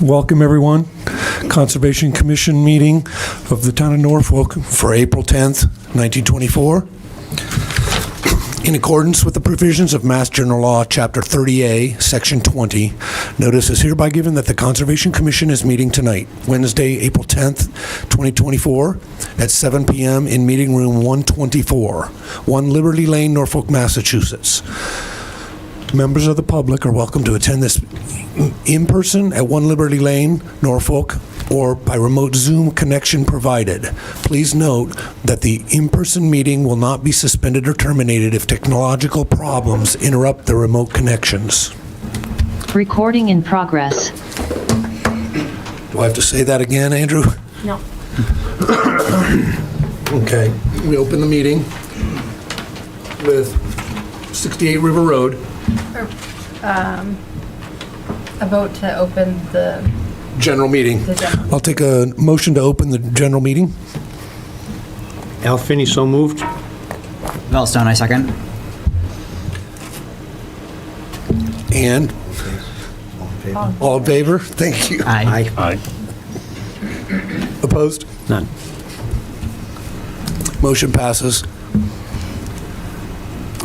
Welcome, everyone. Conservation Commission meeting of the town of Norfolk for April 10th, 1924. In accordance with the provisions of Mass General Law, Chapter 30A, Section 20, notice is hereby given that the Conservation Commission is meeting tonight, Wednesday, April 10th, 2024, at 7 p.m. in Meeting Room 124, 1 Liberty Lane, Norfolk, Massachusetts. Members of the public are welcome to attend this in person at 1 Liberty Lane, Norfolk, or by remote Zoom connection provided. Please note that the in-person meeting will not be suspended or terminated if technological problems interrupt the remote connections. Recording in progress. Do I have to say that again, Andrew? No. Okay, we open the meeting with 68 River Road. A vote to open the General meeting. general. I'll take a motion to open the general meeting. Al Finney, so moved. Wellstone, I second. And all in favor? Thank you. Aye. Aye. Opposed? None. Motion passes.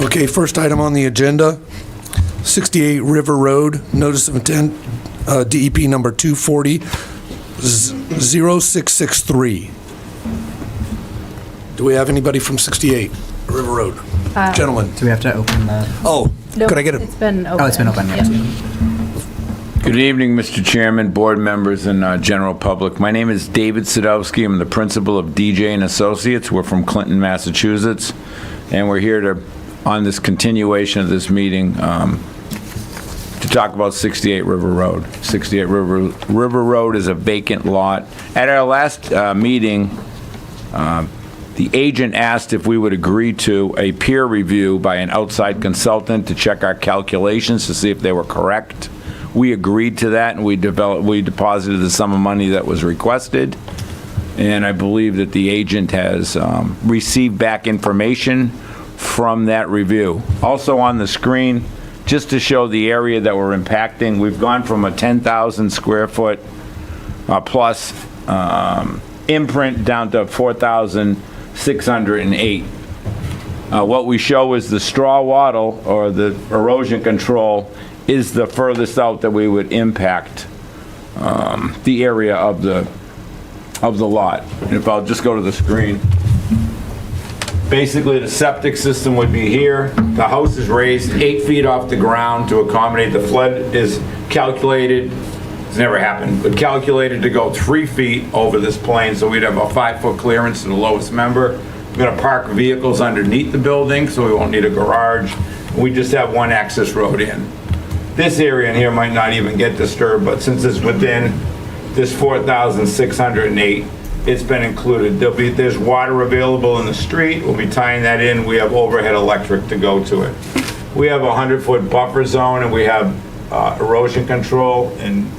Okay, first item on the agenda, 68 River Road, notice of intent, DEP number 240-0663. Do we have anybody from 68 River Road? Gentlemen. Do we have to open the... Oh, Nope, could I get It's a, been open. Oh, it's been open, yeah. Good evening, Mr. Chairman, board members, and general public. My name is David Sadowski. I'm the principal of DJ and Associates. We're from Clinton, Massachusetts, and we're here to, on this continuation of this meeting, to talk about 68 River Road. 68 River Road is a vacant lot. At our last meeting, the agent asked if we would agree to a peer review by an outside consultant to check our calculations to see if they were correct. We agreed to that, and we deposited the sum of money that was requested. And I believe that the agent has received back information from that review. Also on the screen, just to show the area that we're impacting, we've gone from a 10,000 square foot plus imprint down to 4,608. What we show is the straw wattle, or the erosion control, is the furthest out that we would impact the area of the lot. And if I'll just go to the screen. Basically, the septic system would be here. The house is raised 8 feet off the ground to accommodate the flood. Is calculated, it's never happened, but calculated to go 3 feet over this plane, so we'd have a 5-foot clearance to the lowest member. We're gonna park vehicles underneath the building, so we won't need a garage. We just have one access road in. This area in here might not even get disturbed, but since it's within this 4,608, it's been included. There's water available in the street. We'll be tying that in. We have overhead electric to go to it. We have a 100-foot buffer zone, and we have erosion control, and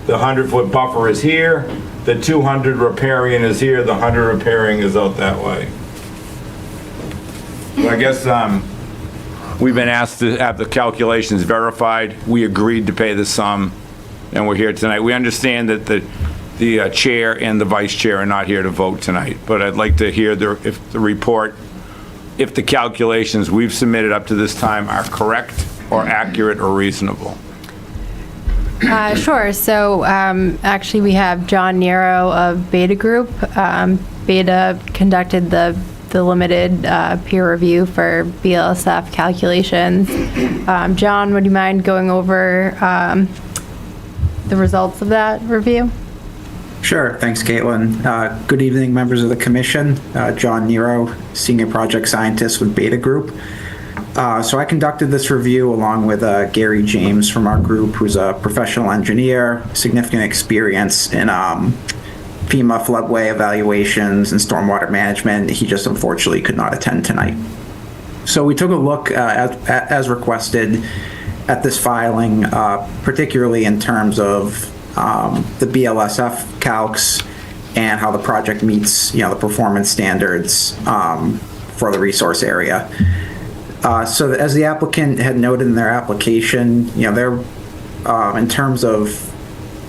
the 100-foot buffer is here. The 200 riparian is here. The 100 riparian is out that way. So I guess we've been asked to have the calculations verified. We agreed to pay the sum, and we're here tonight. We understand that the chair and the vice chair are not here to vote tonight, but I'd like to hear the report, if the calculations we've submitted up to this time are correct or accurate or reasonable. Sure. So actually, we have John Nero of Beta Group. Beta conducted the limited peer review for BLSF calculations. John, would you mind going over the results of that review? Sure. Thanks, Caitlin. Good evening, members of the commission. John Nero, Senior Project Scientist with Beta Group. So I conducted this review along with Gary James from our group, who's a professional engineer, significant experience in FEMA floodway evaluations and stormwater management. He just unfortunately could not attend tonight. So we took a look, as requested, at this filing, particularly in terms of the BLSF calcs and how the project meets, the performance standards for the resource area. So as the applicant had noted in their application, they're in terms of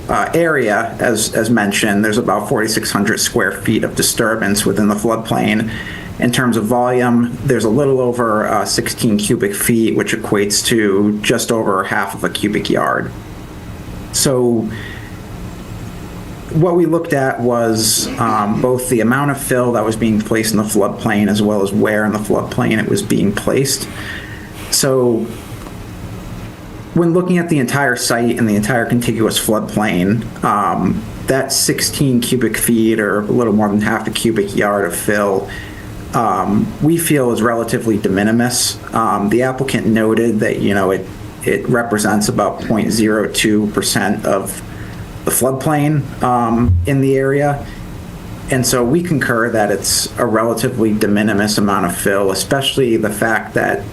area, as mentioned, there's about 4,600 square feet of disturbance within the floodplain. In terms of volume, there's a little over 16 cubic feet, which equates to just over half of a cubic yard. So what we looked at was both the amount of fill that was being placed in the floodplain as well as where in the floodplain it was being placed. So when looking at the entire site and the entire contiguous floodplain, that 16 cubic feet or a little more than half a cubic yard of fill we feel is relatively de minimis. The applicant noted that, it represents about 0.02% of the floodplain in the area. And so we concur that it's a relatively de minimis amount of fill, especially the fact that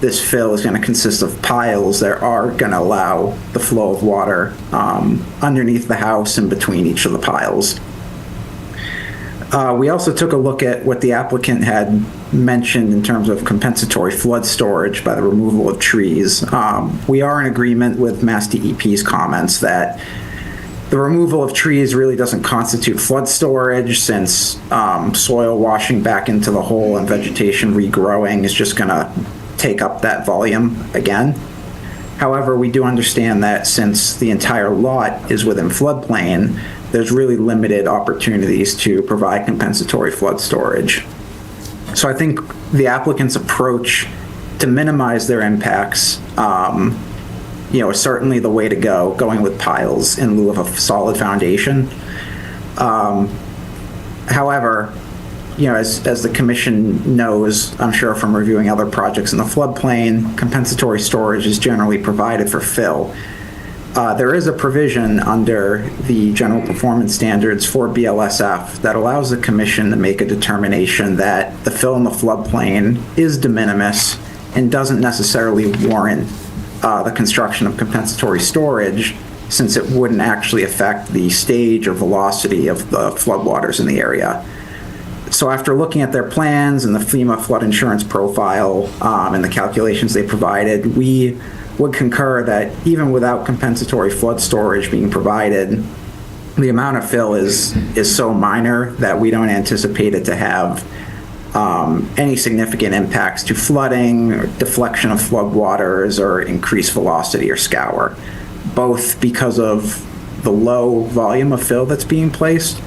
this fill is going to consist of piles that are going to allow the flow of water underneath the house and between each of the piles. We also took a look at what the applicant had mentioned in terms of compensatory flood storage by the removal of trees. We are in agreement with Mass DEP's comments that the removal of trees really doesn't constitute flood storage, since soil washing back into the hole and vegetation regrowing is just going to take up that volume again. However, we do understand that since the entire lot is within floodplain, there's really limited opportunities to provide compensatory flood storage. So I think the applicant's approach to minimize their impacts is certainly the way to go, going with piles in lieu of a solid foundation. However, as the commission knows, I'm sure from reviewing other projects in the floodplain, compensatory storage is generally provided for fill. There is a provision under the general performance standards for BLSF that allows the commission to make a determination that the fill in the floodplain is de minimis and doesn't necessarily warrant the construction of compensatory storage, since it wouldn't actually affect the stage or velocity of the floodwaters in the area. So after looking at their plans and the FEMA flood insurance profile and the calculations they provided, we would concur that even without compensatory flood storage being provided, the amount of fill is so minor that we don't anticipate it to have any significant impacts to flooding, or deflection of floodwaters, or increased velocity or scour, both because of the low volume of fill that's being placed,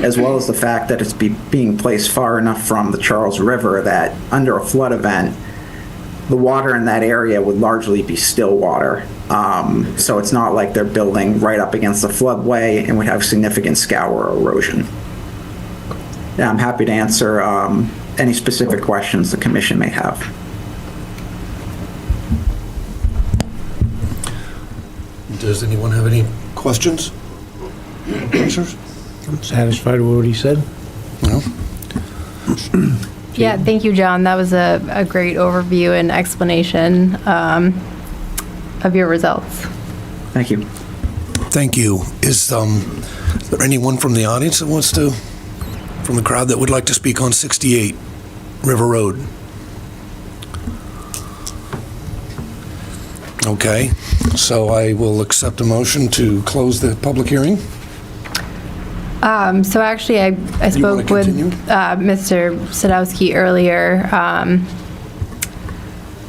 as well as the fact that it's being placed far enough from the Charles River that under a flood event, the water in that area would largely be still water. So it's not like they're building right up against the floodway and would have significant scour or erosion. Yeah, I'm happy to answer any specific questions the commission may have. Does anyone have any questions? Answers? I'm satisfied with what he said. No? Yeah, thank you, John. That was a great overview and explanation of your results. Thank you. Thank you. Is there anyone from the audience that wants to, from the crowd, that would like to speak on 68 River Road? Okay, so I will accept a motion to close the public hearing. So actually, I spoke with continue? Mr. Sadowski earlier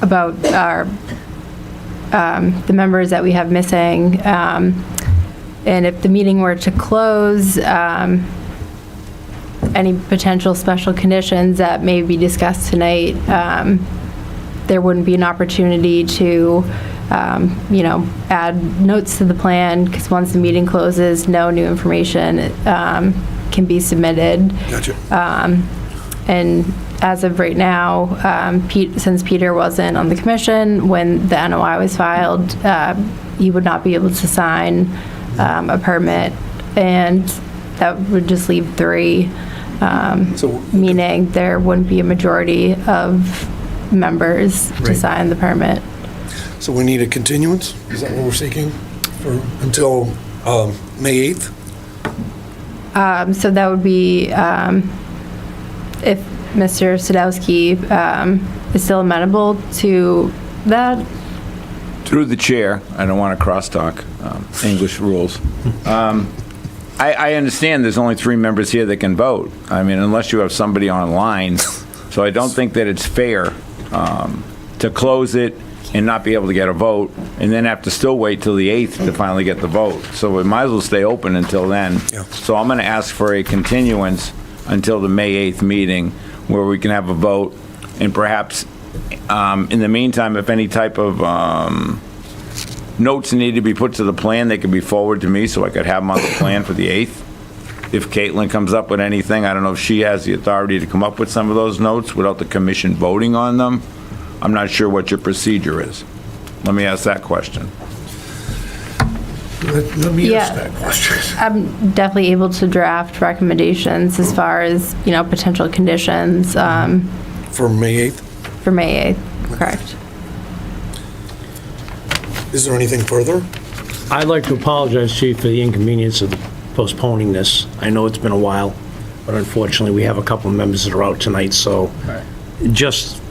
about our the members that we have missing, and if the meeting were to close, any potential special conditions that may be discussed tonight, there wouldn't be an opportunity to add notes to the plan, because once the meeting closes, no new information can be submitted. Gotcha. And as of right now, since Peter wasn't on the commission when the NOI was filed, he would not be able to sign a permit, and that would just leave 3, meaning there wouldn't be a majority of members to Right. sign the permit. So we need a continuance? Is that what we're seeking? Until May 8th? So that would be if Mr. Sadowski is still amenable to that. Through the chair, I don't want to crosstalk, English rules. I understand there's only 3 members here that can vote. I mean, unless you have somebody online. So I don't think that it's fair to close it and not be able to get a vote, and then have to still wait till the 8th to finally get the vote. So we might as well stay open until then. Yeah. So I'm going to ask for a continuance until the May 8th meeting, where we can have a vote, and perhaps, in the meantime, if any type of notes need to be put to the plan, they could be forwarded to me so I could have them on the plan for the 8th. If Caitlin comes up with anything, I don't know if she has the authority to come up with some of those notes without the commission voting on them. I'm not sure what your procedure is. Let me ask that question. Let me ask Yeah. that question. I'm definitely able to draft recommendations as far as, potential conditions For May 8th? for May 8th, correct? Is there anything further? I'd like to apologize, Chief, for the inconvenience of postponing this. I know it's been a while, but unfortunately, we have a couple of members that are out tonight, so just,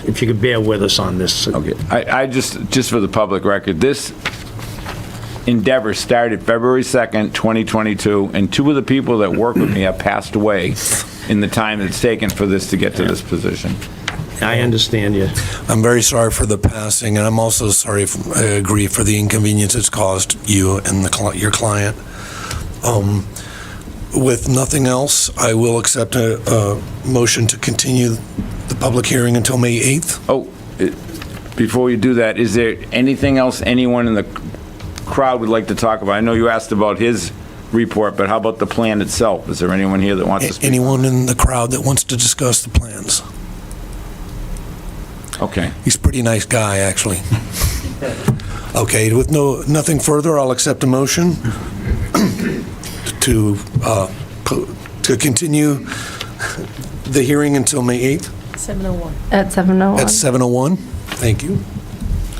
if you could bear with us on this. Okay, I just for the public record, this endeavor started February 2nd, 2022, and 2 of the people that work with me have passed away in the time it's taken for this to get to this position. I understand you. I'm very sorry for the passing, and I'm also sorry, I agree, for the inconvenience it's caused you and your client. With nothing else, I will accept a motion to continue the public hearing until May 8th. Oh, before you do that, is there anything else anyone in the crowd would like to talk about? I know you asked about his report, but how about the plan itself? Is there anyone here that wants to speak? Anyone in the crowd that wants to discuss the plans? Okay. He's a pretty nice guy, actually. Okay, with nothing further, I'll accept a motion to continue the hearing until May 8th At 7:01. at 7:01. Thank you.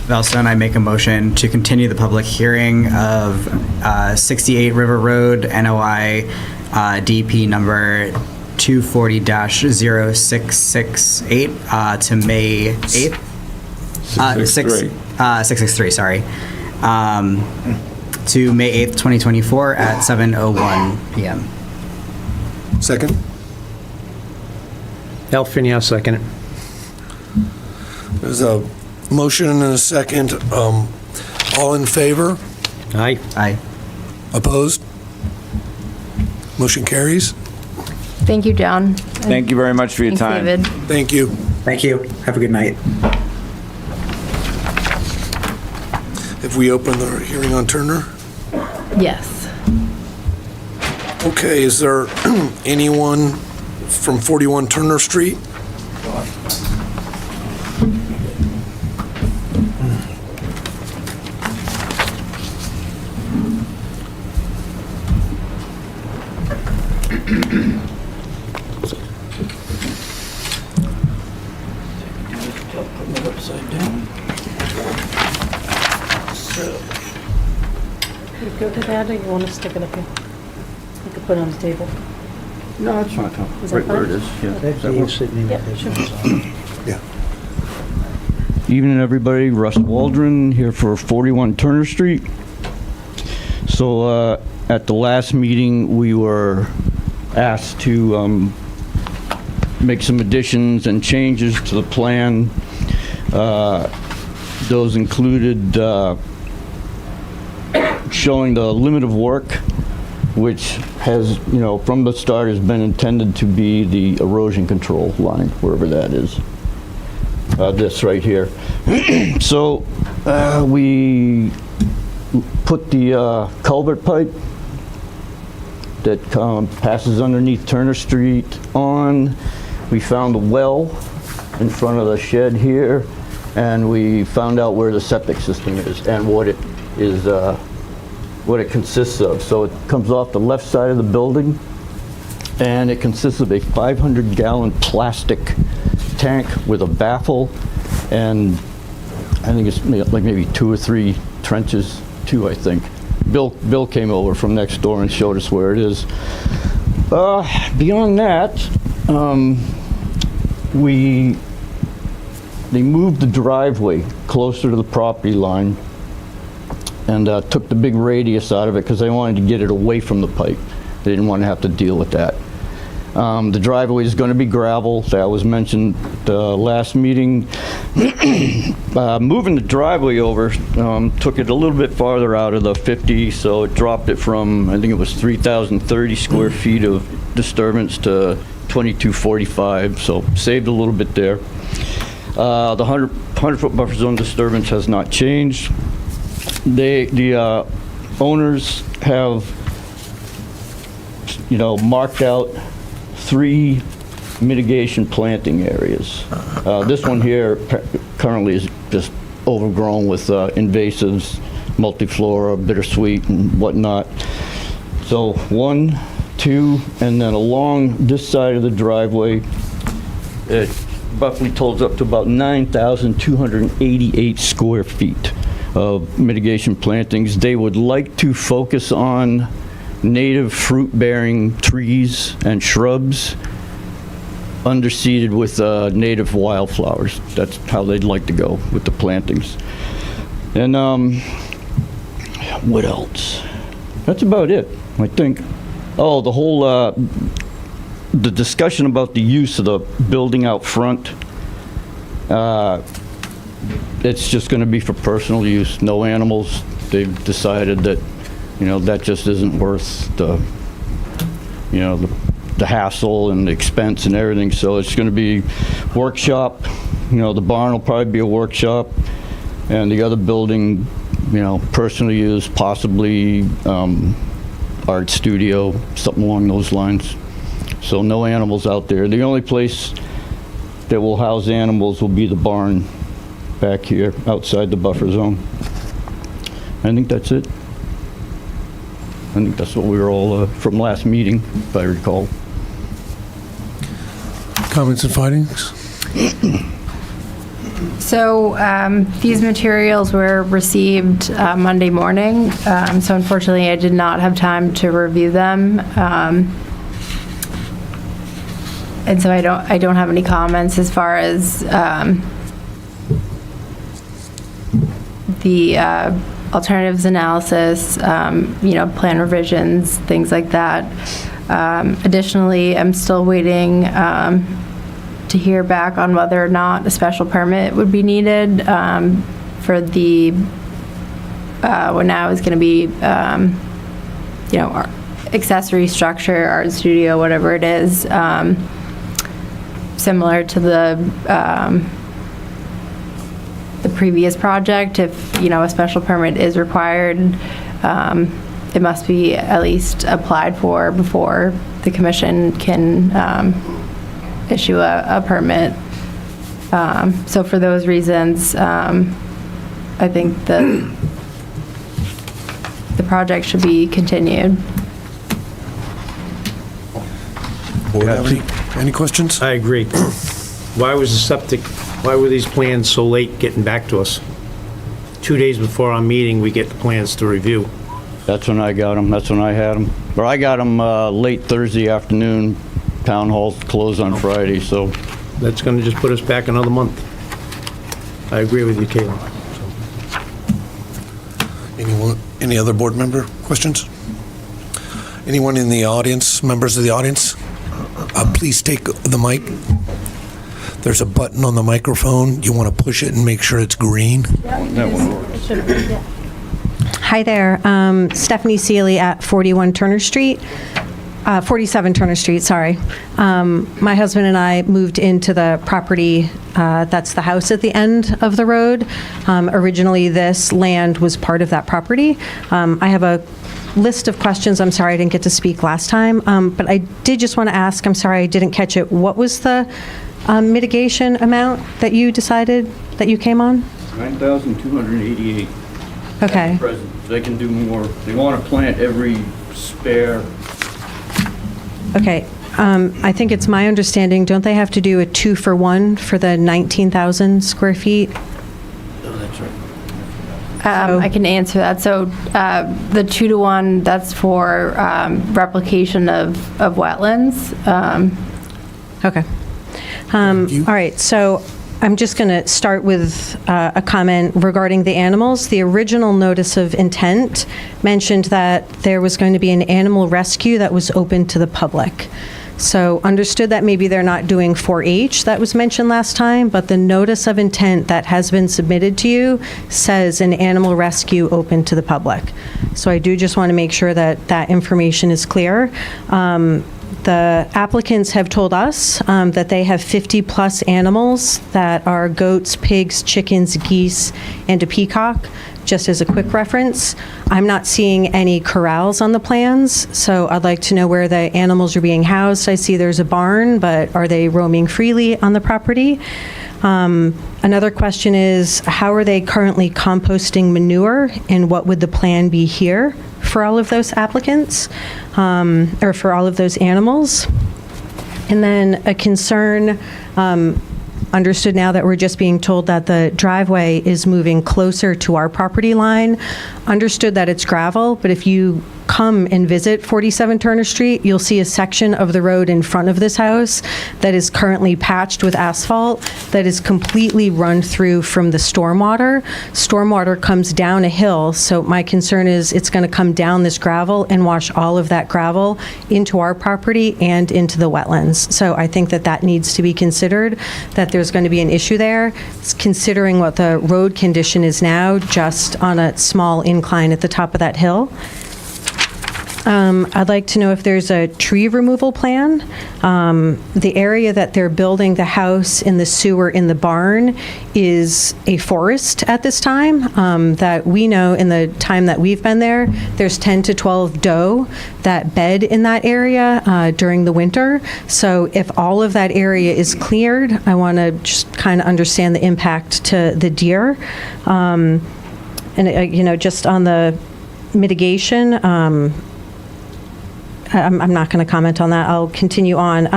Valstone, I make a motion to continue the public hearing of 68 River Road, NOI DP number 240-0668 to May 8th. 663, sorry. To May 8th, 2024 at 7:01 PM. Second? Al Finney, I'll second it. There's a motion and a second. All in favor? Aye. Aye. Opposed? Motion carries. Thank you, John. Thank you very much for your Thanks, time. David. Thank you. Thank you. Have a good night. If we open the hearing on Turner? Yes. Okay, is there anyone from 41 Turner Street? You go to that, or you want to stick it up here? You could put it on the table. No, it's fine. Is that Right where it fine? is, yeah. That's That the works. sitting in Yeah, the sure. Yeah. Evening, everybody. Russ Waldron here for 41 Turner Street. So at the last meeting, we were asked to make some additions and changes to the plan. Those included showing the limit of work, which has, from the start has been intended to be the erosion control line, wherever that is. This right here. So we put the culvert pipe that passes underneath Turner Street on. We found the well in front of the shed here, and we found out where the septic system is and what it is, what it consists of. So it comes off the left side of the building, and it consists of a 500-gallon plastic tank with a baffle, and I think it's like maybe 2 or 3 trenches, 2, I think. Bill came over from next door and showed us where it is. Beyond that, we they moved the driveway closer to the property line and took the big radius out of it because they wanted to get it away from the pipe. They didn't want to have to deal with that. The driveway is going to be gravel. That was mentioned last meeting. Moving the driveway over took it a little bit farther out of the 50, so it dropped it from, I think it was 3,030 square feet of disturbance to 2,245, so saved a little bit there. The 100-foot buffer zone disturbance has not changed. The owners have, marked out 3 mitigation planting areas. This one here currently is just overgrown with invasives, multiflora, bittersweet, and whatnot. So 1, 2, and then along this side of the driveway, it roughly totals up to about 9,288 square feet of mitigation plantings. They would like to focus on native fruit-bearing trees and shrubs underseeded with native wildflowers. That's how they'd like to go with the plantings. And what else? That's about it, I think. Oh, the whole, the discussion about the use of the building out front, it's just going to be for personal use, no animals. They've decided that, that just isn't worth the hassle and the expense and everything. So it's going to be workshop. The barn will probably be a workshop, and the other building, personal use, possibly art studio, something along those lines. So no animals out there. The only place that will house animals will be the barn back here outside the buffer zone. I think that's it. I think that's what we were all from last meeting, if I recall. Comments and findings? So these materials were received Monday morning, so unfortunately I did not have time to review them. And so I don't have any comments as far as the alternatives analysis, plan revisions, things like that. Additionally, I'm still waiting to hear back on whether or not a special permit would be needed for the, what now is going to be, accessory structure, art studio, whatever it is, similar to the previous project. If, a special permit is required, it must be at least applied for before the commission can issue a permit. So for those reasons, I think the project should be continued. Board have any questions? I agree. Why were these plans so late getting back to us? 2 days before our meeting, we get the plans to review. That's when I got them. That's when I had them. Or I got them late Thursday afternoon. Town hall's closed on Friday, so. That's gonna just put us back another month. I agree with you, Caitlin. Any other board member questions? Anyone in the audience, members of the audience? Please take the mic. There's a button on the microphone. You want to push it and make sure it's green. Hi there, Stephanie Seeley at 47 Turner Street, sorry. My husband and I moved into the property, that's the house at the end of the road. Originally, this land was part of that property. I have a list of questions. I'm sorry I didn't get to speak last time, but I did just want to ask, I'm sorry I didn't catch it, what was the mitigation amount that you decided that you came on? 9,288. Okay. At present. They can do more. They want to plant every spare. Okay. I think it's my understanding, don't they have to do a 2-for-1 for the 19,000 square feet? Oh, that's right. I can answer that. So the 2-to-1, that's for replication of wetlands. Okay. All right, so I'm just going to start with a comment regarding the animals. The original notice of intent mentioned that there was going to be an animal rescue that was open to the public. So understood that maybe they're not doing 4-H that was mentioned last time, but the notice of intent that has been submitted to you says an animal rescue open to the public. So I do just want to make sure that that information is clear. The applicants have told us that they have 50-plus animals that are goats, pigs, chickens, geese, and a peacock. Just as a quick reference, I'm not seeing any corrals on the plans, so I'd like to know where the animals are being housed. I see there's a barn, but are they roaming freely on the property? Another question is, how are they currently composting manure, and what would the plan be here for all of those applicants, or for all of those animals? And then a concern, understood now that we're just being told that the driveway is moving closer to our property line. Understood that it's gravel, but if you come and visit 47 Turner Street, you'll see a section of the road in front of this house that is currently patched with asphalt that is completely run through from the stormwater. Stormwater comes down a hill, so my concern is it's going to come down this gravel and wash all of that gravel into our property and into the wetlands. So I think that that needs to be considered, that there's going to be an issue there, considering what the road condition is now, just on a small incline at the top of that hill. I'd like to know if there's a tree removal plan. The area that they're building the house and the sewer in the barn is a forest at this time. That we know in the time that we've been there, there's 10 to 12 doe that bed in that area during the winter. So if all of that area is cleared, I want to just kind of understand the impact to the deer. And, just on the mitigation, I'm not going to comment on that. I'll continue on.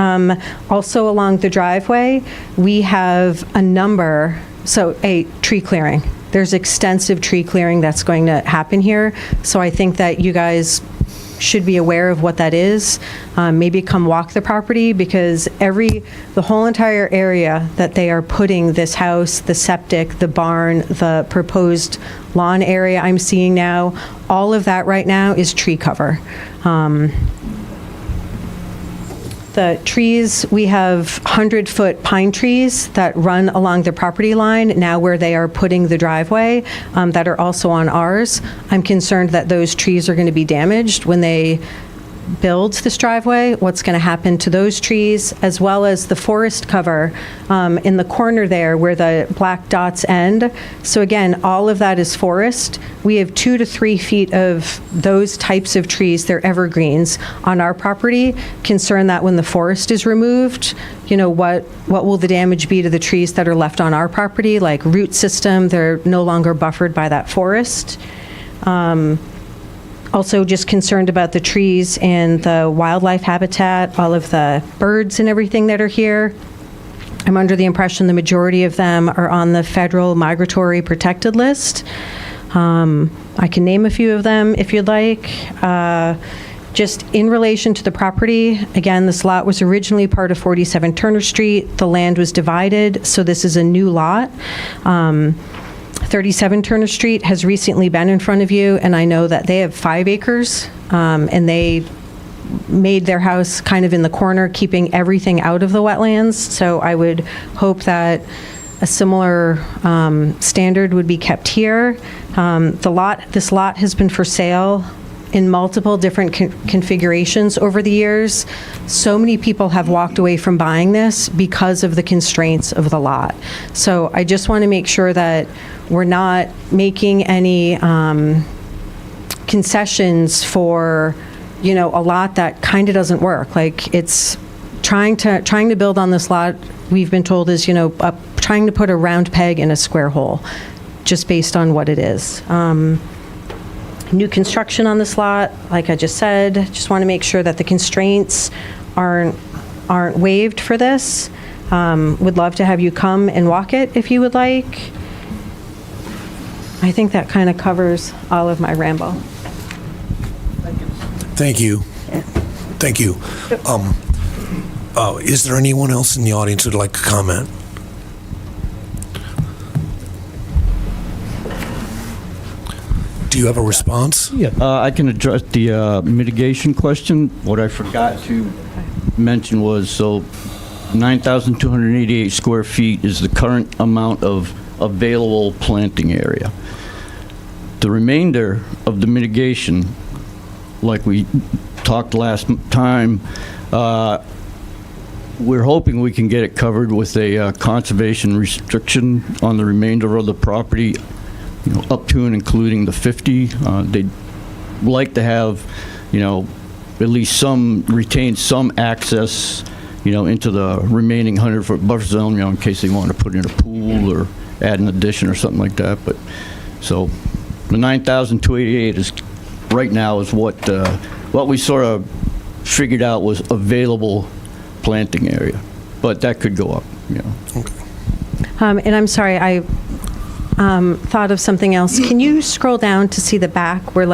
Also along the driveway, we have a tree clearing. There's extensive tree clearing that's going to happen here. So I think that you guys should be aware of what that is. Maybe come walk the property, because the whole entire area that they are putting this house, the septic, the barn, the proposed lawn area I'm seeing now, all of that right now is tree cover. The trees, we have 100-foot pine trees that run along the property line now where they are putting the driveway, that are also on ours. I'm concerned that those trees are going to be damaged when they build this driveway. What's going to happen to those trees, as well as the forest cover in the corner there where the black dots end. So again, all of that is forest. We have 2 to 3 feet of those types of trees, they're evergreens, on our property. Concerned that when the forest is removed, what will the damage be to the trees that are left on our property, like root system? They're no longer buffered by that forest. Also just concerned about the trees and the wildlife habitat, all of the birds and everything that are here. I'm under the impression the majority of them are on the federal migratory protected list. I can name a few of them if you'd like. Just in relation to the property, again, this lot was originally part of 47 Turner Street. The land was divided, so this is a new lot. 37 Turner Street has recently been in front of you, and I know that they have 5 acres, and they made their house kind of in the corner, keeping everything out of the wetlands. So I would hope that a similar standard would be kept here. This lot has been for sale in multiple different configurations over the years. So many people have walked away from buying this because of the constraints of the lot. So I just want to make sure that we're not making any concessions for, a lot that kind of doesn't work. Like, it's trying to build on this lot, we've been told is, trying to put a round peg in a square hole, just based on what it is. New construction on this lot, like I just said, just want to make sure that the constraints aren't waived for this. Would love to have you come and walk it if you would like. I think that kind of covers all of my ramble. Thank you. Thank you. Is there anyone else in the audience who'd like to comment? Do you have a response? I can address the mitigation question. What I forgot to mention was, so 9,288 square feet is the current amount of available planting area. The remainder of the mitigation, like we talked last time, we're hoping we can get it covered with a conservation restriction on the remainder of the property, up to and including the 50. They'd like to have, at least retain some access, into the remaining 100-foot buffer zone, in case they want to put in a pool or add an addition or something like that. But so the 9,288 is right now is what we sort of figured out was available planting area, but that could go up. And I'm sorry, I thought of something else. Can you scroll down to see the back where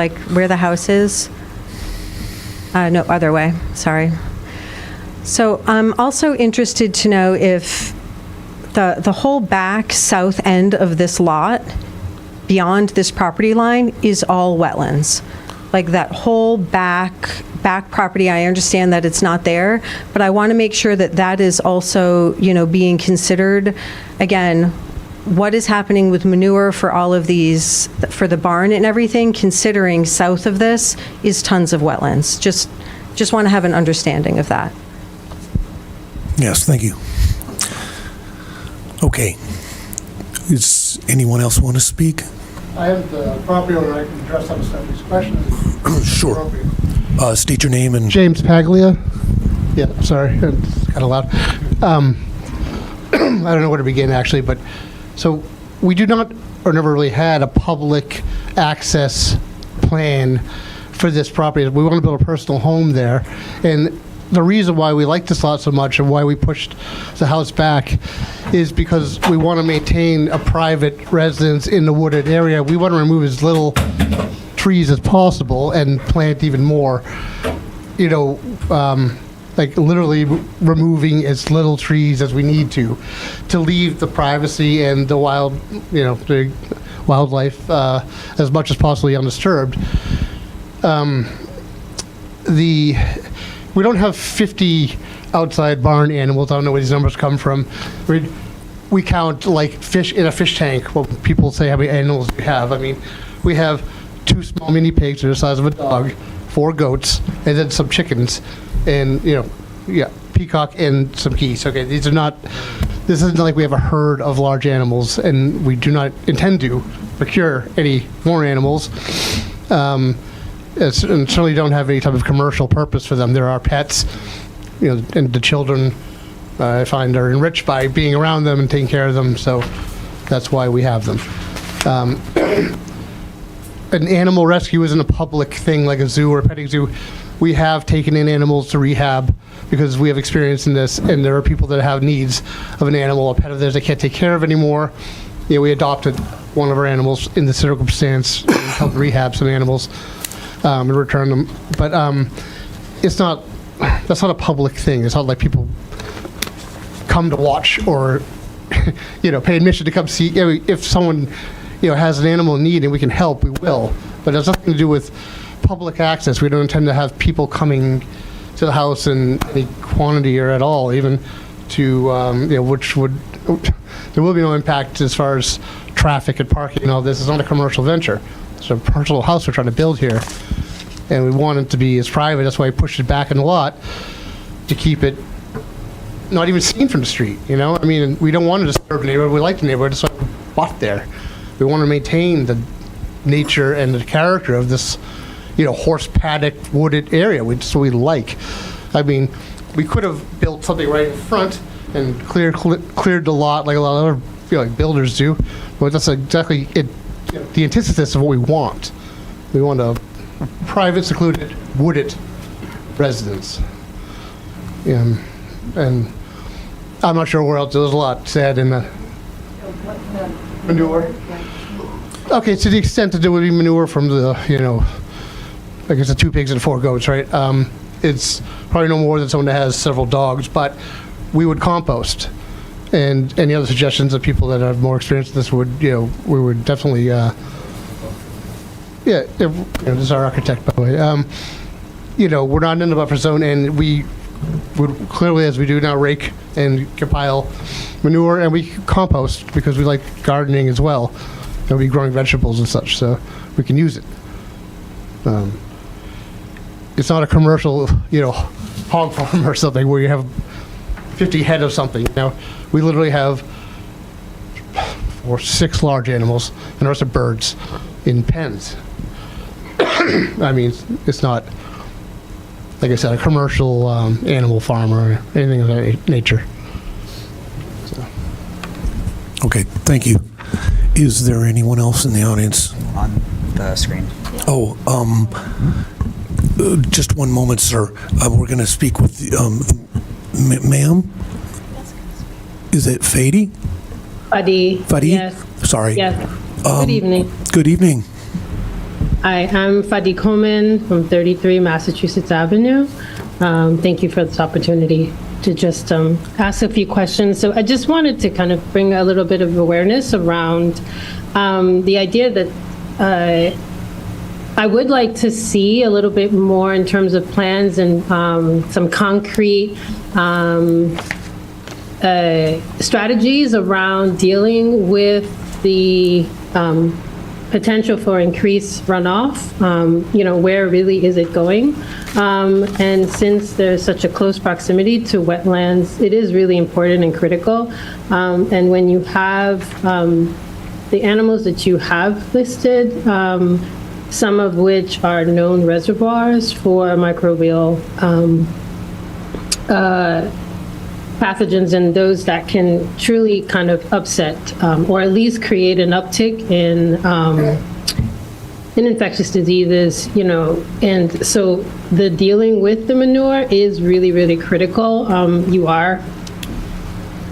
the house is? No, other way. Sorry. So I'm also interested to know if the whole back south end of this lot, beyond this property line, is all wetlands. Like that whole back property, I understand that it's not there, but I want to make sure that that is also, being considered. Again, what is happening with manure for all of these, for the barn and everything, considering south of this is tons of wetlands. Just want to have an understanding of that. Yes, thank you. Okay. Does anyone else want to speak? I am the property owner. I can address some of these questions. Sure. State your name and... James Paglia. Yeah, sorry, it's kind of loud. I don't know where to begin, actually, but so we do not, or never really had, a public access plan for this property. We want to build a personal home there, and the reason why we like this lot so much and why we pushed the house back is because we want to maintain a private residence in the wooded area. We want to remove as little trees as possible and plant even more. Like literally removing as little trees as we need to leave the privacy and the the wildlife as much as possibly undisturbed. We don't have 50 outside barn animals. I don't know where these numbers come from. We count like fish in a fish tank. Well, people say how many animals we have. I mean, we have 2 small mini pigs the size of a dog, 4 goats, and then some chickens, and peacock and some geese. Okay, this isn't like we have a herd of large animals, and we do not intend to procure any more animals. And certainly don't have any type of commercial purpose for them. They're our pets, and the children, I find, are enriched by being around them and taking care of them, so that's why we have them. An animal rescue isn't a public thing like a zoo or a petting zoo. We have taken in animals to rehab because we have experience in this, and there are people that have needs of an animal, a pet of theirs they can't take care of anymore. We adopted one of our animals in the circumstance and helped rehab some animals. And return them, but that's not a public thing. It's not like people come to watch or pay admission to come see. If someone has an animal in need and we can help, we will. But it has nothing to do with public access. We don't intend to have people coming to the house in any quantity or at all, even to which would there will be no impact as far as traffic and parking and all this. It's not a commercial venture. It's a personal house we're trying to build here, and we want it to be as private. That's why we pushed it back in the lot to keep it not even seen from the street. I mean, we don't want to disturb the neighborhood. We like the neighborhood. That's why we bought there. We want to maintain the nature and the character of this, horse paddock wooded area. That's what we like. I mean, we could have built something right in front and cleared the lot like a lot of other builders do, but that's exactly it. The antithesis of what we want. We want a private, secluded, wooded residence. And I'm not sure where else. There's a lot said in the manure. Okay, to the extent that there would be manure from the, I guess the 2 pigs and 4 goats, right? It's probably no more than someone that has several dogs, but we would compost. And any other suggestions of people that have more experience with this would, we would definitely Yeah, this is our architect, by the way. We're not in the buffer zone, and we would clearly, as we do now, rake and compile manure, and we compost because we like gardening as well. And we growing vegetables and such, so we can use it. It's not a commercial, hog farm or something where you have 50 head of something. We literally have 6 large animals and the rest of birds in pens. I mean, it's not, like I said, a commercial animal farm or anything of that nature. Okay, thank you. Is there anyone else in the audience? On the screen. Oh, just one moment, sir. We're going to speak with, ma'am? Is it Fadi? Fadi. Yes. Sorry. Yes. Good evening. Good evening. Hi, I'm Fadi Coleman from 33 Massachusetts Avenue. Thank you for this opportunity to just ask a few questions. So I just wanted to kind of bring a little bit of awareness around the idea that I would like to see a little bit more in terms of plans and some concrete strategies around dealing with the potential for increased runoff. Where really is it going? And since there's such a close proximity to wetlands, it is really important and critical. And when you have the animals that you have listed, some of which are known reservoirs for microbial pathogens, and those that can truly kind of upset or at least create an uptick in infectious diseases, and so the dealing with the manure is really, really critical. You are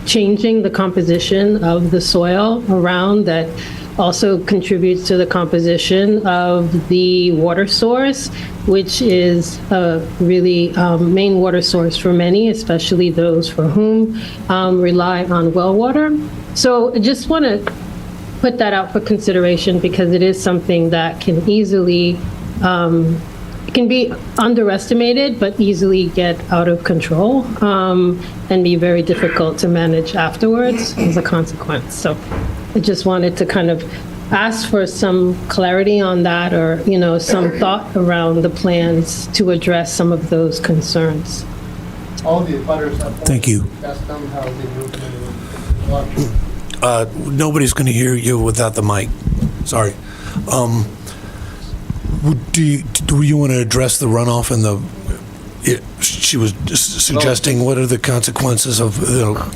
changing the composition of the soil around that also contributes to the composition of the water source, which is a really main water source for many, especially those for whom rely on well water. So I just want to put that out for consideration because it is something that can easily, it can be underestimated, but easily get out of control and be very difficult to manage afterwards as a consequence. So I just wanted to kind of ask for some clarity on that, or, some thought around the plans to address some of those concerns. All the butters have. Thank you. Ask them how they do it. Nobody's going to hear you without the mic. Sorry. Do you want to address the runoff and she was just suggesting what are the consequences of,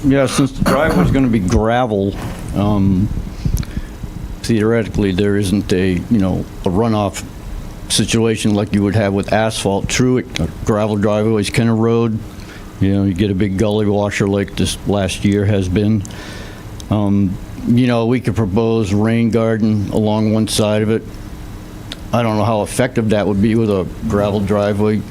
Yeah, since the driveway's going to be gravel, theoretically there isn't a runoff situation like you would have with asphalt. True, gravel driveways can erode. You get a big gully washer like this last year has been. We could propose rain garden along one side of it. I don't know how effective that would be with a gravel driveway.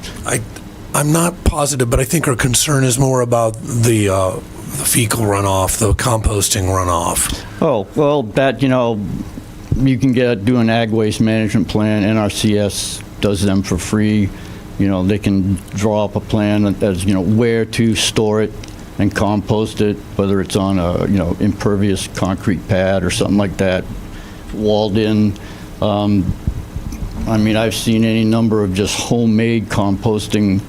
I'm not positive, but I think our concern is more about the fecal runoff, the composting runoff. Oh, well, that, you can do an ag waste management plan. NRCS does them for free. They can draw up a plan that says, where to store it and compost it, whether it's on a, impervious concrete pad or something like that, walled in. I've seen any number of just homemade composting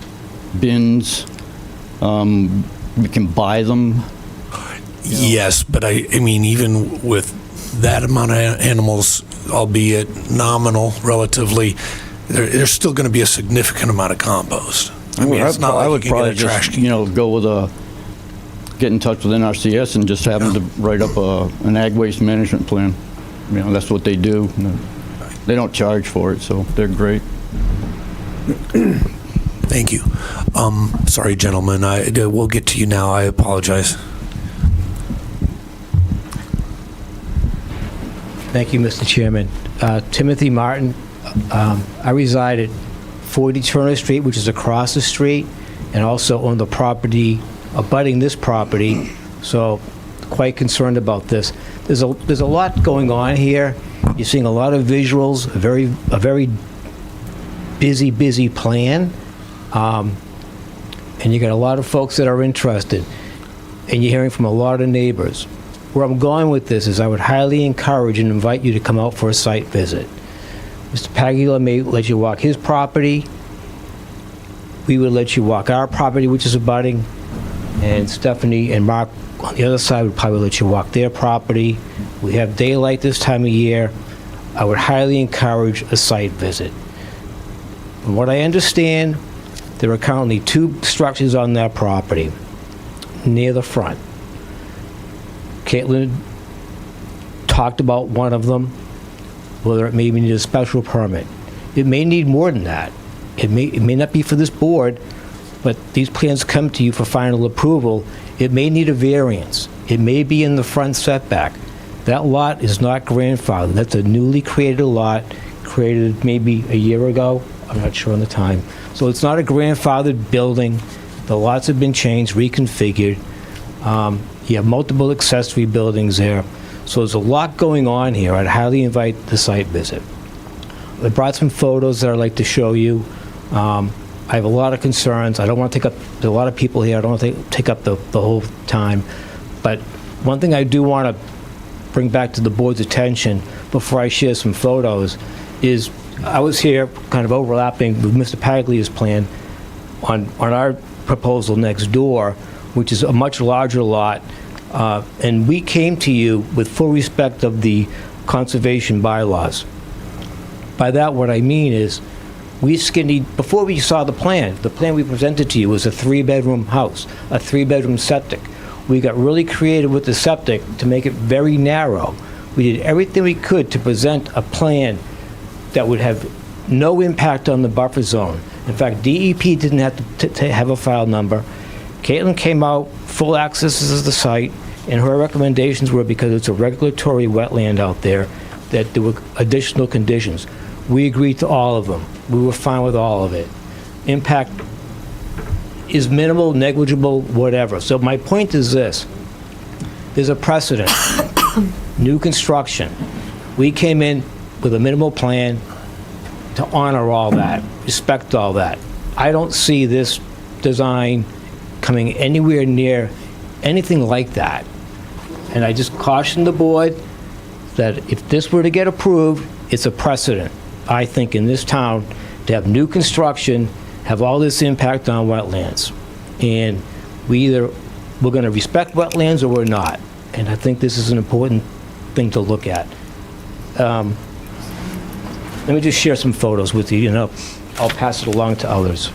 bins. We can buy them. Yes, but I mean, even with that amount of animals, albeit nominal relatively, there's still going to be a significant amount of compost. It's not like I would you can probably get a trash just, can. go with get in touch with NRCS and just have them to write up an ag waste management plan. That's what they do. They don't charge for it, so they're great. Thank you. Sorry, gentlemen. We'll get to you now. I apologize. Thank you, Mr. Chairman. Timothy Martin. I reside at 40 Turner Street, which is across the street, and also on the property abutting this property. So quite concerned about this. There's a lot going on here. You're seeing a lot of visuals, a very busy plan. And you got a lot of folks that are interested, and you're hearing from a lot of neighbors. Where I'm going with this is I would highly encourage and invite you to come out for a site visit. Mr. Pagula may let you walk his property. We would let you walk our property, which is abutting, and Stephanie and Mark on the other side would probably let you walk their property. We have daylight this time of year. I would highly encourage a site visit. From what I understand, there are currently 2 structures on that property near the front. Caitlin talked about one of them, whether it may need a special permit. It may need more than that. It may not be for this board, but these plans come to you for final approval. It may need a variance. It may be in the front setback. That lot is not grandfathered. That's a newly created lot, created maybe a year ago. I'm not sure on the time. So it's not a grandfathered building. The lots have been changed, reconfigured. You have multiple accessory buildings there. So there's a lot going on here. I'd highly invite the site visit. I brought some photos that I'd like to show you. I have a lot of concerns. I don't want to take up, there's a lot of people here. I don't want to take up the whole time. But one thing I do want to bring back to the board's attention before I share some photos is I was here kind of overlapping with Mr. Paglia's plan on our proposal next door, which is a much larger lot. And we came to you with full respect of the conservation bylaws. By that, what I mean is, before we saw the plan we presented to you was a 3-bedroom house, a 3-bedroom septic. We got really creative with the septic to make it very narrow. We did everything we could to present a plan that would have no impact on the buffer zone. In fact, DEP didn't have to have a file number. Caitlin came out, full access to the site, and her recommendations were, because it's a regulatory wetland out there, that there were additional conditions. We agreed to all of them. We were fine with all of it. Impact is minimal, negligible, whatever. So my point is this. There's a precedent. New construction. We came in with a minimal plan to honor all that, respect all that. I don't see this design coming anywhere near anything like that. And I just caution the board that if this were to get approved, it's a precedent, I think, in this town to have new construction, have all this impact on wetlands. And we're going to respect wetlands or we're not. And I think this is an important thing to look at. Let me just share some photos with you, I'll pass it along to others.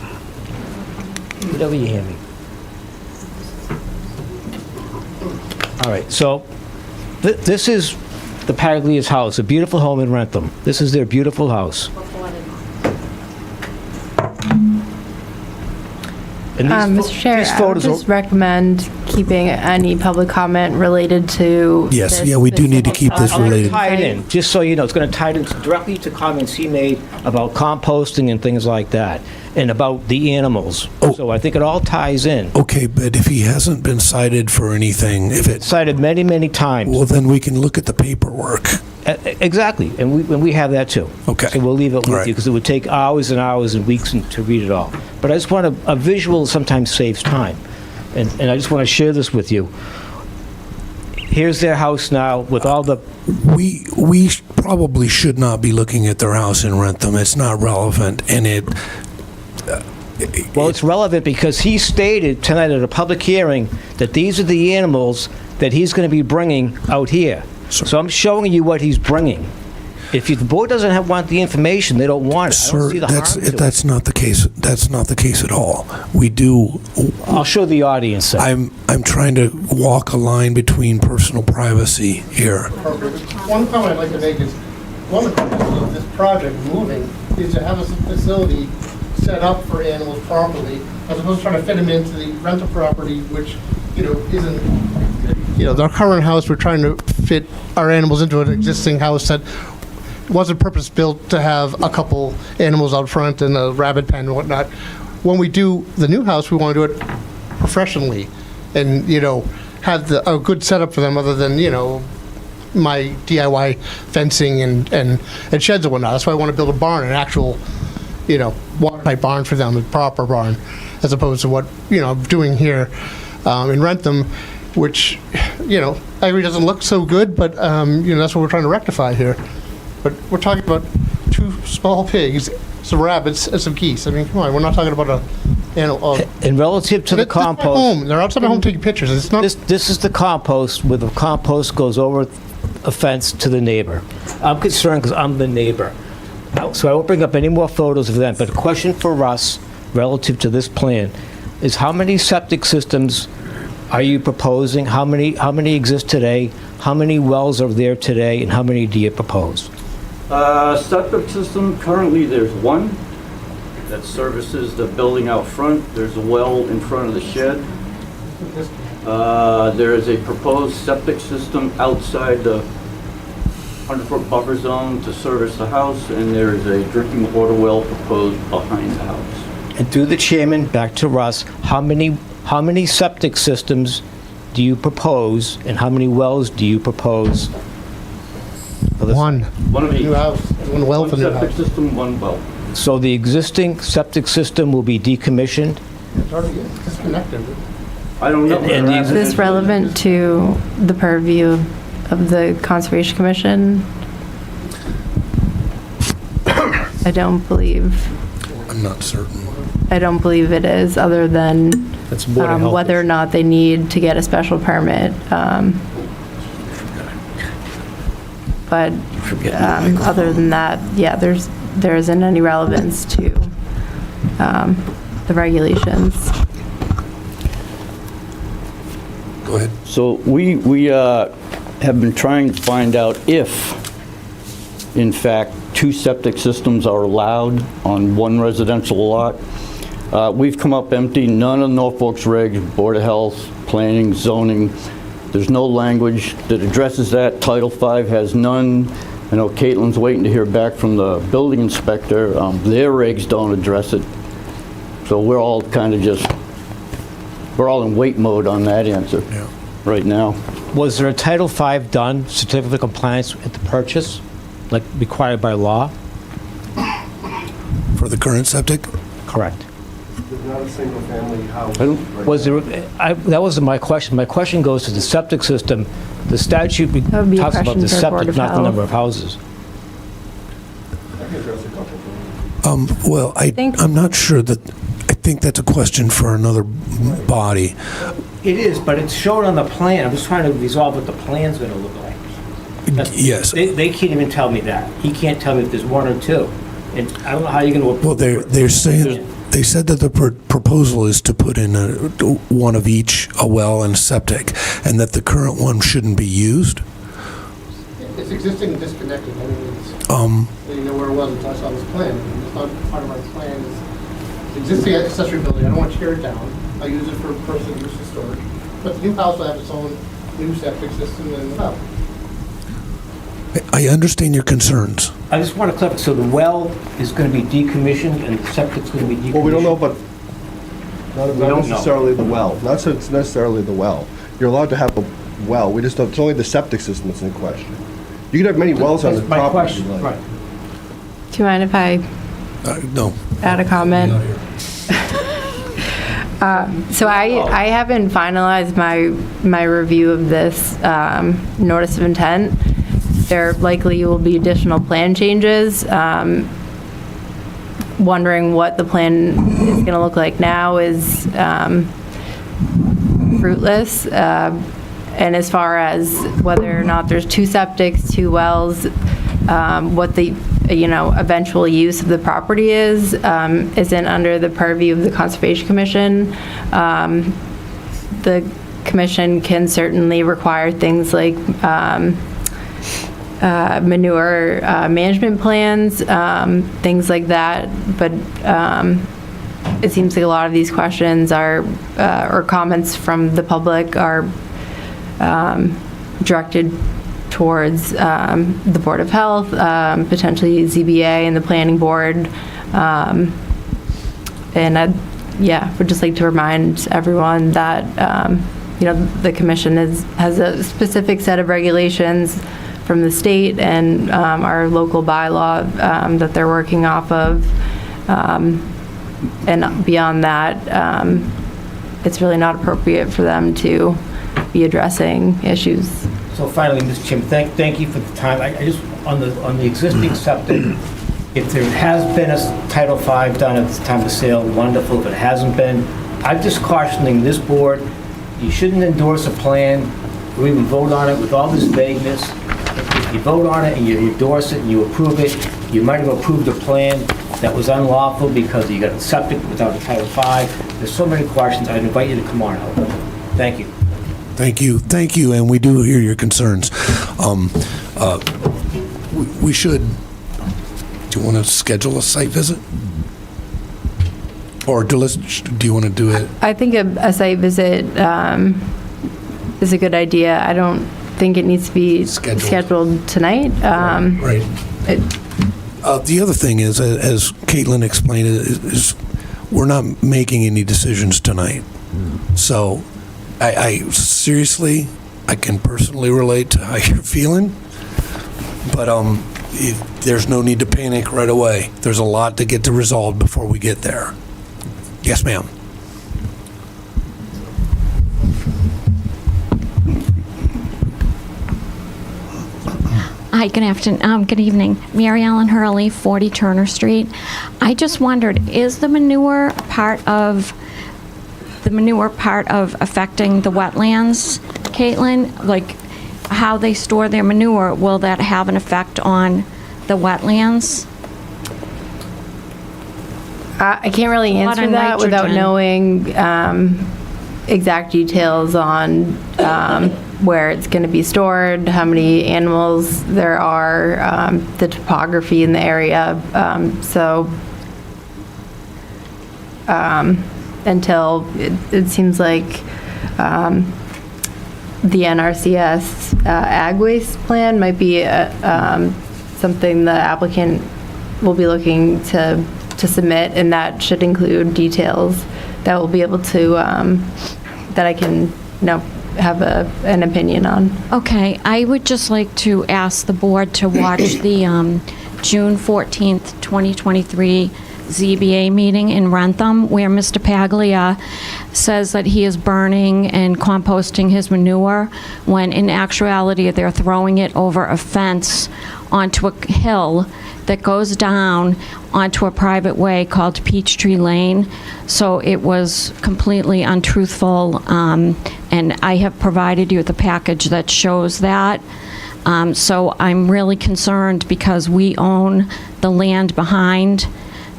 Whatever you hand me. All right, so this is the Paglia's house, a beautiful home in Rentham. This is their beautiful house. And Mr. Chair, these I would photos just recommend keeping any public comment related to Yes, this yeah, we do need to specific keep this I'm going to related. tie it in, just so you know. It's going to tie it in directly to comments he made about composting and things like that, and about the animals. Oh. So I think it all ties in. Okay, but if he hasn't been cited for anything, if it's, Cited many, many times. well, then we can look at the paperwork. Exactly, and we have that too. Okay. So we'll leave it with All right. you, because it would take hours and hours and weeks to read it all. But I just want a visual sometimes saves time, and I just want to share this with you. Here's their house now with all the... We probably should not be looking at their house in Rentham. It's not relevant, and Well, it's relevant because he stated tonight at a public hearing that these are the animals that he's going to be bringing out here. So I'm showing you what he's bringing. If the board doesn't want the information, they don't want it. I don't Sir, see the harm to it. that's not the case. That's not the case at all. We do. I'll show the audience that. I'm trying to walk a line between personal privacy here. One comment I'd like to make is, one of the purposes of this project, moving, is to have a facility set up for animals properly, as opposed to trying to fit them into the rental property, which, isn't, our current house, we're trying to fit our animals into an existing house that wasn't purpose-built to have a couple animals out front and a rabbit pen and whatnot. When we do the new house, we want to do it professionally. And, have a good setup for them other than, my DIY fencing and sheds and whatnot. That's why I want to build a barn, an actual, watertight barn for them, a proper barn, as opposed to what, I'm doing here in Rentham, which, I agree doesn't look so good, but, that's what we're trying to rectify here. But we're talking about 2 small pigs, some rabbits, and some geese. I mean, come on, we're not talking about And relative to the This is my compost, home. They're outside my home taking pictures. It's not. this is the compost, where the compost goes over a fence to the neighbor. I'm concerned because I'm the neighbor. So I won't bring up any more photos of them, but a question for us relative to this plan is how many septic systems are you proposing? How many exist today? How many wells are there today, and how many do you propose? Septic system, currently there's one that services the building out front. There's a well in front of the shed. There is a proposed septic system outside the 100-foot buffer zone to service the house, and there is a drinking water well proposed behind the house. And through the chairman, back to Russ, how many septic systems do you propose, and how many wells do you propose? One. One of each. New house. One well One for new septic house. system, one well. So the existing septic system will be decommissioned? It's already disconnected. I don't know. And the Is this relevant to the purview of the Conservation Commission? I don't believe I'm not certain. it is, other than That's Board of Health. whether or not they need to get a special permit. But other than that, yeah, there isn't any relevance to the regulations. Go ahead. So we have been trying to find out if, in fact, 2 septic systems are allowed on one residential lot. We've come up empty, none of Norfolk's regs, Board of Health, planning, zoning. There's no language that addresses that. Title V has none. I know Caitlin's waiting to hear back from the building inspector. Their regs don't address it. So we're all kind of we're all in wait mode on that answer right now. Was there a Title V done, certificate of compliance at the purchase, like required by law? For the current septic? Correct. There's not a single-family house. Was there, that wasn't my question. My question goes to the septic system. The statute That would be a talks about question the for Board septic, of not the Health. number of houses. I can address a couple things. Well, I'm not sure that, I think that's a question for another body. It is, but it's shown on the plan. I'm just trying to resolve what the plan's going to look like. Yes. They can't even tell me that. He can't tell me if there's 1 or 2. And I don't know how you're going to... Well, they're saying, they said that the proposal is to put in one of each, a well and a septic, and that the current one shouldn't be used. It's existing and disconnected. I mean, it's, you know where it was until I saw this plan. It's not part of my plan. It's existing accessory building. I don't want to tear it down. I use it for personal use and storage. But the new house will have its own new septic system and well. I understand your concerns. I just want to clarify. So the well is going to be decommissioned and the septic's going to be decommissioned? Well, we don't know, but not don't know. necessarily the well. Not necessarily the well. You're allowed to have a well. We just don't, it's only the septic system that's in question. You can have many wells on the That's my property. if you question, like. right. Do you mind if I No. add a comment? So I haven't finalized my review of this notice of intent. There likely will be additional plan changes. Wondering what the plan is going to look like now is fruitless. And as far as whether or not there's 2 septics, 2 wells, what the eventual use of the property is, isn't under the purview of the Conservation Commission. The commission can certainly require things like manure management plans, things like that, but it seems like a lot of these questions are, or comments from the public are directed towards the Board of Health, potentially ZBA and the Planning Board. And I would just like to remind everyone that the commission has a specific set of regulations from the state and our local bylaw that they're working off of. And beyond that, it's really not appropriate for them to be addressing issues. So finally, Mr. Chairman, thank you for the time. I just, on the existing septic, if there has been a Title V done at the time of sale, wonderful. If it hasn't been, I'm just cautioning this board, you shouldn't endorse a plan or even vote on it with all this vagueness. If you vote on it and you endorse it and you approve it, you might have approved a plan that was unlawful because you got a septic without a Title V. There's so many questions. I'd invite you to come on out. Thank you. Thank you, and we do hear your concerns. We should, do you want to schedule a site visit? Or do you want to do it? I think a site visit is a good idea. I don't think it needs to be scheduled tonight. Right. The other thing is, as Caitlin explained, is we're not making any decisions tonight. So I seriously, I can personally relate to how you're feeling, but there's no need to panic right away. There's a lot to get to resolved before we get there. Yes, ma'am. Hi, good afternoon. Good evening. Mary Ellen Hurley, 40 Turner Street. I just wondered, is the manure part of affecting the wetlands, Caitlin? Like how they store their manure, will that have an effect on the wetlands? I can't really answer that without knowing exact details on where it's going to be stored, how many animals there are, the topography in the area. Until it seems like the NRCS ag waste plan might be something the applicant will be looking to submit, and that should include details that we'll be able to, that I can, have an opinion on. Okay, I would just like to ask the board to watch the June 14th, 2023 ZBA meeting in Rentham, where Mr. Paglia says that he is burning and composting his manure, when in actuality they're throwing it over a fence onto a hill that goes down onto a private way called Peachtree Lane. So it was completely untruthful, and I have provided you with a package that shows that. So I'm really concerned because we own the land behind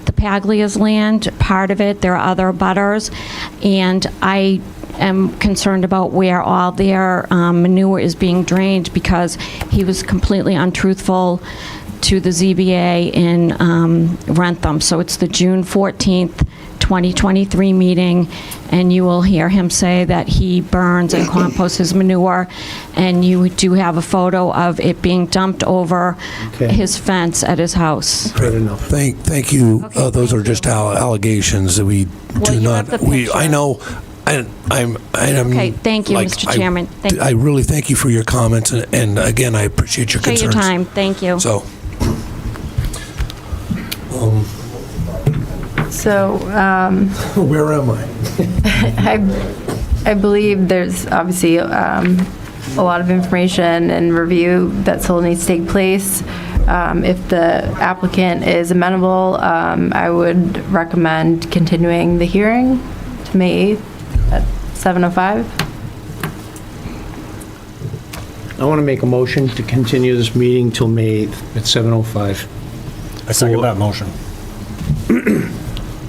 the Paglia's land, part of it. There are other abutters, and I am concerned about where all their manure is being drained, because he was completely untruthful to the ZBA in Rentham. So it's the June 14th, 2023 meeting, and you will hear him say that he burns and composts his manure, and you do have a photo of it being dumped over his fence at his house. Fair enough. Thank you. Those are just allegations that we do not. I know. I'm Okay, thank you, Mr. Chairman. Thank you. I really thank you for your comments, and again, I appreciate your concerns. Take your time. Thank you. So, where am I? I believe there's obviously a lot of information and review that still needs to take place. If the applicant is amenable, I would recommend continuing the hearing to May 8th at 7:05. I want to make a motion to continue this meeting till May 8th at 7:05. I second that motion.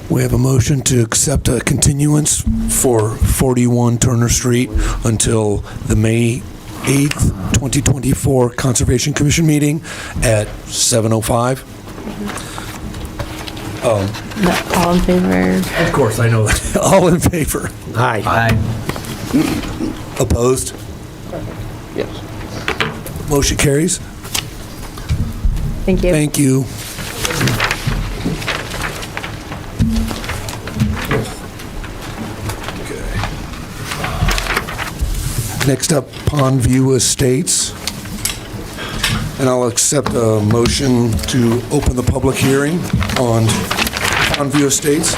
We have a motion to accept a continuance for 41 Turner Street until the May 8th, 2024 Conservation Commission meeting at 7:05. All in favor? Of course, I know that. All in favor? Aye. Aye. Opposed? Yes. Motion carries. Thank you. Thank you. Next up, Pondview Estates. And I'll accept a motion to open the public hearing on Pondview Estates.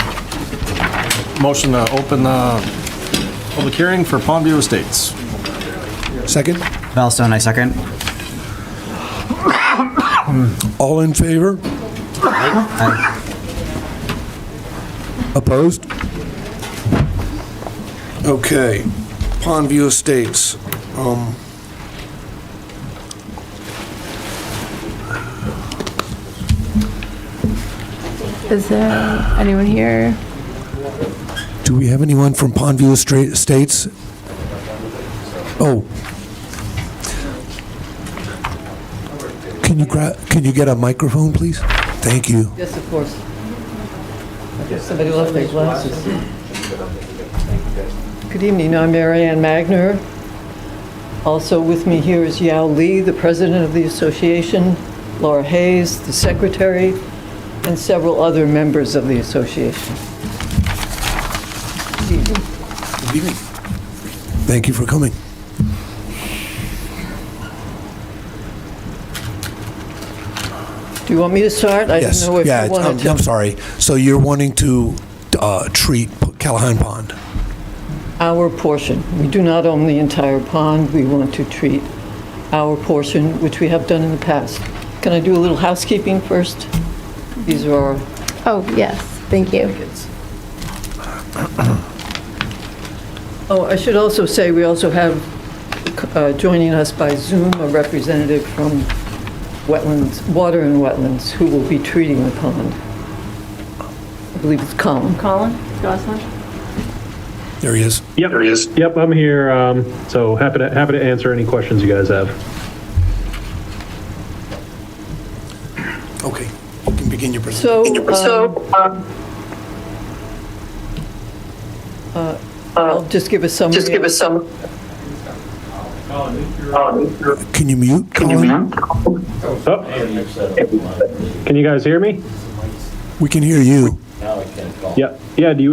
Motion to open the public hearing for Pondview Estates. Second? Valstone, I second. All in favor? Aye. Opposed? Okay, Pondview Estates. Is there anyone here? Do we have anyone from Pondview Estates? Oh. Can you get a microphone, please? Thank you. Yes, of course. Somebody left their glasses. Good evening, I'm Mary Ann Magner. Also with me here is Yao Lee, the president of the association, Laura Hayes, the secretary, and several other members of the association. Good evening. Good evening. Thank you for coming. Do you want me to start? I Yes, didn't know if yeah, you wanted to. I'm sorry. So you're wanting to treat Callahan Pond? Our portion. We do not own the entire pond. We want to treat our portion, which we have done in the past. Can I do a little housekeeping first? These are our... Oh, yes, thank you. Oh, I should also say, we also have joining us by Zoom, a representative from wetlands, water and wetlands, who will be treating the pond. I believe it's Colin. Colin Gosselin? There he is. Yep. There he is. Yep, I'm here. So happy to answer any questions you guys have. Okay, you can begin your presentation. I'll just give a summary. Can you mute? Oh. Can you guys hear me? We can hear you. Yeah. Yeah. Do you?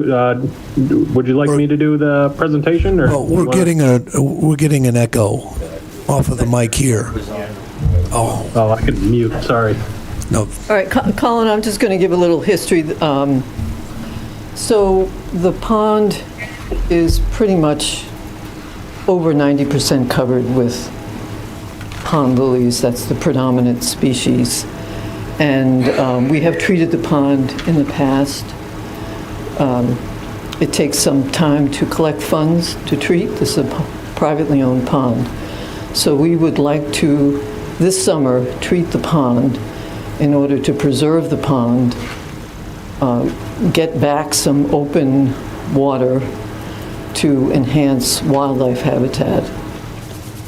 Would you like me to do the presentation, or? Well, we're getting an echo off of the mic here. Oh. Oh, I can mute. Sorry. No. All right, Colin, I'm just going to give a little history. So the pond is pretty much over 90% covered with pond lilies. That's the predominant species. And we have treated the pond in the past. It takes some time to collect funds to treat. This is a privately owned pond. So we would like to, this summer, treat the pond in order to preserve the pond, get back some open water to enhance wildlife habitat,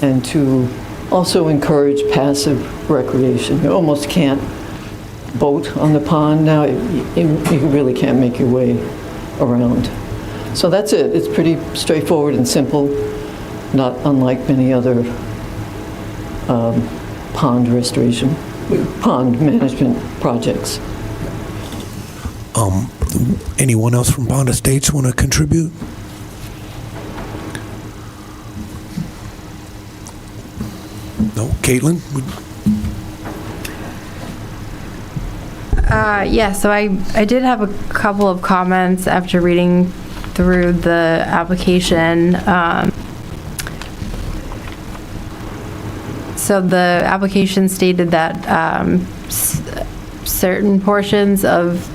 and to also encourage passive recreation. You almost can't boat on the pond now. You really can't make your way around. So that's it. It's pretty straightforward and simple, not unlike many other pond restoration, pond management projects. Anyone else from Pond Estates want to contribute? No? Caitlin? Yeah, so I did have a couple of comments after reading through the application. So the application stated that certain portions of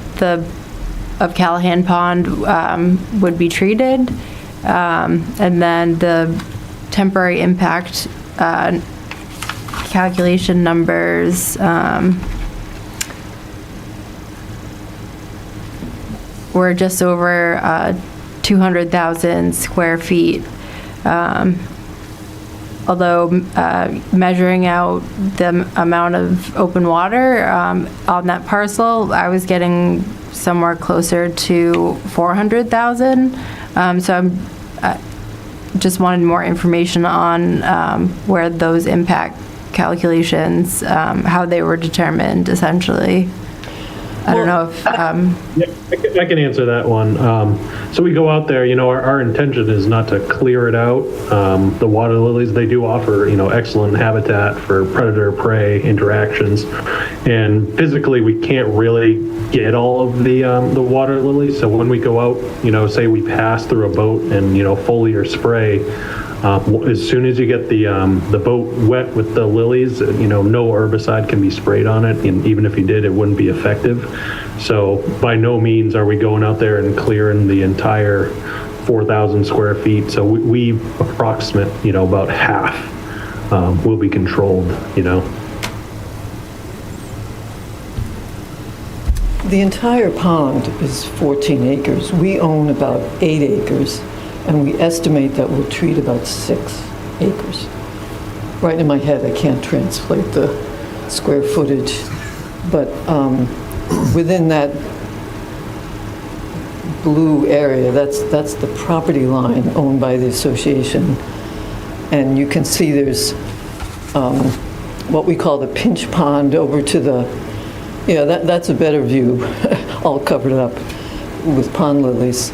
Callahan Pond would be treated, and then the temporary impact calculation numbers were just over 200,000 square feet. Although measuring out the amount of open water on that parcel, I was getting somewhere closer to 400,000. So I just wanted more information on where those impact calculations, how they were determined, essentially. I don't know if, Yeah, I can answer that one. So we go out there, our intention is not to clear it out. The water lilies, they do offer, excellent habitat for predator-prey interactions. And physically, we can't really get all of the water lilies. So when we go out, say we pass through a boat and, foliar spray, as soon as you get the boat wet with the lilies, no herbicide can be sprayed on it, and even if you did, it wouldn't be effective. So by no means are we going out there and clearing the entire 4,000 square feet. So we approximate, about half will be controlled, The entire pond is 14 acres. We own about 8 acres, and we estimate that we'll treat about 6 acres. Right in my head, I can't translate the square footage, but within that blue area, that's the property line owned by the association. And you can see there's what we call the pinch pond over to the, that's a better view, all covered up with pond lilies.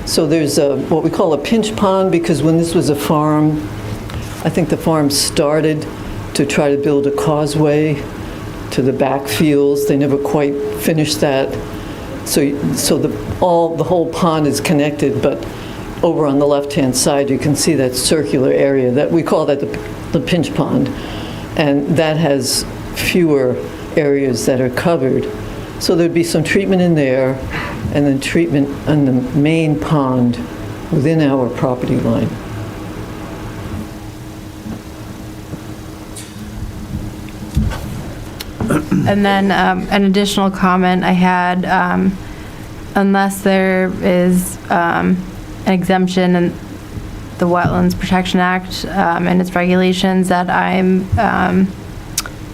So there's what we call a pinch pond, because when this was a farm, I think the farm started to try to build a causeway to the back fields. They never quite finished that. So the whole pond is connected, but over on the left-hand side, you can see that circular area that we call that the pinch pond, and that has fewer areas that are covered. So there'd be some treatment in there, and then treatment on the main pond within our property line. and then an additional comment I had, unless there is an exemption in the Wetlands Protection Act and its regulations that I'm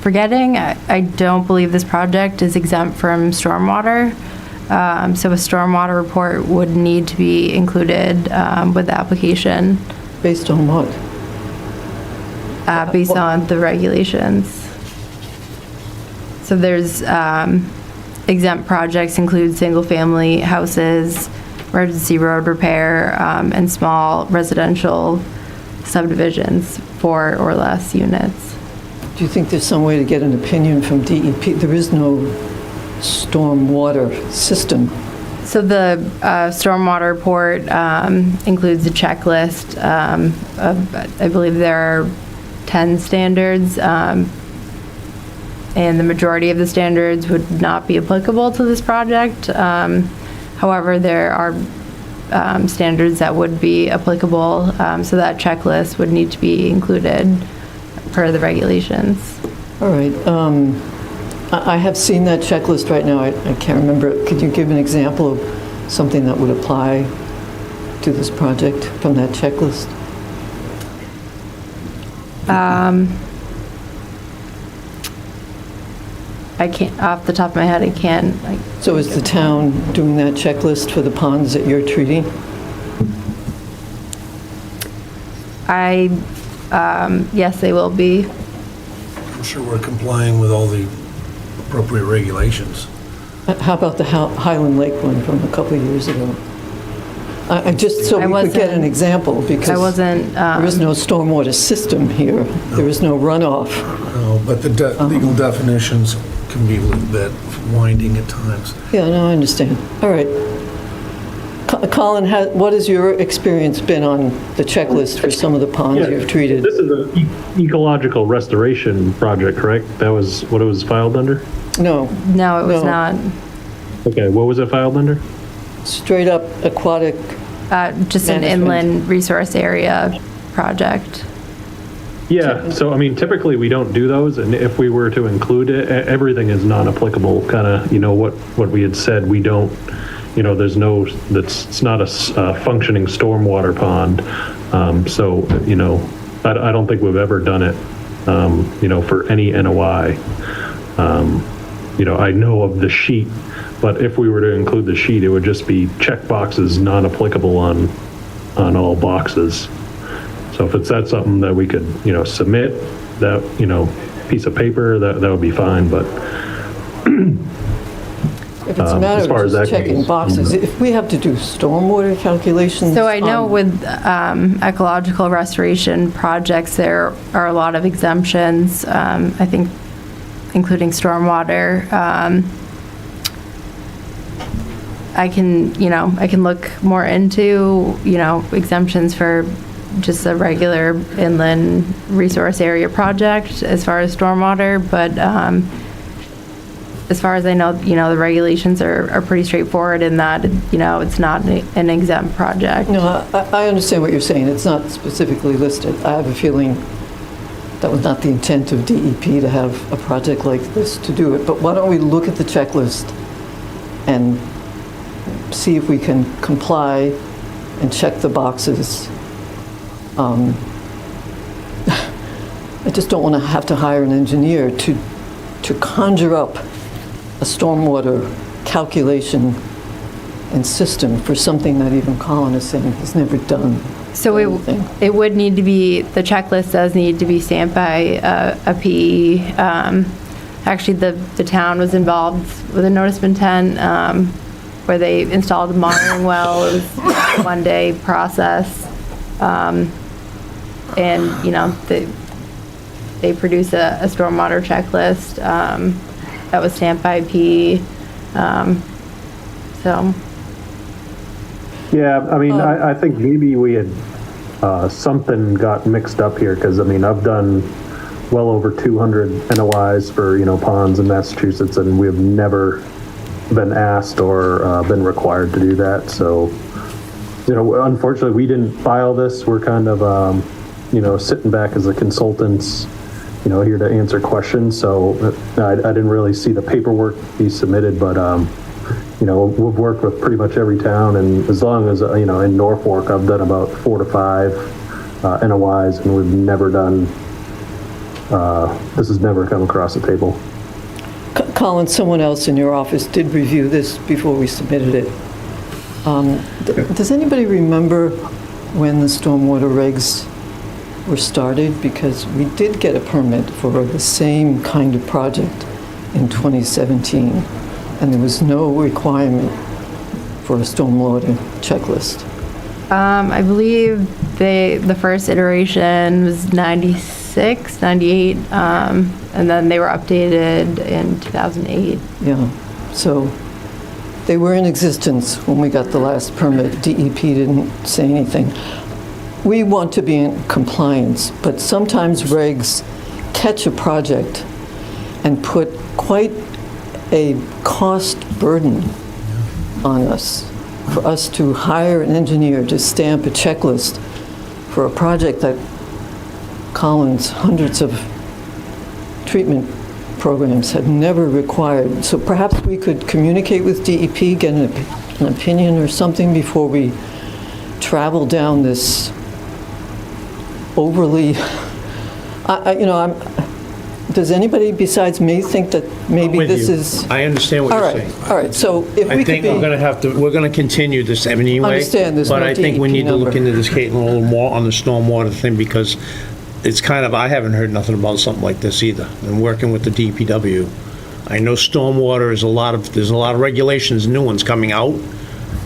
forgetting, I don't believe this project is exempt from stormwater. So a stormwater report would need to be included with the application. Based on what? Based on the regulations. So there's exempt projects include single-family houses, emergency road repair, and small residential subdivisions, 4 or less units. Do you think there's some way to get an opinion from DEP? There is no stormwater system. So the stormwater report includes a checklist of, I believe there are 10 standards, and the majority of the standards would not be applicable to this project. However, there are standards that would be applicable, so that checklist would need to be included per the regulations. All right. I have seen that checklist right now. I can't remember. Could you give an example of something that would apply to this project from that checklist? I can't, off the top of my head, I can't. So is the town doing that checklist for the ponds that you're treating? Yes, they will be. I'm sure we're complying with all the appropriate regulations. How about the Highland Lake one from a couple of years ago? I just so we could get an example, because there is no stormwater system here. No. There is no runoff. No, but the legal definitions can be a little bit winding at times. Yeah, no, I understand. All right. Colin, what has your experience been on the checklist for some of the ponds you've treated? This is an ecological restoration project, correct? That was what it was filed under? No. No, it was not. Okay, what was it filed under? Straight up aquatic. Just management. an inland resource area project. Yeah, so I mean, typically we don't do those, and if we were to include it, everything is non-applicable, kind of, what we had said, we don't, there's no, it's not a functioning stormwater pond. So, I don't think we've ever done it, for any NOI. I know of the sheet, but if we were to include the sheet, it would just be check boxes non-applicable on all boxes. So if it's something that we could, submit, that, piece of paper, that would be fine, but. If it's a matter as far of as just that checking goes. boxes, if we have to do stormwater calculations. So I know on- with ecological restoration projects, there are a lot of exemptions, I think, including stormwater. I can look more into, exemptions for just a regular inland resource area project as far as stormwater, but as far as I know, the regulations are pretty straightforward in that, it's not an exempt project. No, I understand what you're saying. It's not specifically listed. I have a feeling that was not the intent of DEP to have a project like this to do it. But why don't we look at the checklist and see if we can comply and check the boxes. I just don't want to have to hire an engineer to conjure up a stormwater calculation and system for something that even Colin is saying he's never done. So it would need to be, the checklist does need to be stamped by a PE. Actually, the town was involved with a notice of intent where they installed a monitoring well. It was a one-day process. And, they produced a stormwater checklist that was stamped by PE. So. Yeah, I think maybe we had, something got mixed up here, because, I've done well over 200 NOIs for, ponds in Massachusetts, and we have never been asked or been required to do that. So, unfortunately, we didn't file this. We're kind of, sitting back as a consultants, here to answer questions. So I didn't really see the paperwork be submitted, but, we've worked with pretty much every town, and as long as, in Norfolk, I've done about 4 to 5 NOIs, and we've never done, this has never come across the table. Colin, someone else in your office did review this before we submitted it. Does anybody remember when the stormwater regs were started? Because we did get a permit for the same kind of project in 2017, and there was no requirement for a stormwater checklist. I believe the first iteration was 96, 98, and then they were updated in 2008. Yeah, so they were in existence when we got the last permit. DEP didn't say anything. We want to be in compliance, but sometimes regs catch a project and put quite a cost burden on us, for us to hire an engineer to stamp a checklist for a project that Colin's hundreds of treatment programs have never required. So perhaps we could communicate with DEP, get an opinion or something before we travel down this overly, does anybody besides me think that maybe this is? I understand what you're saying. All right, so if we I could think be. we're going to continue this anyway. Understand there's But no I think we DEP need to look number. into this, Caitlin, a little more on the stormwater thing, because it's kind of, I haven't heard nothing about something like this either. And working with the DPW, I know stormwater is there's a lot of regulations, new ones coming out,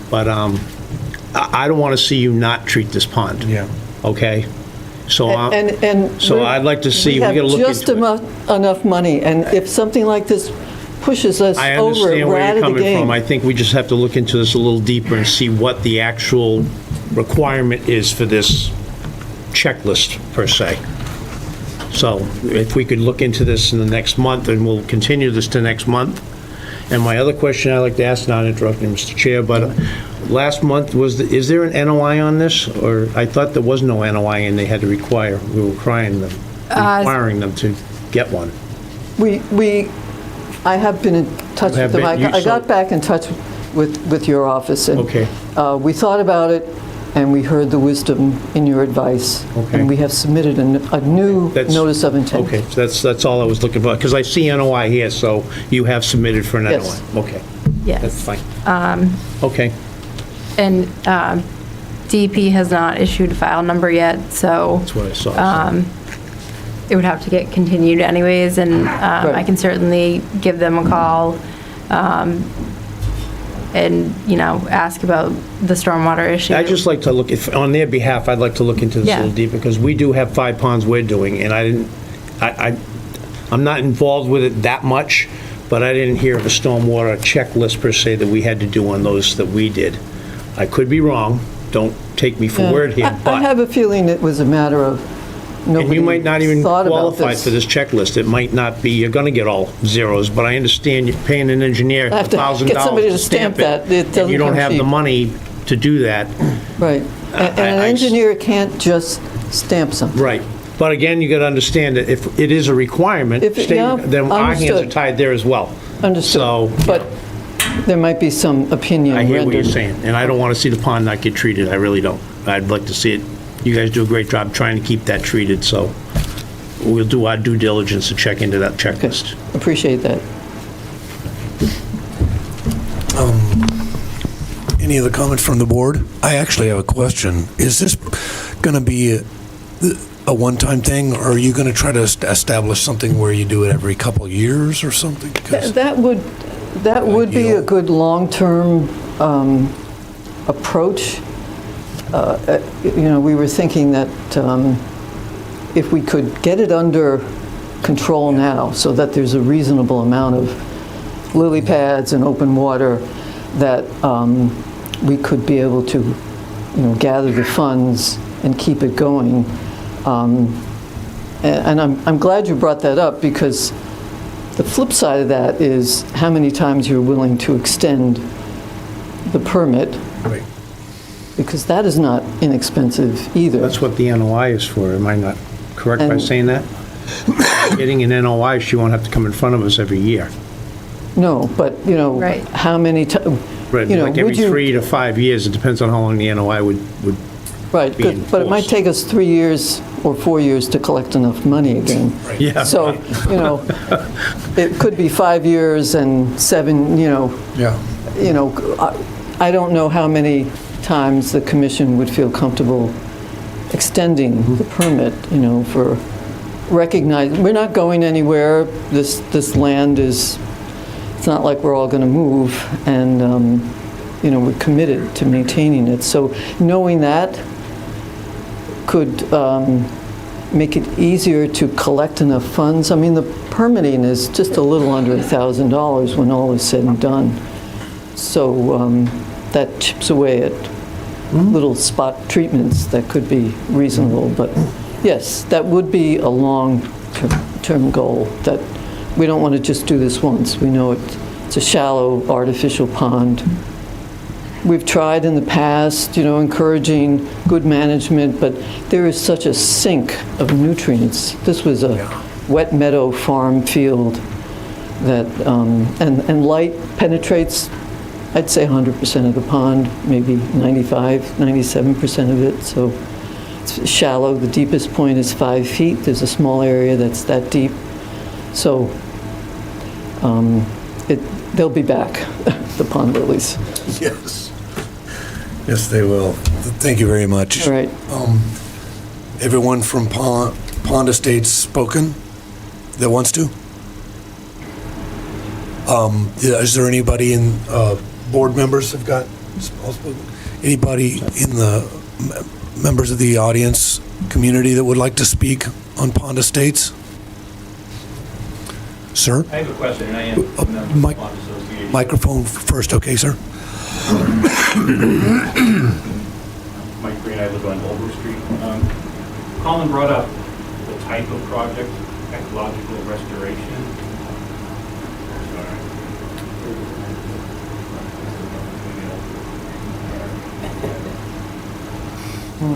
but I don't want to see you not treat this pond. Yeah. Okay? So So I'd like to see, we have got to look just into it. enough money, and if something like this pushes us I over, understand we're where out you're of the coming from. game. I think we just have to look into this a little deeper and see what the actual requirement is for this checklist, per se. So if we could look into this in the next month, and we'll continue this to next month. And my other question I'd like to ask, not interrupting Mr. Chair, but last month, is there an NOI on this? Or I thought there was no NOI and they had to we were requiring them to get one. I have been in touch with them. I got back in touch with your office, and we thought about it, and we heard the wisdom in your advice, and we have submitted a new notice of intent. Okay, so that's all I was looking for, because I see NOI here, so you have submitted for an NOI. Yes. Okay. Yes. That's fine. Okay. And DEP has not issued a file number yet, so. That's what I saw. It would have to get continued anyways, and I can certainly give them a call and, ask about the stormwater issue. I'd just like to look, on their behalf, I'd like to look into this a Yeah. little deeper, because we do have 5 ponds we're doing, and I'm not involved with it that much, but I didn't hear of a stormwater checklist per se that we had to do on those that we did. I could be wrong, don't take me for word here, I but, have a feeling it was a matter of and nobody you might not even thought about qualify this. for this checklist. It might not be, you're gonna get all zeros, but I understand you're paying an engineer I have to $1,000 get somebody to to stamp stamp it. that. It And doesn't you don't come have the cheap. money to do that. Right. And an engineer can't just stamp something. Right. But again, you gotta understand that if it is a requirement, Yeah, then our hands are understood. tied there as well. Understood. So, But there might be some opinion I hear what you're rendered. saying, and I don't want to see the pond not get treated, I really don't. I'd like to see it, you guys do a great job trying to keep that treated, so we'll do our due diligence to check into that checklist. Appreciate that. Any other comments from the board? I actually have a question. Is this going to be a one-time thing, or are you going to try to establish something where you do it every couple of years or something? 'Cause That would be a good long-term approach. We were thinking that if we could get it under control now, so that there's a reasonable amount of lily pads and open water, that we could be able to, gather the funds and keep it going. And I'm glad you brought that up, because the flip side of that is how many times you're willing to extend the permit. Right. Because that is not inexpensive either. That's what the NOI is for, am I not correct by And- saying that? Getting an NOI, she won't have to come in front of us every year. No, but, Right. how many times, Right, like every 3 to 5 years, it depends on how long the NOI would right, be but it might enforced. take us 3 years or 4 years to collect enough money again. Yeah. So, it could be 5 years and 7, Yeah. I don't know how many times the commission would feel comfortable extending the permit, for we're not going anywhere. This land is, it's not like we're all going to move, and, we're committed to maintaining it. So knowing that could make it easier to collect enough funds. I mean, the permitting is just a little under $1,000 when all is said and done. So that chips away at little spot treatments that could be reasonable. But yes, that would be a long-term goal, that we don't want to just do this once. We know it's a shallow, artificial pond. We've tried in the past, encouraging good management, but there is such a sink of nutrients. This was a wet meadow farm field that, and light penetrates, I'd say 100% of the pond, maybe 95, 97% of it. So it's shallow. The deepest point is 5 feet. There's a small area that's that deep. So they'll be back, the pond lilies. Yes. Yes, they will. Thank you very much. All right. Everyone from Pond Estates spoken that wants to? Is there anybody in, board members have got, anybody in the members of the audience community that would like to speak on Pond Estates? Sir? I have a question, and I am a member of the Pond Association. Microphone first, okay, sir? Mike Green, I live on Holbrook Street. Colin brought up the type of project, ecological restoration.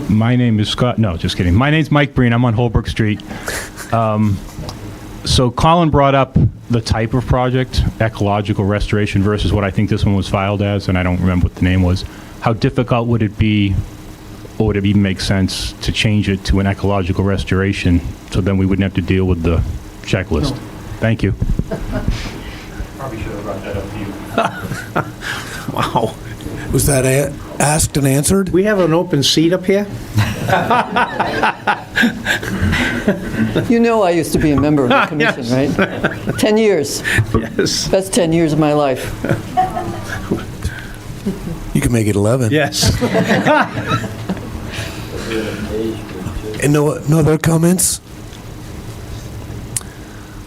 My name is Scott. No, just kidding. My name's Mike Breen. I'm on Holbrook Street. So Colin brought up the type of project, ecological restoration, versus what I think this one was filed as, and I don't remember what the name was. How difficult would it be, or would it even make sense to change it to an ecological restoration, so then we wouldn't have to deal with the checklist? No. Thank you. Probably should have brought that up to you. Wow. Was that asked and answered? We have an open seat up here? I used to be a member of the commission, Yes. right? 10 years. Yes. Best 10 years of my life. You can make it 11. Yes. And no other comments?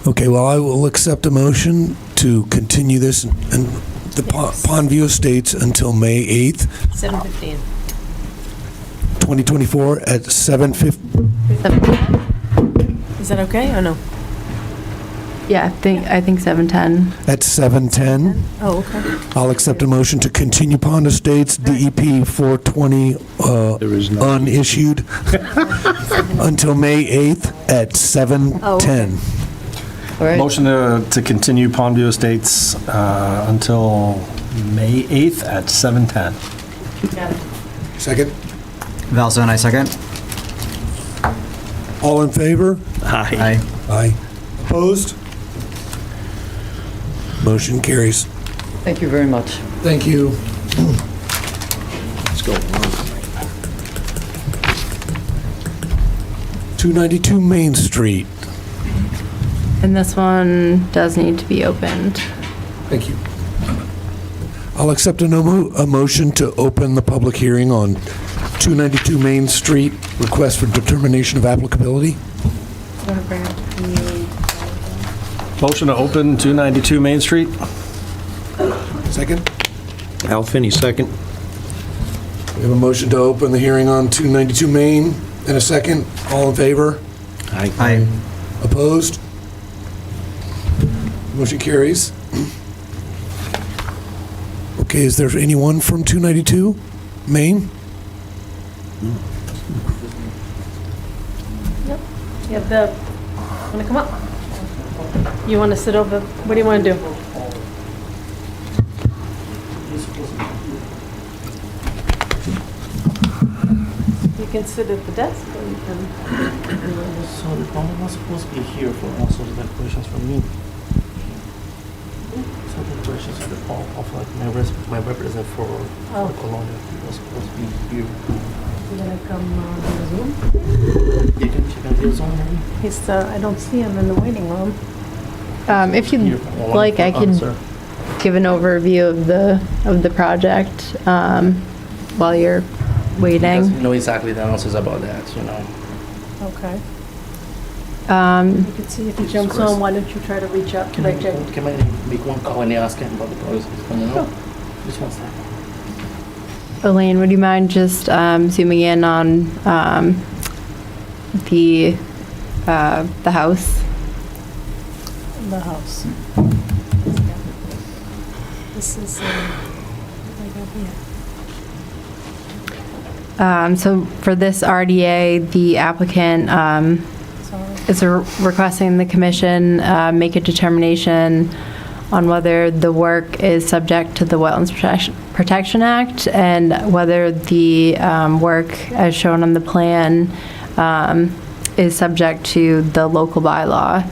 Okay, well, I will accept a motion to continue this and the Pondview Estates until May 8th, 7:15. 2024 at 7:50. Is that okay or no? Yeah, I think 7:10. At 7:10. Oh, okay. I'll accept a motion to continue Pond Estates DEP 420 unissued until May 8th at 7:10. All right. Motion to continue Pondview Estates until May 8th at 7:10. Second. Valzone, I second. All in favor? Aye. Aye. Opposed? Motion carries. Thank you very much. Thank you. Let's go. 292 Main Street. And this one does need to be opened. Thank you. I'll accept a motion to open the public hearing on 292 Main Street, request for determination of applicability. Motion to open 292 Main Street. Second. Al Finney, second. We have a motion to open the hearing on 292 Main and a second. All in favor? Aye. Aye. Opposed? Motion carries. Okay, is there anyone from 292 Main? Yep. You have the, want to come up? You want to sit over, what do you want to do? You can sit at the desk or you can... So I'm not supposed to be here for answers the questions from me. So the questions of like my representative for Colombia was supposed to be here. You gonna come on Zoom? You can do Zoom maybe? He's, I don't see him in the waiting room. If you'd like, I could give an overview of the project while you're waiting. Doesn't know exactly the answers about that, you know. Okay. You can see if he jumps on, why don't you try to reach out to Jay? Can I make one call and ask him about the process coming up? Just one second. Elaine, would you mind just zooming in on the house? The house. This is, like up here. So for this RDA, the applicant is requesting the commission make a determination on whether the work is subject to the Wetlands Protection Act and whether the work as shown on the plan is subject to the local bylaw.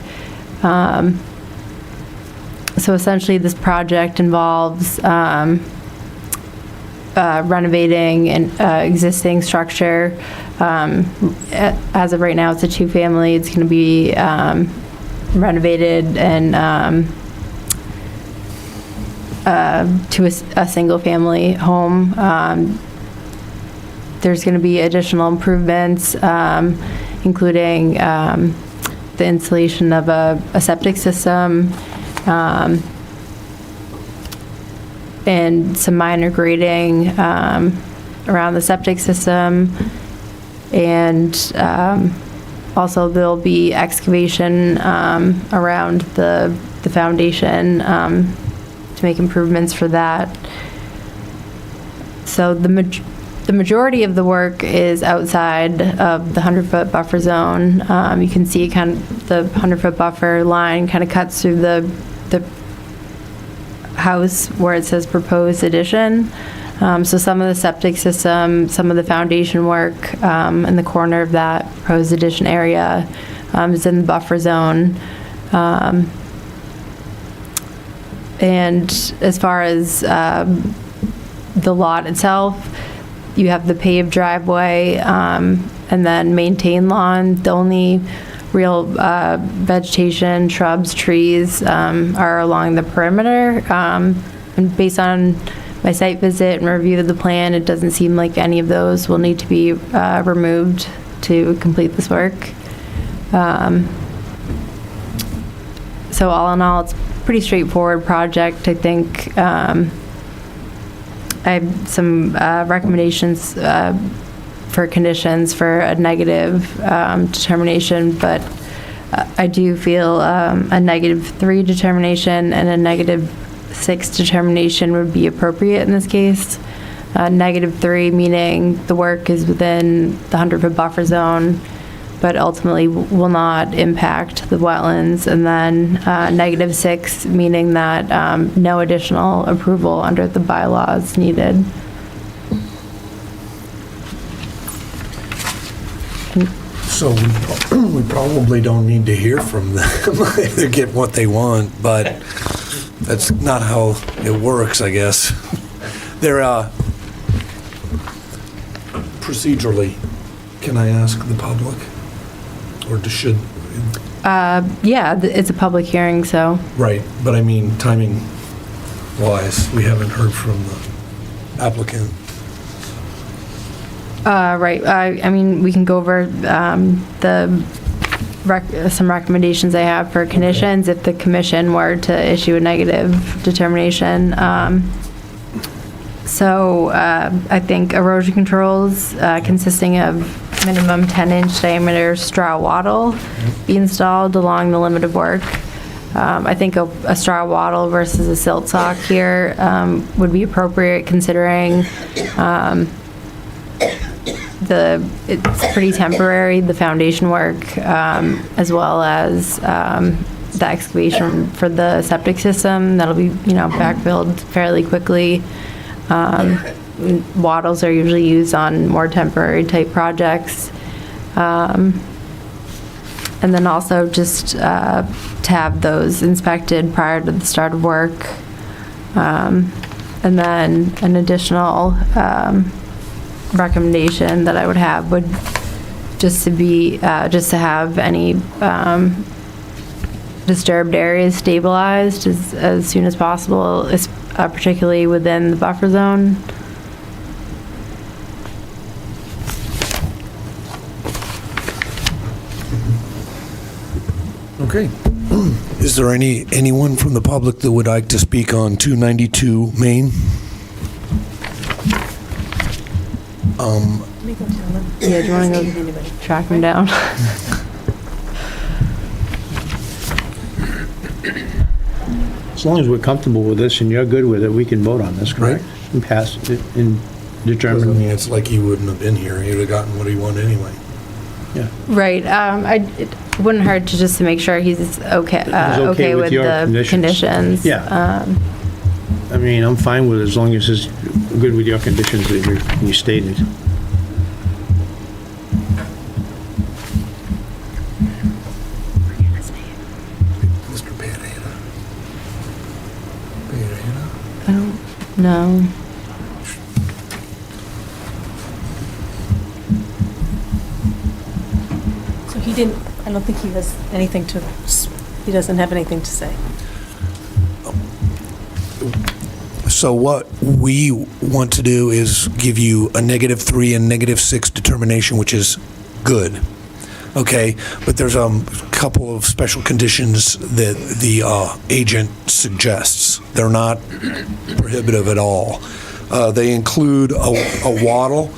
So essentially this project involves renovating an existing structure. As of right now, it's a two-family. It's going to be renovated and to a single-family home. There's going to be additional improvements, including the installation of a septic system, and some minor grading around the septic system. And also there'll be excavation around the foundation to make improvements for that. So the majority of the work is outside of the 100-foot buffer zone. You can see kind of the 100-foot buffer line kind of cuts through the house where it says proposed addition. So some of the septic system, some of the foundation work in the corner of that proposed addition area is in the buffer zone. And as far as the lot itself, you have the paved driveway and then maintained lawn. The only real vegetation, shrubs, trees are along the perimeter. And based on my site visit and review of the plan, it doesn't seem like any of those will need to be removed to complete this work. So all in all, it's a pretty straightforward project. I think I have some recommendations for conditions for a negative determination, but I do feel a -3 determination and a -6 determination would be appropriate in this case. -3 meaning the work is within the 100-foot buffer zone, but ultimately will not impact the wetlands, and then -6 meaning that no additional approval under the bylaws needed. So we probably don't need to hear from them to get what they want, but that's not how it works, I guess. They're procedurally, can I ask the public? Or should? Yeah, it's a public hearing, so. Right, but I mean, timing wise, we haven't heard from the applicant. Right, I mean, we can go over some recommendations I have for conditions if the commission were to issue a negative determination. So I think erosion controls consisting of minimum 10-inch diameter straw wattle be installed along the limit of work. I think a straw wattle versus a silt sock here would be appropriate, considering it's pretty temporary, the foundation work, as well as the excavation for the septic system. That'll be, backfilled fairly quickly. Wattles are usually used on more temporary type projects. And then also just to have those inspected prior to the start of work. And then an additional recommendation that I would have would just to have any disturbed areas stabilized as soon as possible, particularly within the buffer zone. Okay. Is there anyone from the public that would like to speak on 292 Main? Yeah, do you want to go track them down? As long as we're comfortable with this and you're good with it, we can vote on this, correct? And pass it and determine. I mean, it's like he wouldn't have been here. He would have gotten what he wanted anyway. Yeah. Right. It wouldn't hurt to just to make sure he's okay with your the conditions. Yeah. I mean, I'm fine with it as long as it's good with your conditions that you stated. Mr. Pereira. I don't know. So he didn't, I don't think he has anything he doesn't have anything to say. So what we want to do is give you a -3 and -6 determination, which is good. Okay, but there's a couple of special conditions that the agent suggests. They're not prohibitive at all. They include a wattle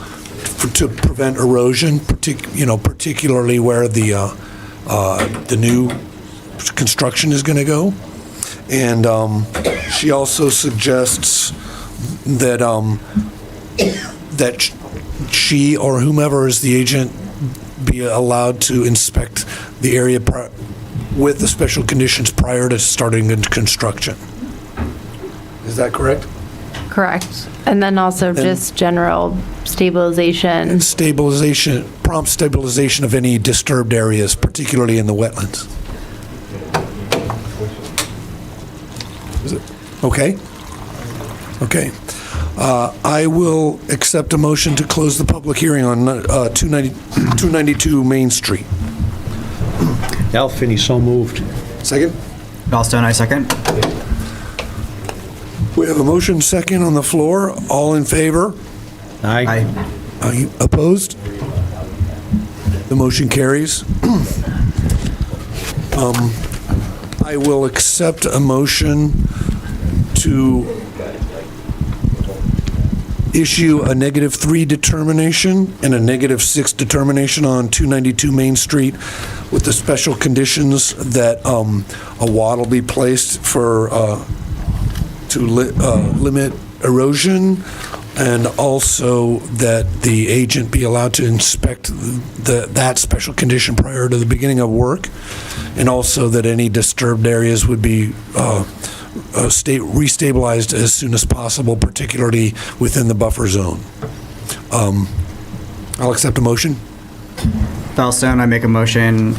to prevent erosion, particularly where the new construction is going to go. And she also suggests that that she or whomever is the agent be allowed to inspect the area with the special conditions prior to starting into construction. Is that correct? Correct. And then also just general stabilization. Prompt stabilization of any disturbed areas, particularly in the wetlands. Is it? Okay. Okay. I will accept a motion to close the public hearing on 292 Main Street. Al Finney, so moved. Second? Bellstone, I second. We have a motion second on the floor. All in favor? Aye. Are you opposed? The motion carries. I will accept a motion to issue a -3 determination and a -6 determination on 292 Main Street with the special conditions that a wad will be placed for to limit erosion, and also that the agent be allowed to inspect that special condition prior to the beginning of work, and also that any disturbed areas would be restabilized as soon as possible, particularly within the buffer zone. I'll accept a motion. Fellstone, I make a motion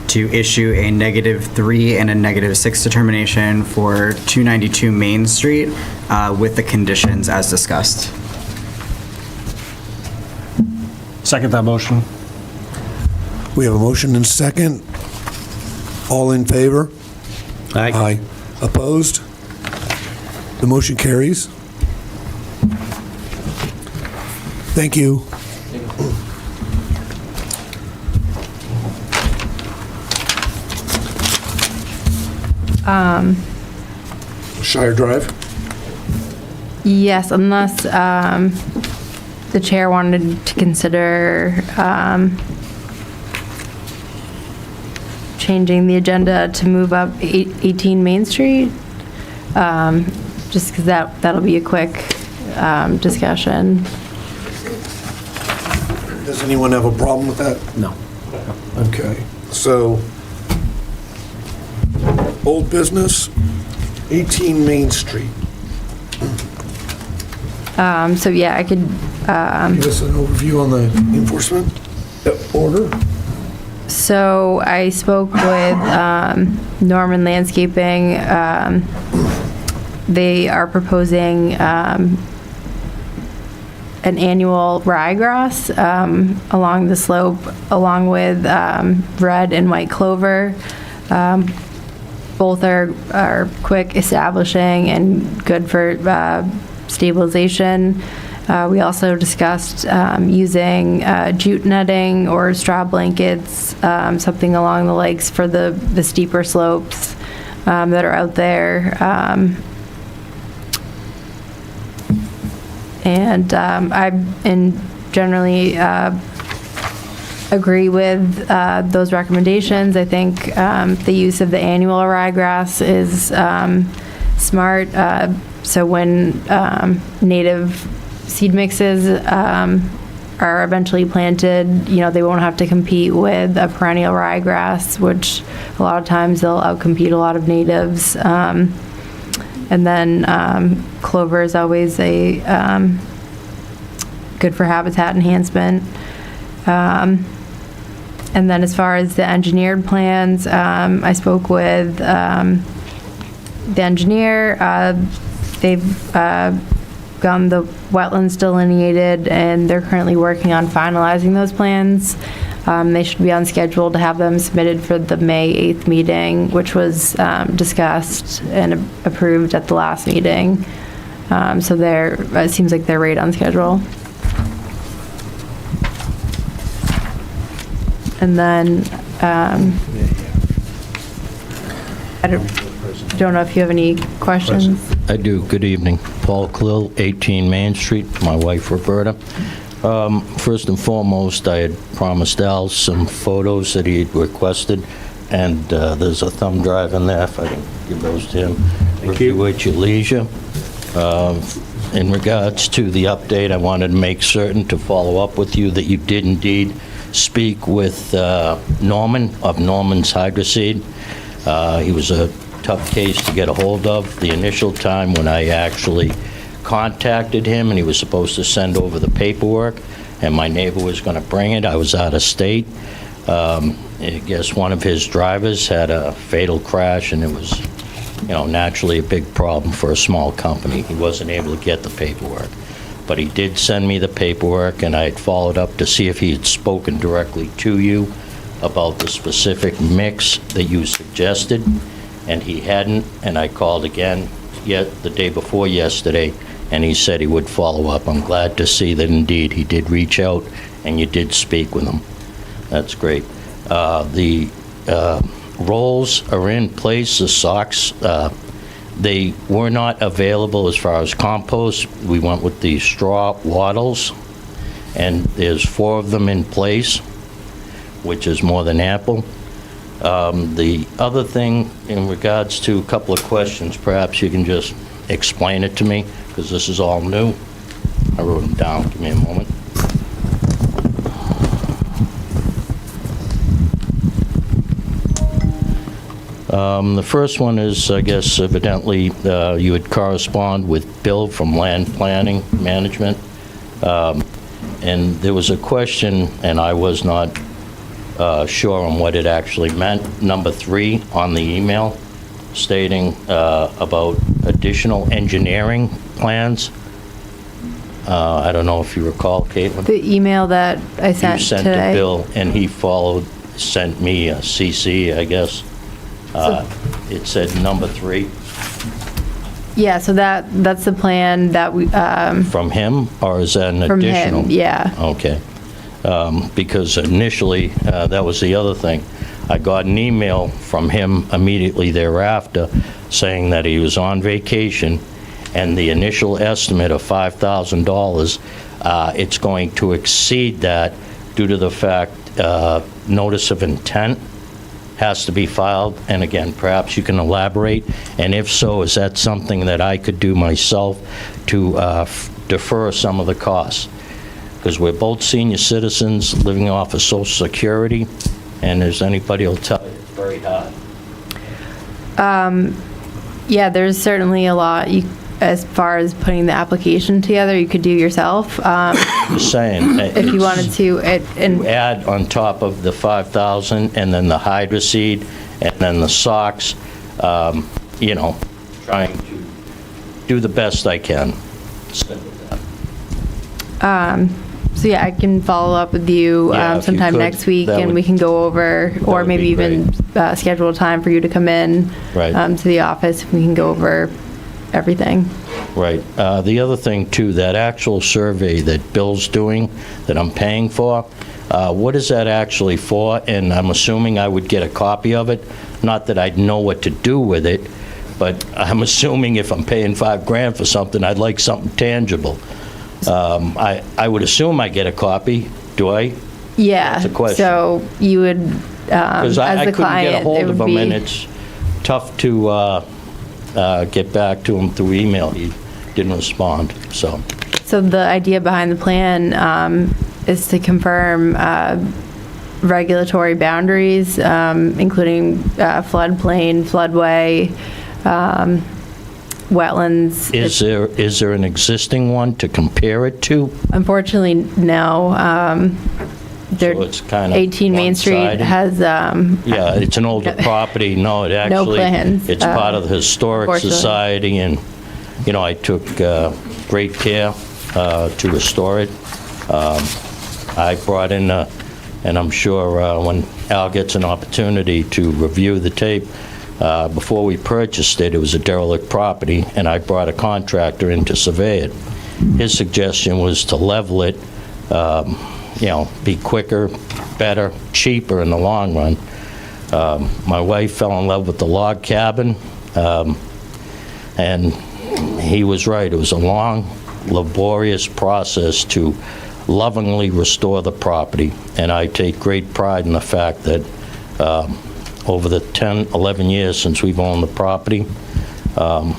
to issue a -3 and a -6 determination for 292 Main Street with the conditions as discussed. Second that motion. We have a motion and second. All in favor? Aye. Opposed? The motion carries. Thank you. Shire Drive? Yes, unless the chair wanted to consider changing the agenda to move up 18 Main Street, just because that'll be a quick discussion. Does anyone have a problem with that? No. Okay, so, old business, 18 Main Street. So yeah, I could Give us an overview on the enforcement order. So I spoke with Norman Landscaping. They are proposing an annual ryegrass along the slope, along with red and white clover. Both are quick establishing and good for stabilization. We also discussed using jute netting or straw blankets, something along the lakes for the steeper slopes that are out there. And I generally agree with those recommendations. I think the use of the annual ryegrass is smart. So when native seed mixes are eventually planted, they won't have to compete with a perennial ryegrass, which a lot of times they'll outcompete a lot of natives. And then clover is always a good for habitat enhancement. And then as far as the engineered plans, I spoke with the engineer. They've gotten the wetlands delineated, and they're currently working on finalizing those plans. They should be on schedule to have them submitted for the May 8th meeting, which was discussed and approved at the last meeting. So it seems like they're right on schedule. And then I don't know if you have any questions. I do. Good evening. Paul Clill, 18 Main Street. My wife, Roberta. First and foremost, I had promised Al some photos that he had requested, and there's a thumb drive in there if I can give those to him. Review at your leisure. In regards to the update, I wanted to make certain to follow up with you that you did indeed speak with Norman of Norman's Hydroseed. He was a tough case to get a hold of. The initial time when I actually contacted him and he was supposed to send over the paperwork and my neighbor was going to bring it, I was out of state. I guess one of his drivers had a fatal crash, and it was, naturally a big problem for a small company. He wasn't able to get the paperwork. But he did send me the paperwork, and I had followed up to see if he had spoken directly to you about the specific mix that you suggested, and he hadn't, and I called again the day before yesterday, and he said he would follow up. I'm glad to see that indeed he did reach out and you did speak with him. That's great. The rolls are in place, the socks, they were not available as far as compost. We went with the straw wattles, and there's 4 of them in place, which is more than ample. The other thing in regards to a couple of questions, perhaps you can just explain it to me, because this is all new. I wrote them down. Give me a moment. The first one is, I guess, evidently, you would correspond with Bill from Land Planning Management. And there was a question, and I was not sure on what it actually meant. Number 3 on the email stating about additional engineering plans. I don't know if you recall, Caitlin. The email that I sent You sent today. to Bill, and he sent me a CC, I guess. It said number 3. Yeah, so that's the plan that we, From him, or is that an from additional? him, yeah. Okay. Because initially, that was the other thing. I got an email from him immediately thereafter saying that he was on vacation, and the initial estimate of $5,000, it's going to exceed that due to the fact notice of intent has to be filed. And again, perhaps you can elaborate, and if so, is that something that I could do myself to defer some of the costs? Because we're both senior citizens living off of Social Security, and as anybody will tell you, it's very hard. Yeah, there's certainly a lot as far as putting the application together, you could do yourself. Just saying. If you wanted to, and add on top of the 5,000, and then the hydro seed, and then the socks, you know, trying to do the best I can. Simple as that. so yeah, I can follow up with you Yeah, if you sometime could, next week, that and would- we can go over, or would maybe be even schedule a time for you to come in Right. to the office. We can go over everything. Right. The other thing, too, that actual survey that Bill's doing, that I'm paying for, what is that actually for? And I'm assuming I would get a copy of it. Not that I'd know what to do with it, but I'm assuming if I'm paying $5,000 for something, I'd like something tangible. I would assume I get a copy. Do I? Yeah. That's a question. So you would, Because as I the couldn't get a client, it hold of would him, be. and it's tough to get back to him through email. He didn't respond, so. So the idea behind the plan is to confirm regulatory boundaries, including floodplain, floodway, wetlands. Is there an existing one to compare it to? Unfortunately, no. There- So it's kind of 18 Main Street one-sided? has, Yeah, it's an older property. No, it actually, plans, it's part of the Historic unfortunately. Society, and, you know, I took great care to restore it. I brought in, and I'm sure when Al gets an opportunity to review the tape, before we purchased it, it was a derelict property, and I brought a contractor in to survey it. His suggestion was to level it, you know, be quicker, better, cheaper in the long run. My wife fell in love with the log cabin, and he was right. It was a long, laborious process to lovingly restore the property, and I take great pride in the fact that over the 10, 11 years since we've owned the property, Al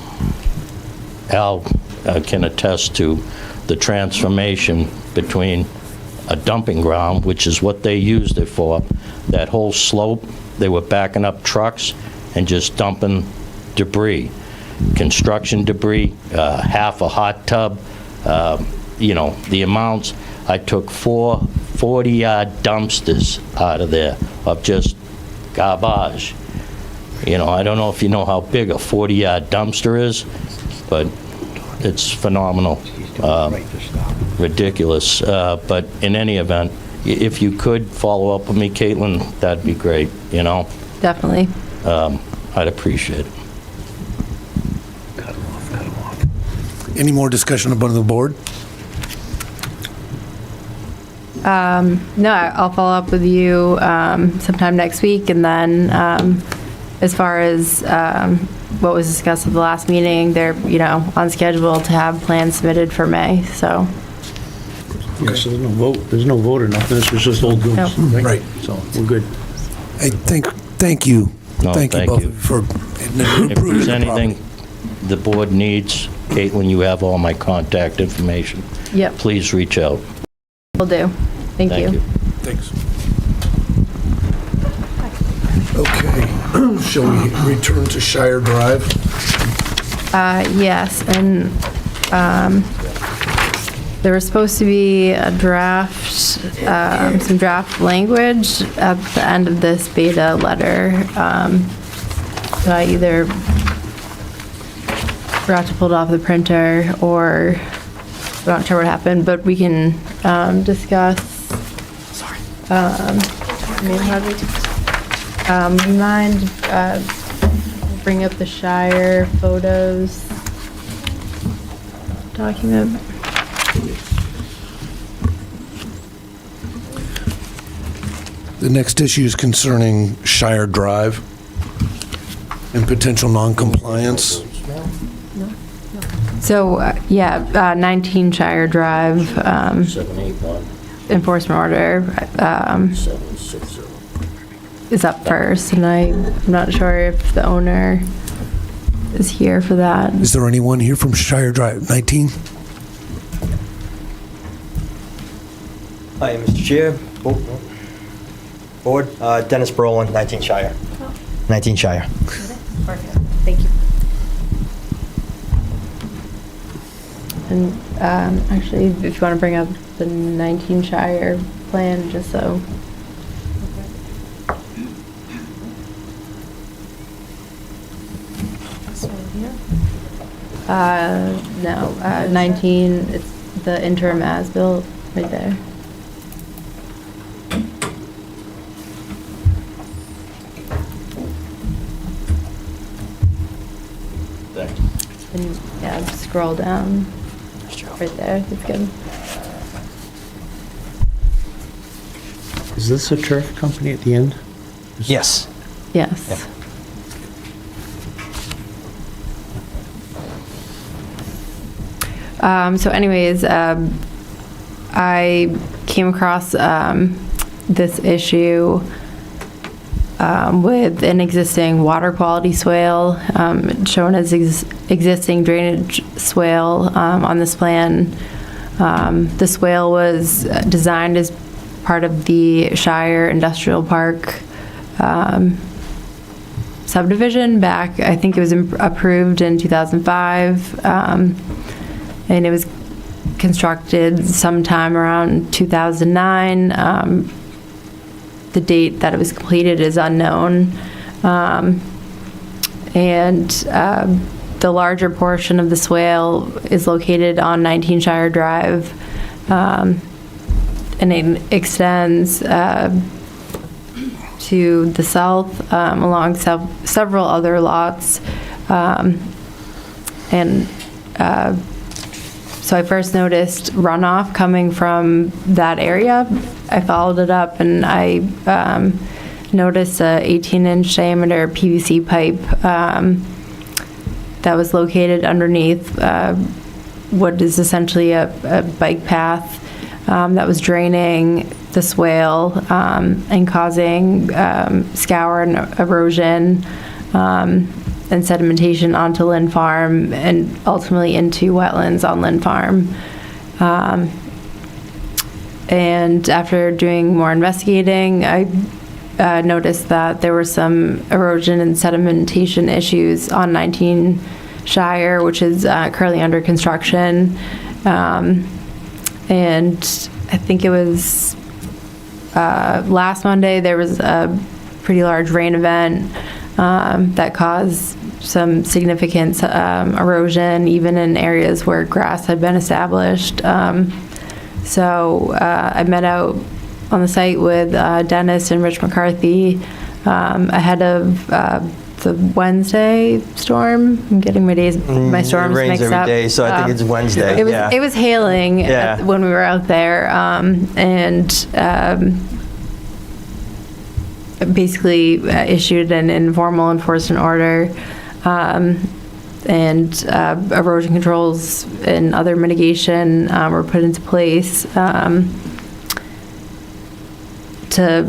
can attest to the transformation between a dumping ground, which is what they used it for, that whole slope, they were backing up trucks and just dumping debris, construction debris, half a hot tub, you know, the amounts. I took 4 40-yard dumpsters out of there of just garbage. You know, I don't know if you know how big a 40-yard dumpster is, but it's phenomenal. Ridiculous. But in any event, if you could follow up with me, Caitlin, that'd be great, you know? Definitely. I'd appreciate it. Any more discussion above the board? No, I'll follow up with you sometime next week, and then as far as what was discussed at the last meeting, they're, on schedule to have plans submitted for May, so. Yes, there's no vote, or nothing, this was just old goods. Nope. Right. So, we're good. I thank you. No, Thank you thank both you. for If improving there's the anything property. the board needs, Caitlin, you have all my contact information. Yep, Please reach out. will do. Thank you. Thanks. Okay, shall we return to Shire Drive? Yes, and there was supposed to be a draft, some draft language at the end of this beta letter. So I either forgot to pull it off the printer, or I'm not sure what happened, but we can discuss. Sorry. Do you mind bring up the Shire photos document? The next issue is concerning Shire Drive and potential non-compliance. So, 19 Shire Drive, 781. enforcement order 760. is up first, and I'm not sure if the owner is here for that. Is there anyone here from Shire Drive 19? Hi, Mr. Chair, Board, Dennis Brolin, 19 Shire. 19 Shire. Perfect, thank you. And actually, if you want to bring up the 19 Shire plan, just so. No, 19, it's the interim as-built right there. Thank you. And yeah, scroll down. Right there, that's good. Is this a turf company at the end? Yes. Yes. So anyways, I came across this issue with an existing water quality swale shown as existing drainage swale on this plan. The swale was designed as part of the Shire Industrial Park subdivision back, I think it was approved in 2005, and it was constructed sometime around 2009. The date that it was completed is unknown. And the larger portion of the swale is located on 19 Shire Drive, and it extends to the south along several other lots. So I first noticed runoff coming from that area. I followed it up, and I noticed a 18-inch diameter PVC pipe that was located underneath what is essentially a bike path that was draining the swale and causing scour and erosion and sedimentation onto Lynn Farm and ultimately into wetlands on Lynn Farm. And after doing more investigating, I noticed that there were some erosion and sedimentation issues on 19 Shire, which is currently under construction. And I think it was last Monday, there was a pretty large rain event that caused some significant erosion, even in areas where grass had been established. So I met out on the site with Dennis and Rich McCarthy ahead of the Wednesday storm. I'm getting my storms It rains mixed every up. day, so I think it's Wednesday. It was hailing when we were out there, and basically issued an informal enforcement order, and erosion controls and other mitigation were put into place to,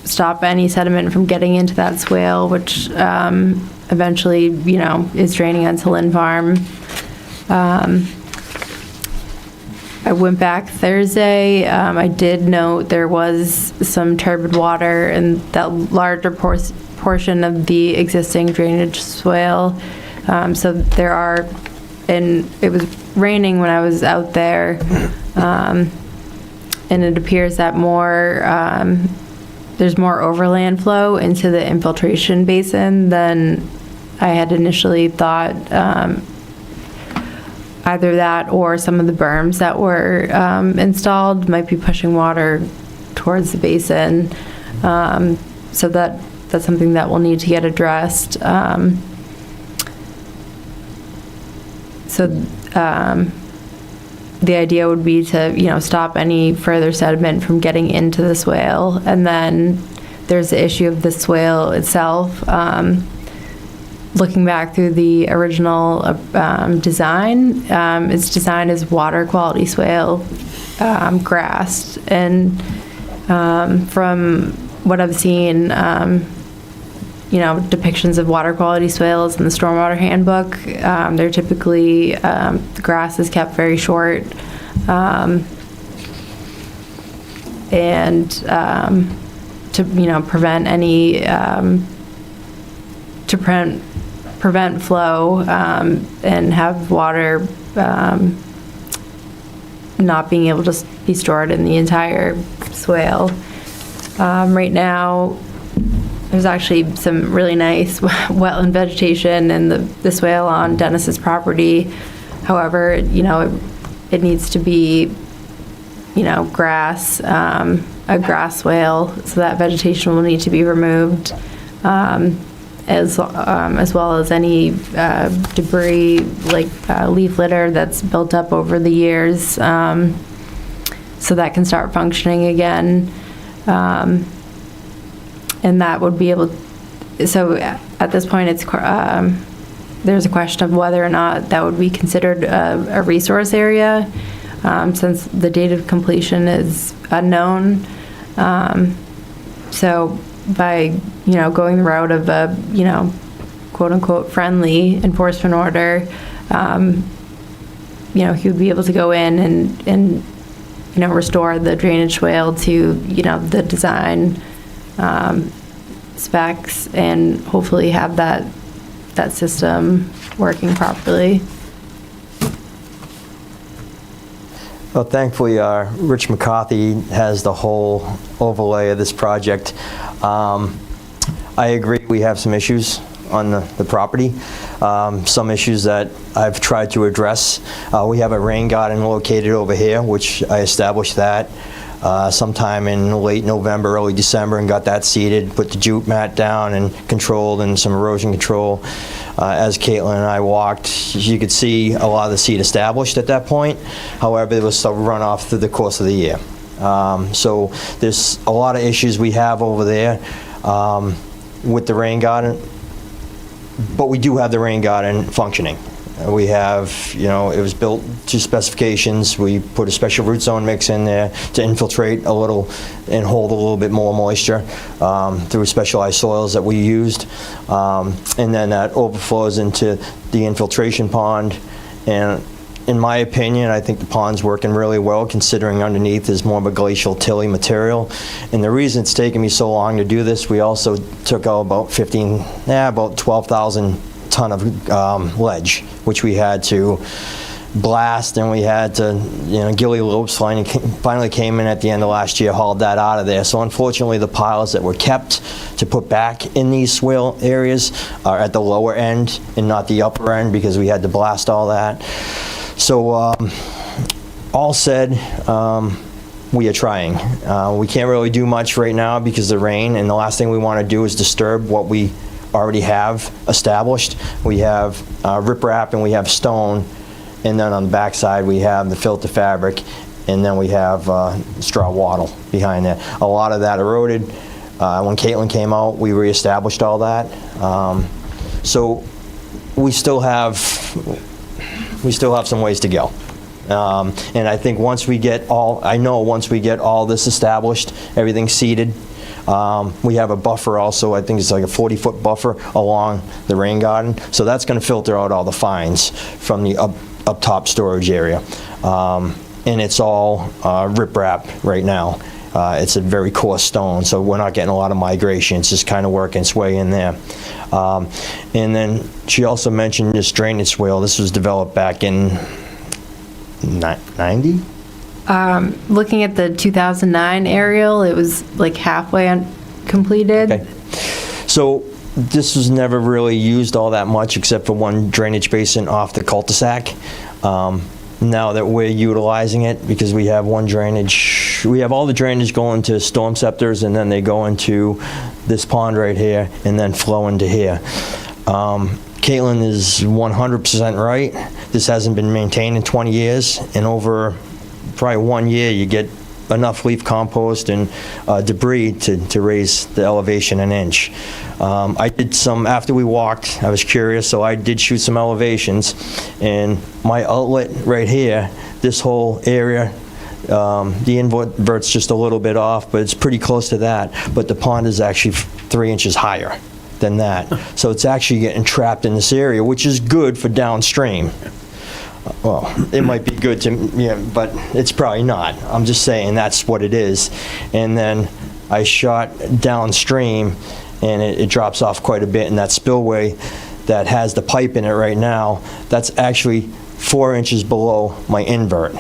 stop any sediment from getting into that swale, which eventually, is draining onto Lynn Farm. I went back Thursday. I did note there was some turbid water in that larger portion of the existing drainage swale. So there are, and it was raining when I was out there, and it appears that there's more overland flow into the infiltration basin than I had initially thought. Either that or some of the berms that were installed might be pushing water towards the basin. So that's something that will need to get addressed. The idea would be to, stop any further sediment from getting into the swale. And then there's the issue of the swale itself. Looking back through the original design, it's designed as water quality swale, grassed. And from what I've seen, depictions of water quality swales in the stormwater handbook, they're typically, the grass is kept very short. And to, prevent any, to prevent flow and have water not being able to be stored in the entire swale. Right now, there's actually some really nice wetland vegetation in the swale on Dennis's property. However, it needs to be, grass, a grass swale, so that vegetation will need to be removed, as well as any debris like leaf litter that's built up over the years, so that can start functioning again. And that would be able, so at this point, it's there's a question of whether or not that would be considered a resource area, since the date of completion is unknown. So by, going the route of a, quote unquote friendly enforcement order, he would be able to go in and restore the drainage swale to, the design specs, and hopefully have that system working properly. Well, thankfully, Rich McCarthy has the whole overlay of this project. I agree we have some issues on the property, some issues that I've tried to address. We have a rain garden located over here, which I established that sometime in late November, early December, and got that seeded, put the jute mat down and controlled, and some erosion control. As Caitlin and I walked, you could see a lot of the seed established at that point. However, there was some runoff through the course of the year. So there's a lot of issues we have over there with the rain garden, but we do have the rain garden functioning. We have, it was built to specifications. We put a special root zone mix in there to infiltrate a little and hold a little bit more moisture through specialized soils that we used. And then that overflows into the infiltration pond. And in my opinion, I think the pond's working really well, considering underneath is more of a glacial tilly material. And the reason it's taken me so long to do this, we also took out about 12,000 ton of ledge, which we had to blast, and we had to, Gilly Lopes finally came in at the end of last year, hauled that out of there. So unfortunately, the piles that were kept to put back in these swale areas are at the lower end and not the upper end, because we had to blast all that. So all said, we are trying. We can't really do much right now because of the rain, and the last thing we want to do is disturb what we already have established. We have riprap and we have stone, and then on the backside we have the filter fabric, and then we have straw wattle behind there. A lot of that eroded. When Caitlin came out, we reestablished all that. So we still have some ways to go. And I think once we get all this established, everything seeded, we have a buffer also. I think it's like a 40-foot buffer along the rain garden. So that's going to filter out all the fines from the up top storage area. And it's all riprap right now. It's a very coarse stone, so we're not getting a lot of migration. It's just kind of working its way in there. And then she also mentioned this drainage swale. This was developed back in 90? Looking at the 2009 aerial, it was like halfway completed. Okay. So this was never really used all that much except for one drainage basin off the cul-de-sac. Now that we're utilizing it, because we have one drainage, we have all the drainage going to storm scepters, and then they go into this pond right here and then flow into here. Caitlin is 100% right. This hasn't been maintained in 20 years, and over probably 1 year you get enough leaf compost and debris to raise the elevation an inch. I did some, after we walked, I was curious, so I did shoot some elevations, and my outlet right here, this whole area, the invert's just a little bit off, but it's pretty close to that, but the pond is actually 3 inches higher than that. So it's actually getting trapped in this area, which is good for downstream. Well, it might be good to, but it's probably not. I'm just saying that's what it is. And then I shot downstream, and it drops off quite a bit, and that spillway that has the pipe in it right now, that's actually 4 inches below my invert.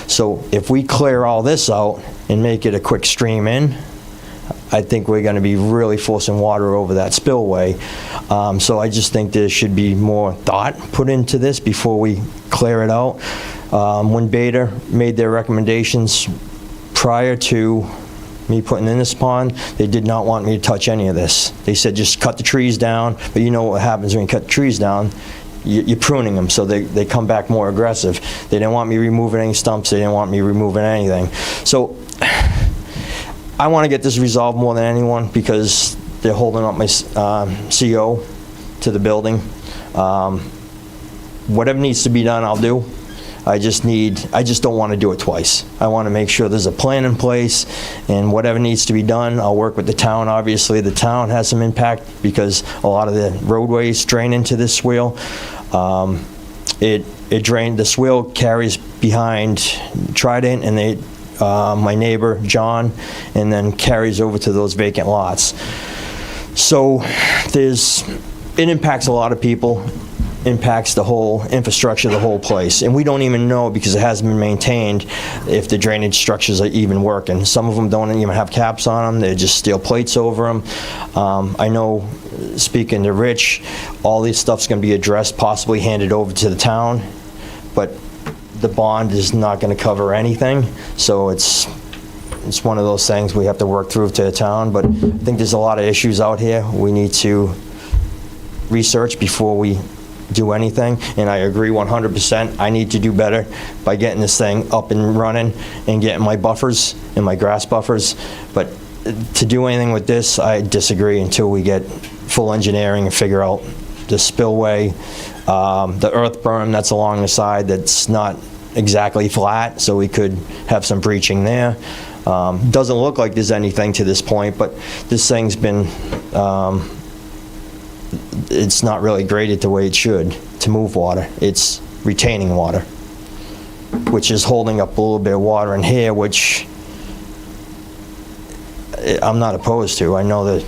So if we clear all this out and make it a quick stream in, I think we're going to be really forcing water over that spillway. So I just think there should be more thought put into this before we clear it out. When Beta made their recommendations prior to me putting in this pond, they did not want me to touch any of this. They said just cut the trees down, but you know what happens when you cut the trees down? You're pruning them, so they come back more aggressive. They didn't want me removing any stumps. They didn't want me removing anything. So I want to get this resolved more than anyone, because they're holding up my CO to the building. Whatever needs to be done, I'll do. I just don't want to do it twice. I want to make sure there's a plan in place, and whatever needs to be done, I'll work with the town. Obviously, the town has some impact because a lot of the roadways drain into this swale. The swale carries behind Trident, and my neighbor, John, and then carries over to those vacant lots. So it impacts a lot of people, impacts the whole infrastructure of the whole place. And we don't even know, because it hasn't been maintained, if the drainage structures are even working. Some of them don't even have caps on them. They're just steel plates over them. I know, speaking to Rich, all this stuff's going to be addressed, possibly handed over to the town, but the bond is not going to cover anything. So it's one of those things we have to work through to the town. But I think there's a lot of issues out here we need to research before we do anything. And I agree 100%. I need to do better by getting this thing up and running and getting my buffers and my grass buffers. But to do anything with this, I disagree until we get full engineering and figure out the spillway, the earth berm that's along the side that's not exactly flat, so we could have some breaching there. Doesn't look like there's anything to this point, but this thing's been, it's not really graded the way it should to move water. It's retaining water, which is holding up a little bit of water in here, which I'm not opposed to. I know the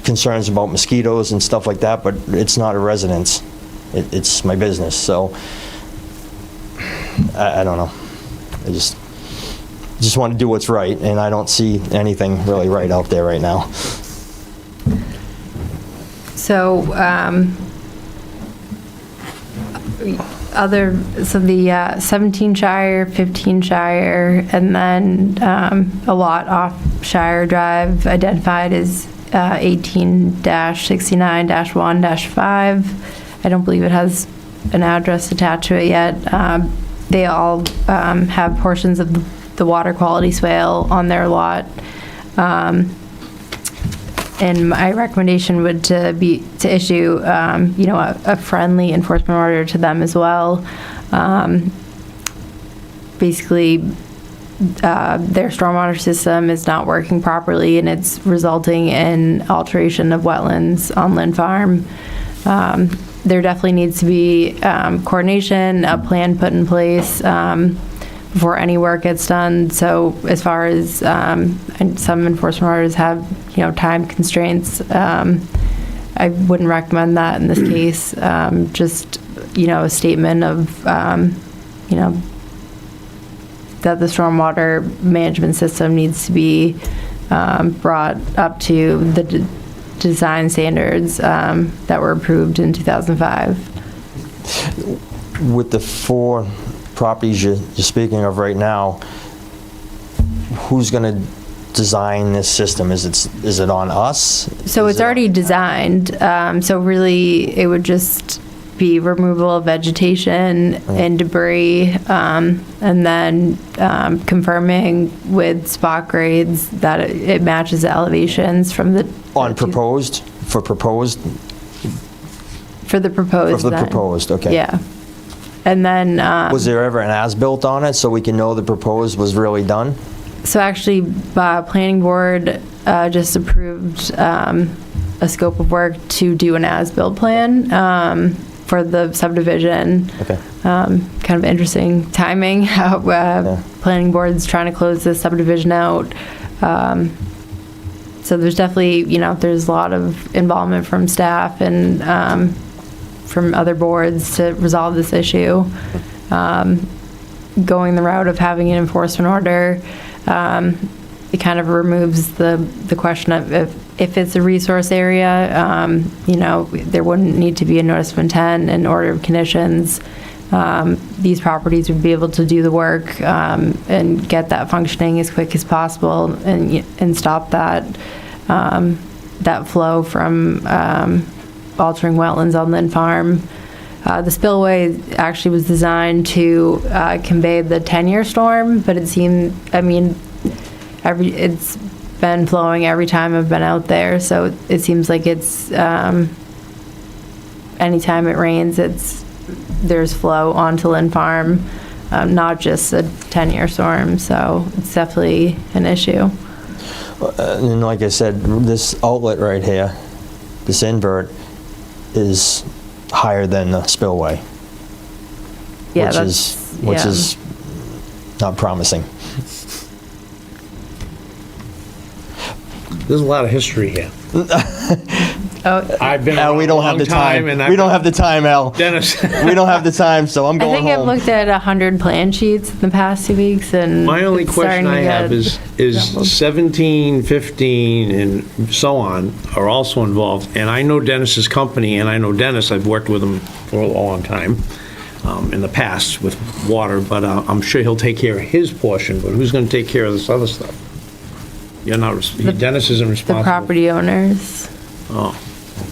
concerns about mosquitoes and stuff like that, but it's not a residence. It's my business, so I don't know. I just want to do what's right, and I don't see anything really right out there right now. So, the 17 Shire, 15 Shire, and then a lot off Shire Drive, identified as 18-69-1-5. I don't believe it has an address attached to it yet. They all have portions of the water quality swale on their lot. And my recommendation would be to issue, a friendly enforcement order to them as well. Basically, their stormwater system is not working properly, and it's resulting in alteration of wetlands on Lynn Farm. There definitely needs to be coordination, a plan put in place before any work gets done. So as far as and some enforcement orders have, time constraints, I wouldn't recommend that in this case. Just, a statement of, that the stormwater management system needs to be brought up to the design standards that were approved in 2005. With the 4 properties you're speaking of right now, who's going to design this system? Is it on us? So it's already designed. So really, it would just be removal of vegetation and debris, and then confirming with spot grades that it matches the elevations from the... On proposed? For proposed? For the proposed, For the then. proposed, okay. Yeah. And then... was there ever an as-built on it so we can know the proposed was really done? So actually, planning board just approved a scope of work to do an as-built plan for the subdivision. Okay. Kind of interesting timing, how planning board's trying to close this subdivision out. So there's definitely, there's a lot of involvement from staff and from other boards to resolve this issue. Going the route of having an enforcement order, it kind of removes the question of if it's a resource area, there wouldn't need to be a notice of intent and order of conditions. These properties would be able to do the work and get that functioning as quick as possible and stop that flow from altering wetlands on Lynn Farm. The spillway actually was designed to convey the 10-year storm, but it seemed, it's been flowing every time I've been out there, so it seems like it's, anytime it rains, there's flow onto Lynn Farm, not just a 10-year storm, so it's definitely an issue. And like I said, this outlet right here, this invert, is higher than the spillway. Yeah, which is not promising. There's a lot of history here. I've been we don't have the time. We don't have the time, Al. Dennis. We don't have the time, so I'm I going think home. I've looked at 100 plan sheets in the past 2 weeks, and My only it's question starting I to have get is jumbled. 17, 15, and so on are also involved. And I know Dennis's company, and I know Dennis, I've worked with him for a long time in the past with water, but I'm sure he'll take care of his portion, but who's going to take care of this other stuff? You're not, Dennis isn't The responsible. property owners. Oh,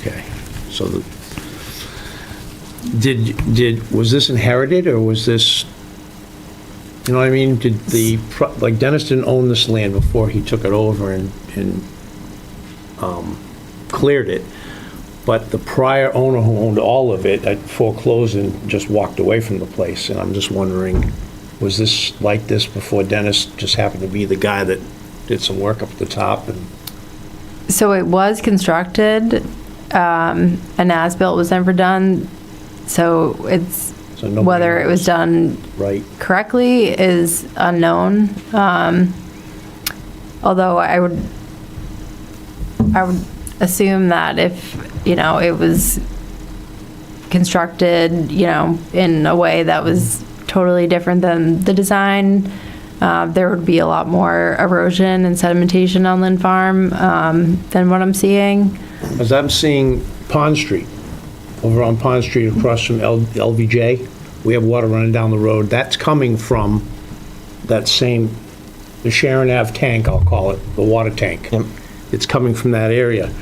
okay. So was this inherited, or was this, you know what I mean? Did like Dennis didn't own this land before he took it over and cleared it, but the prior owner who owned all of it at foreclosed and just walked away from the place, and I'm just wondering, was this like this before Dennis just happened to be the guy that did some work up at the top? And So it was constructed, an as-built was never done, so it's, nobody whether it was done right correctly is unknown. Although I would assume that if, it was constructed, in a way that was totally different than the design, there would be a lot more erosion and sedimentation on Lynn Farm than what I'm seeing. As I'm seeing Pond Street, over on Pond Street across from LVJ, we have water running down the road. That's coming from that same the Sharon Ave tank, I'll call it, the water tank. It's coming from that area.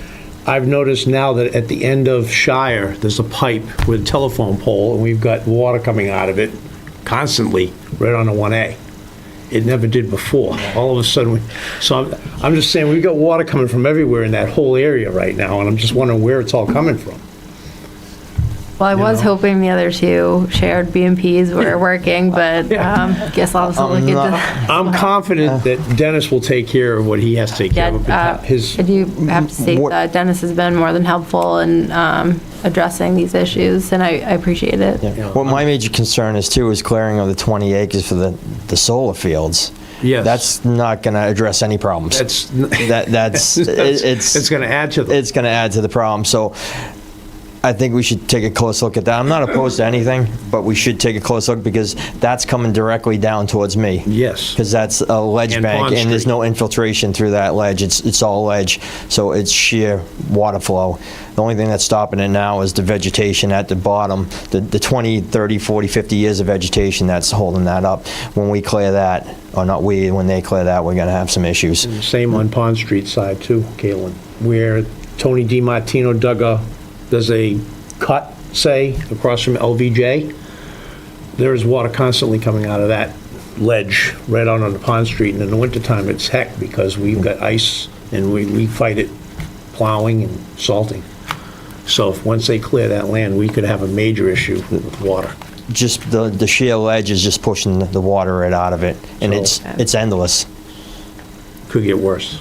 I've noticed now that at the end of Shire, there's a pipe with a telephone pole, and we've got water coming out of it constantly, right on the 1A. It never did before. All of a sudden, I'm just saying, we've got water coming from everywhere in that whole area right now, and I'm just wondering where it's all coming from. Well, I was hoping the other two shared BMPs were working, but guess I'll also look into. I'm confident that Dennis will take care of what he has to take care of. I do have to say that Dennis has been more than helpful in addressing these issues, and I appreciate it. What my major concern is too is clearing of the 20 acres for the solar fields. Yes. That's not going to address any problems. It's going to add to them. It's going to add to the problem. So I think we should take a close look at that. I'm not opposed to anything, but we should take a close look because that's coming directly down towards me. Yes. Because that's a ledge And bank, Pond and there's Street. no infiltration through that ledge. It's all ledge, so it's sheer water flow. The only thing that's stopping it now is the vegetation at the bottom, the 20, 30, 40, 50 years of vegetation that's holding that up. When we clear that, or not we, when they clear that, we're going to have some issues. And the same on Pond Street side too, Caitlin, where Tony DiMartino does a cut, say, across from LVJ. There is water constantly coming out of that ledge right out on the Pond Street, and in the wintertime, it's heck because we've got ice and we fight it plowing and salting. So once they clear that land, we could have a major issue with water. Just the sheer ledge is just pushing the water right out of it, and it's endless. Could get worse.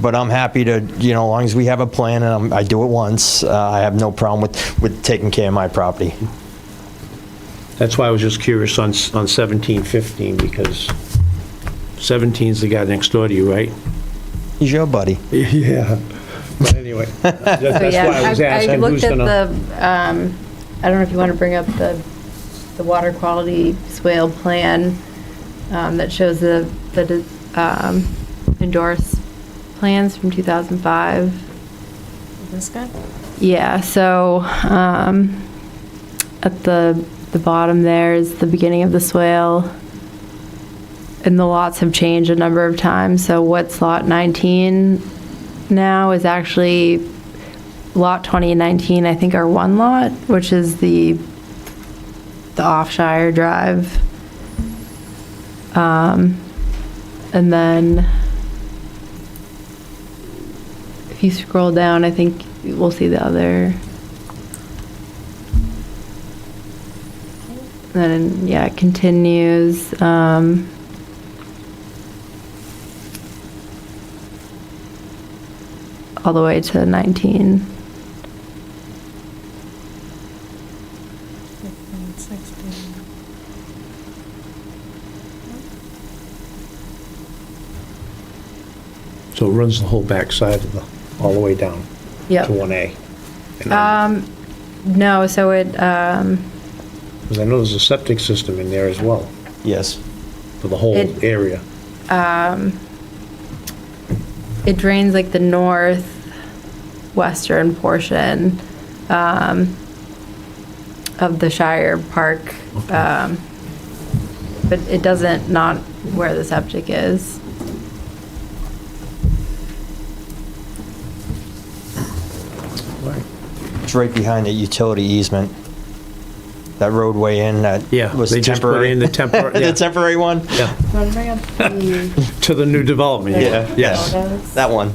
But I'm happy to, as long as we have a plan and I do it once, I have no problem with taking care of my property. That's why I was just curious on 1715, because 17's the guy next door to you, right? He's your buddy. Yeah. But anyway, that's why I was asking I looked who's at gonna... I don't know if you want to bring up the water quality swale plan that shows the endorsed plans from 2005. This guy? Yeah, so at the bottom there is the beginning of the swale, and the lots have changed a number of times. So what's lot 19 now is actually lot 20 and 19, I think, are one lot, which is the Offshire Drive. And then if you scroll down, I think we'll see the other. Then, yeah, it continues. All the way to 19. So it runs the whole backside of all the way down Yep. to 1A. No, so it, Because I know there's a septic system in there as well. Yes. For the whole area. it drains like the northwestern portion of the Shire Park. But it doesn't, not where the septic is. It's right behind the utility easement. That roadway in that was they just put temporary. in the temporary. The temporary one? Yeah. Want to bring up the To the new development. Yeah. Yes. photos? That one.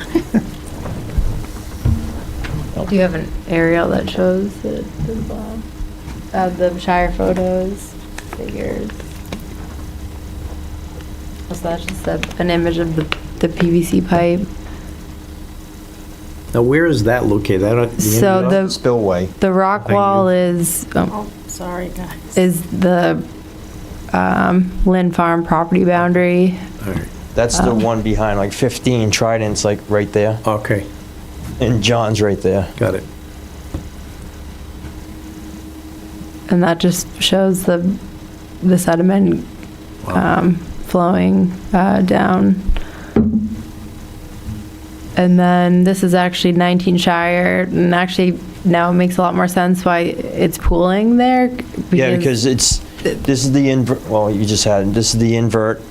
Do you have an aerial that shows it as well? The Shire photos, figures. So that's just an image of the PVC pipe. Now, where is that located? I don't. So the spillway. The rock wall is Sorry, guys. is the Lynn Farm property boundary. That's the one behind, like 15 Trident's, like right there. Okay. And John's right there. Got it. And that just shows the sediment flowing down. And then this is actually 19 Shire, and actually now it makes a lot more sense why it's pooling there. Yeah, because this is the invert, well, you just had, this is the invert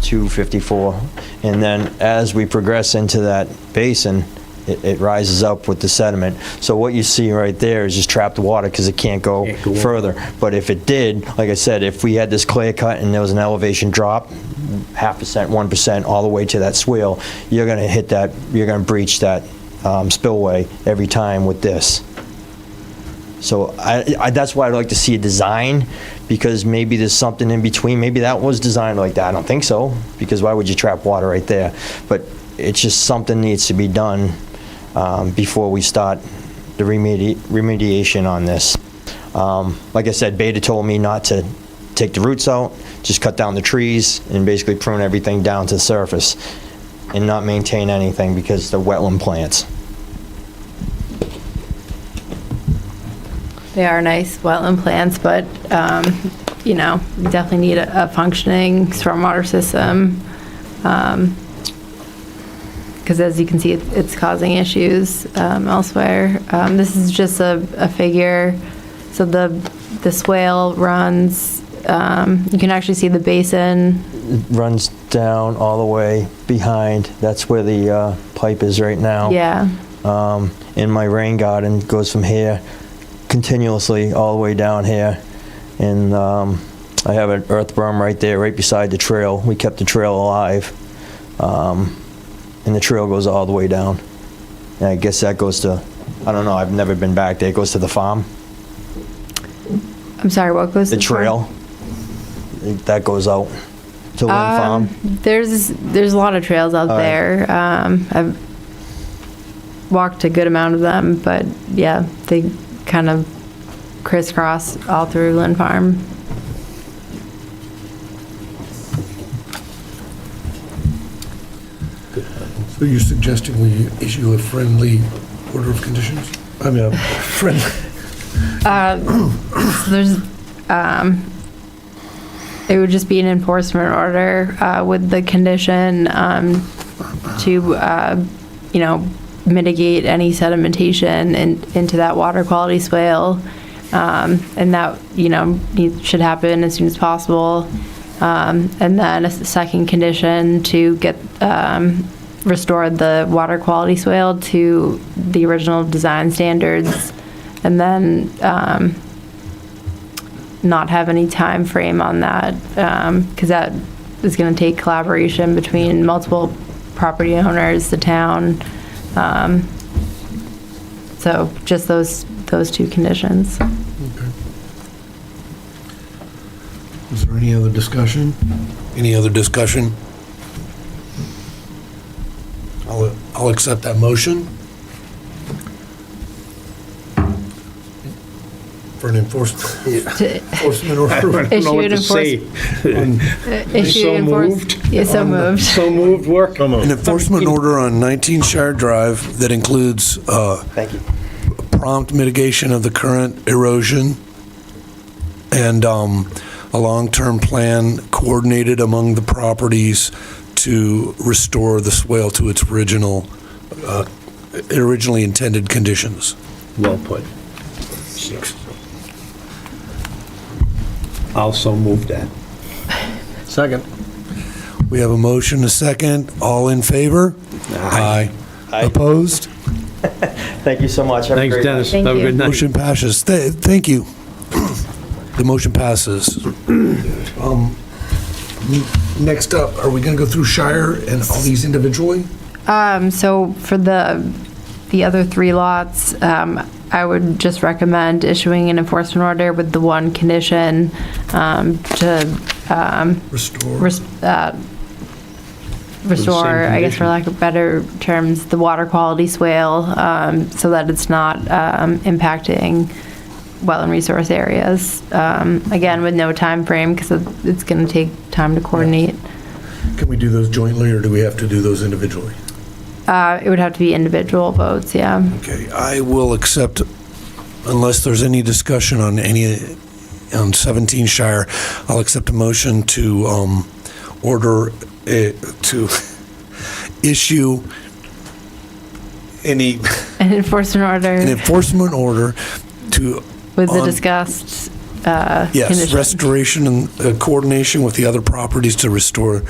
254. And then as we progress into that basin, it rises up with the sediment. So what you see right there is just trapped water because it can't go further. But if it did, like I said, if we had this clear cut and there was an elevation drop, 0.5%, 1%, all the way to that swale, you're going to hit that, you're going to breach that spillway every time with this. So that's why I'd like to see a design, because maybe there's something in between. Maybe that was designed like that. I don't think so, because why would you trap water right there? But it's just something needs to be done before we start the remediation on this. Like I said, Beta told me not to take the roots out, just cut down the trees and basically prune everything down to the surface and not maintain anything because they're wetland plants. They are nice wetland plants, but, you know, we definitely need a functioning stormwater system. Because as you can see, it's causing issues elsewhere. This is just a figure. So the swale runs, you can actually see the basin. It runs down all the way behind. That's where the pipe is right now. Yeah. In my rain garden goes from here continuously all the way down here. And I have an earth berm right there, right beside the trail. We kept the trail alive. And the trail goes all the way down. And I guess that goes to, I don't know, I've never been back there. It goes to the farm. I'm sorry, what goes to the trail? That goes out to Lynn Farm. There's a lot of trails out there. I've walked a good amount of them, but yeah, they kind of crisscross all through Lynn Farm. So you're suggesting we issue a friendly order of conditions? I mean, a friendly. So there's, it would just be an enforcement order with the condition to, you know, mitigate any sedimentation into that water quality swale. And that, you know, should happen as soon as possible. And then a second condition to get, restore the water quality swale to the original design standards, and then not have any time frame on that, because that is going to take collaboration between multiple property owners, the town. So just those two conditions. Okay. Is there any other discussion? Any other discussion? I'll accept that motion for an enforcement order. I don't know what to say. So moved. Yeah, so moved. So moved, work. An enforcement order on 19 Shire Drive that includes Thank you. prompt mitigation of the current erosion and a long-term plan coordinated among the properties to restore the swale to its originally intended conditions. Well put. Also move that. Second. We have a motion, a second. All in favor? Aye. Opposed? Thank you so much. Have a Thanks, great Dennis. Thank Have a you. good night. Motion passes. Thank you. The motion passes. Next up, are we going to go through Shire and all these individually? So for the other three lots, I would just recommend issuing an enforcement order with the one condition to restore, I guess for lack of better terms, the water quality swale, so that it's not impacting wetland resource areas. Again, with no time frame, because it's going to take time to coordinate. Can we do those jointly, or do we have to do those individually? It would have to be individual votes, yeah. Okay, I will accept, unless there's any discussion on 17 Shire, I'll accept a motion to order to issue an enforcement order to with the discussed Yes, conditions. restoration and coordination with the other properties to restore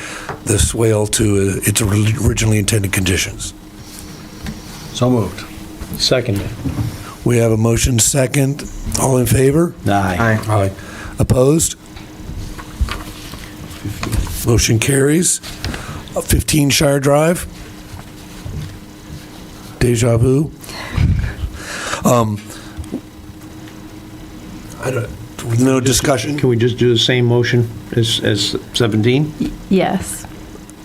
the swale to its originally intended conditions. So moved. Seconded. We have a motion second. All in favor? Aye. Aye. Opposed? Motion carries. 15 Shire Drive. Deja vu. No discussion? Can we just do the same motion as 17? Yes.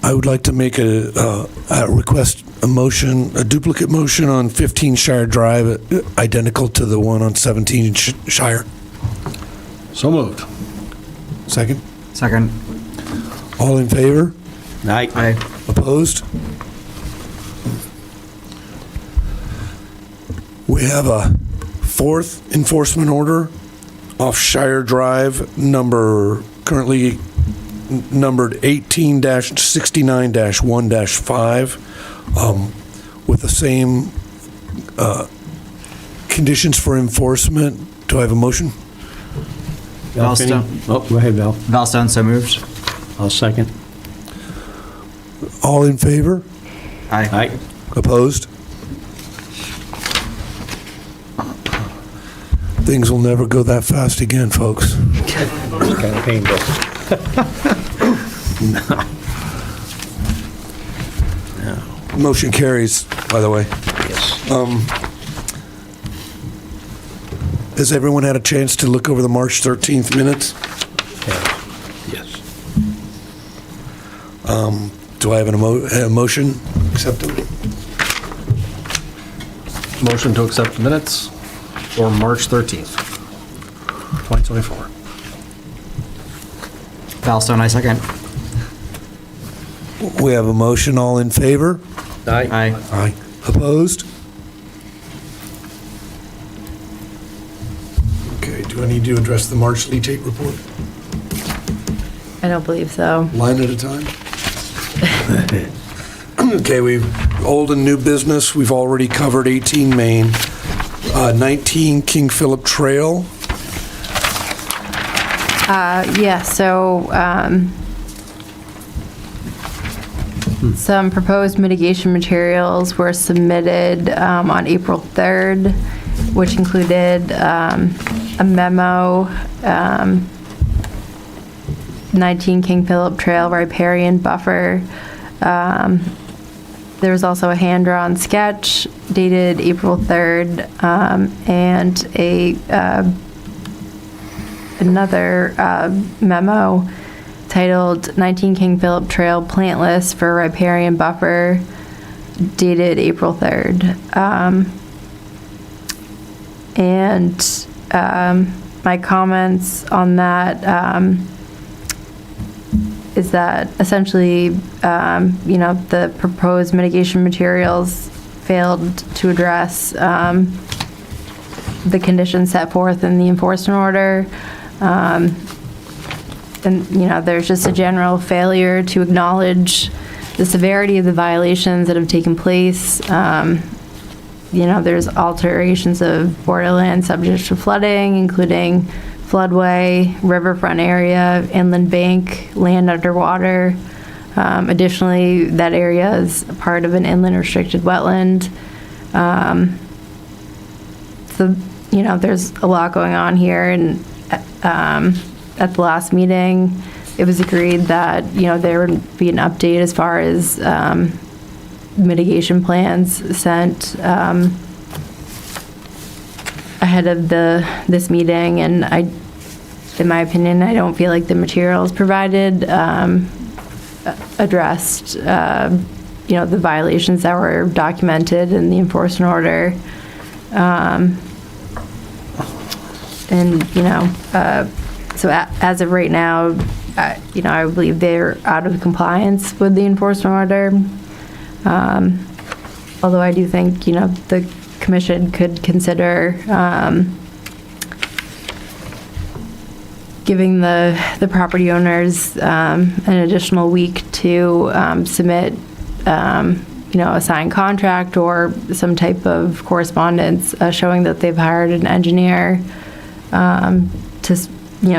I would like to make a request, a motion, a duplicate motion on 15 Shire Drive, identical to the one on 17 Shire. So moved. Second? Second. All in favor? Aye. Aye. Opposed? We have a fourth enforcement order off Shire Drive, currently numbered 18-69-1-5, with the same conditions for enforcement. Do I have a motion? Valstone. Oh, go ahead, Val. Valstone, so moved. I'll second. All in favor? Aye. Aye. Opposed? Things will never go that fast again, folks. It's kind of painful. Motion carries, by the way. Yes. Has everyone had a chance to look over the March 13th minutes? Yes. Do I have a motion? Accept them? Motion to accept the minutes for March 13th, 2024. Valstone, I second. We have a motion. All in favor? Aye. Aye. Aye. Opposed? Okay, do I need to address the March leachate report? I don't believe so. Line at a time? Okay, we've old and new business. We've already covered 18 Main. 19 King Philip Trail. Yeah, so some proposed mitigation materials were submitted on April 3rd, which included a memo, 19 King Philip Trail riparian buffer. There was also a hand-drawn sketch dated April 3rd, and another memo titled 19 King Philip Trail Plant List for Riparian Buffer, dated April 3rd. My comments on that is that essentially, the proposed mitigation materials failed to address the conditions set forth in the enforcement order. There's just a general failure to acknowledge the severity of the violations that have taken place. There's alterations of borderland subject to flooding, including floodway, riverfront area, inland bank, land underwater. Additionally, that area is part of an inland restricted wetland. There's a lot going on here, and at the last meeting, it was agreed that, there would be an update as far as mitigation plans sent ahead of this meeting, and in my opinion, I don't feel like the materials provided addressed, the violations that were documented in the enforcement order. So as of right now, I believe they're out of compliance with the enforcement order. Although I do think, the commission could consider giving the property owners an additional week to submit, a signed contract or some type of correspondence showing that they've hired an engineer to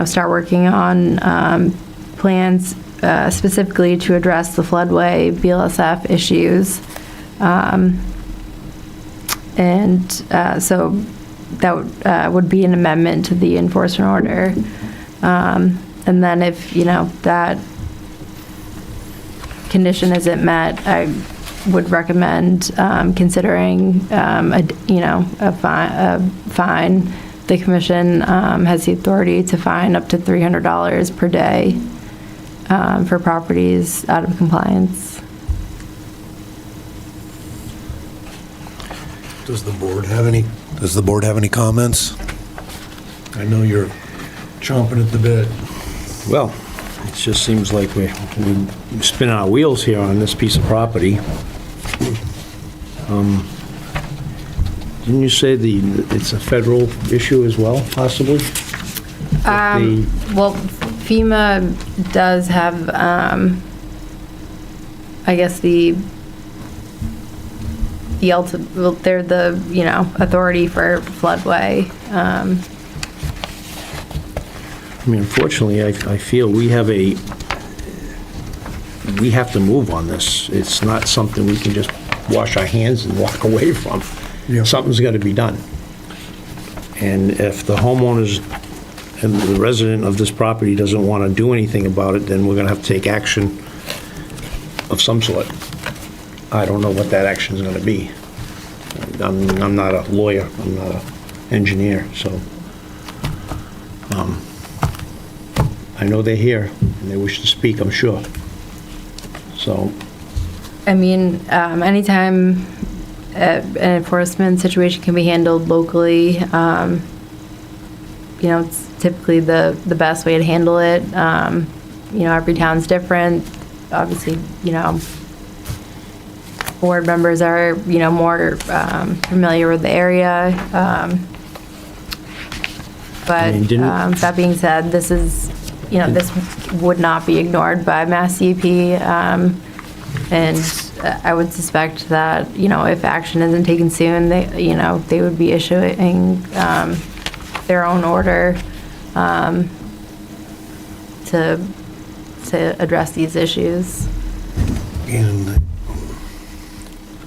start working on plans specifically to address the floodway BLSF issues. So that would be an amendment to the enforcement order. And then if, that condition isn't met, I would recommend considering, a fine. The commission has the authority to fine up to $300 per day for properties out of compliance. Does the board have any comments? I know you're chomping at the bit. Well, it just seems like we're spinning our wheels here on this piece of property. Didn't you say it's a federal issue as well, possibly? Well, FEMA does have, I guess they're the, authority for floodway. I mean, unfortunately, I feel we have to move on this. It's not something we can just wash our hands and walk away from. Yeah. Something's got to be done. And if the homeowners and the resident of this property doesn't want to do anything about it, then we're going to have to take action of some sort. I don't know what that action is going to be. I'm not a lawyer. I'm not an engineer, so I know they're here and they wish to speak, I'm sure. So, I mean, anytime an enforcement situation can be handled locally, it's typically the best way to handle it. Every town's different. Obviously, board members are, more familiar with the area. But that being said, this is, this would not be ignored by Mass DEP. And I would suspect that, if action isn't taken soon, they would be issuing their own order to address these issues.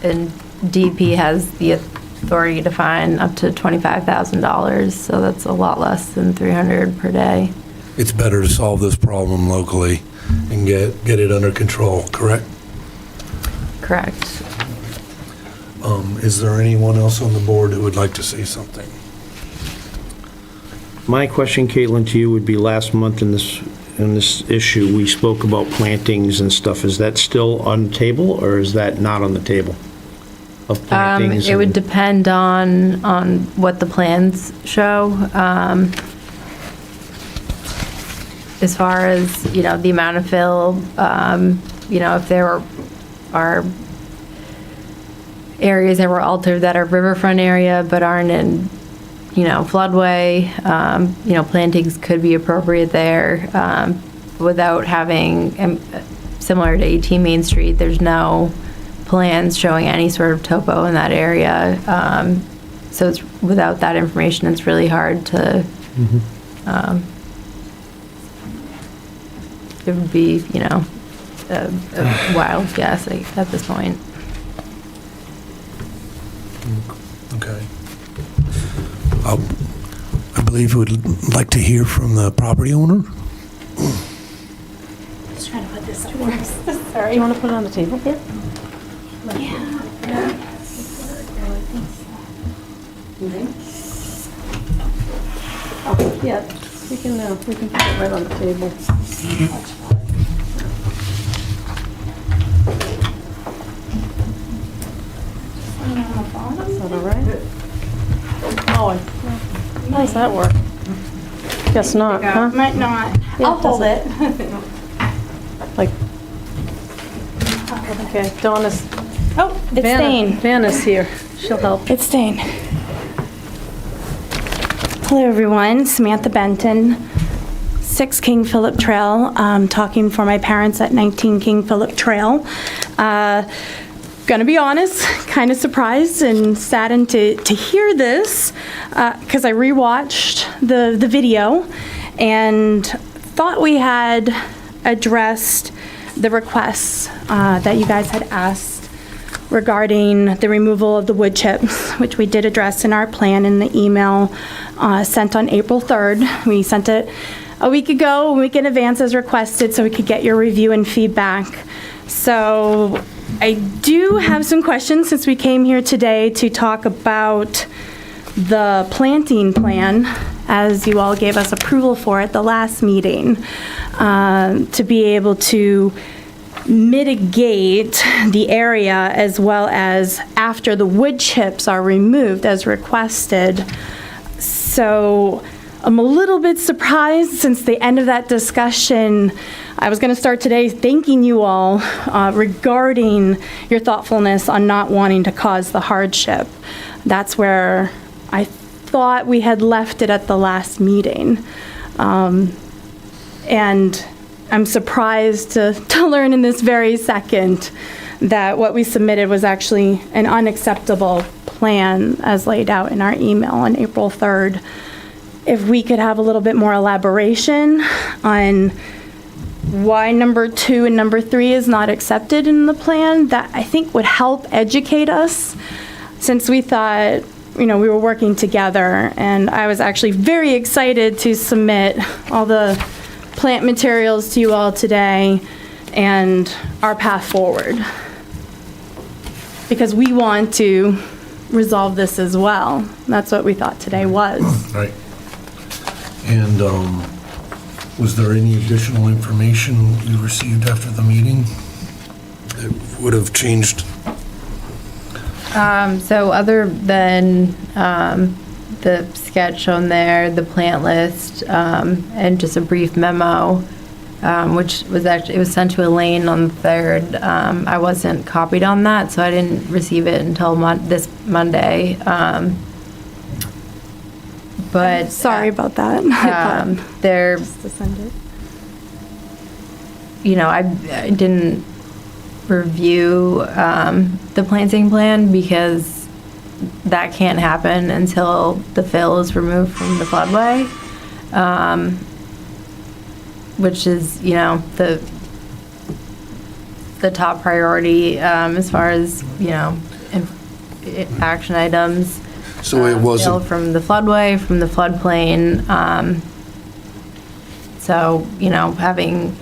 And DEP has the authority to fine up to $25,000, so that's a lot less than $300 per day. It's better to solve this problem locally and get it under control, correct? Correct. Is there anyone else on the board who would like to say something? my question, Caitlin, to you would be last month in this issue, we spoke about plantings and stuff. Is that still on the table, or is that not on the table? Of plantings? It would depend on what the plans show. As far as, the amount of fill, if there are areas that were altered that are riverfront area but aren't in, floodway, plantings could be appropriate there without having, similar to 18 Main Street, there's no plans showing any sort of topo in that area. So it's, without that information, it's really hard to, it would be, a wild guess at this point. Okay. I believe we'd like to hear from the property owner. Just trying to put this up works. Sorry. You want to put it on the table here? Yeah. Oh, yeah. We can put it right on the table. Is that all right? Oh, how does that work? Guess not, huh? Might not. Yeah, I'll hold it. Like, okay, Donna's. Oh, it's Dane. Vanna's here. She'll help. It's Dane. Hello, everyone. Samantha Benton, 6 King Philip Trail. Talking for my parents at 19 King Philip Trail. Gonna be honest, kind of surprised and saddened to hear this, because I rewatched the video, and thought we had addressed the requests that you guys had asked regarding the removal of the wood chips, which we did address in our plan in the email sent on April 3rd. We sent it a week ago, a week in advance as requested, so we could get your review and feedback. So I do have some questions since we came here today to talk about the planting plan, as you all gave us approval for at the last meeting, to be able to mitigate the area as well as after the wood chips are removed as requested. So I'm a little bit surprised since the end of that discussion. I was going to start today thanking you all regarding your thoughtfulness on not wanting to cause the hardship. That's where I thought we had left it at the last meeting. And I'm surprised to learn in this very second that what we submitted was actually an unacceptable plan as laid out in our email on April 3rd. If we could have a little bit more elaboration on why number 2 and number 3 is not accepted in the plan, that I think would help educate us, since we thought, we were working together, and I was actually very excited to submit all the plant materials to you all today and our path forward, because we want to resolve this as well. That's what we thought today was. Right. And was there any additional information you received after the meeting that would have changed? So other than the sketch shown there, the plant list, and just a brief memo, which was actually, it was sent to Elaine on the 3rd. I wasn't copied on that, so I didn't receive it until this Monday. But sorry about that. There, just to send it. I didn't review the planting plan because that can't happen until the fill is removed from the floodway, which is, the top priority as far as, action items. So it wasn't Fill from the floodway, from the floodplain. So, having,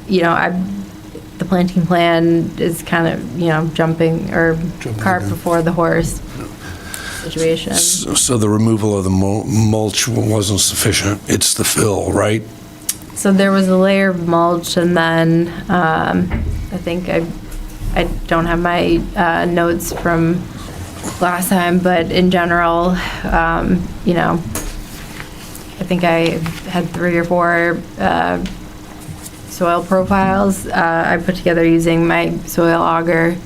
the planting plan is kind of, jumping cart before the horse situation. So the removal of the mulch wasn't sufficient. It's the fill, right? So there was a layer of mulch, and then I think I don't have my notes from last time, but in general, I think I had 3 or 4 soil profiles I put together using my soil auger,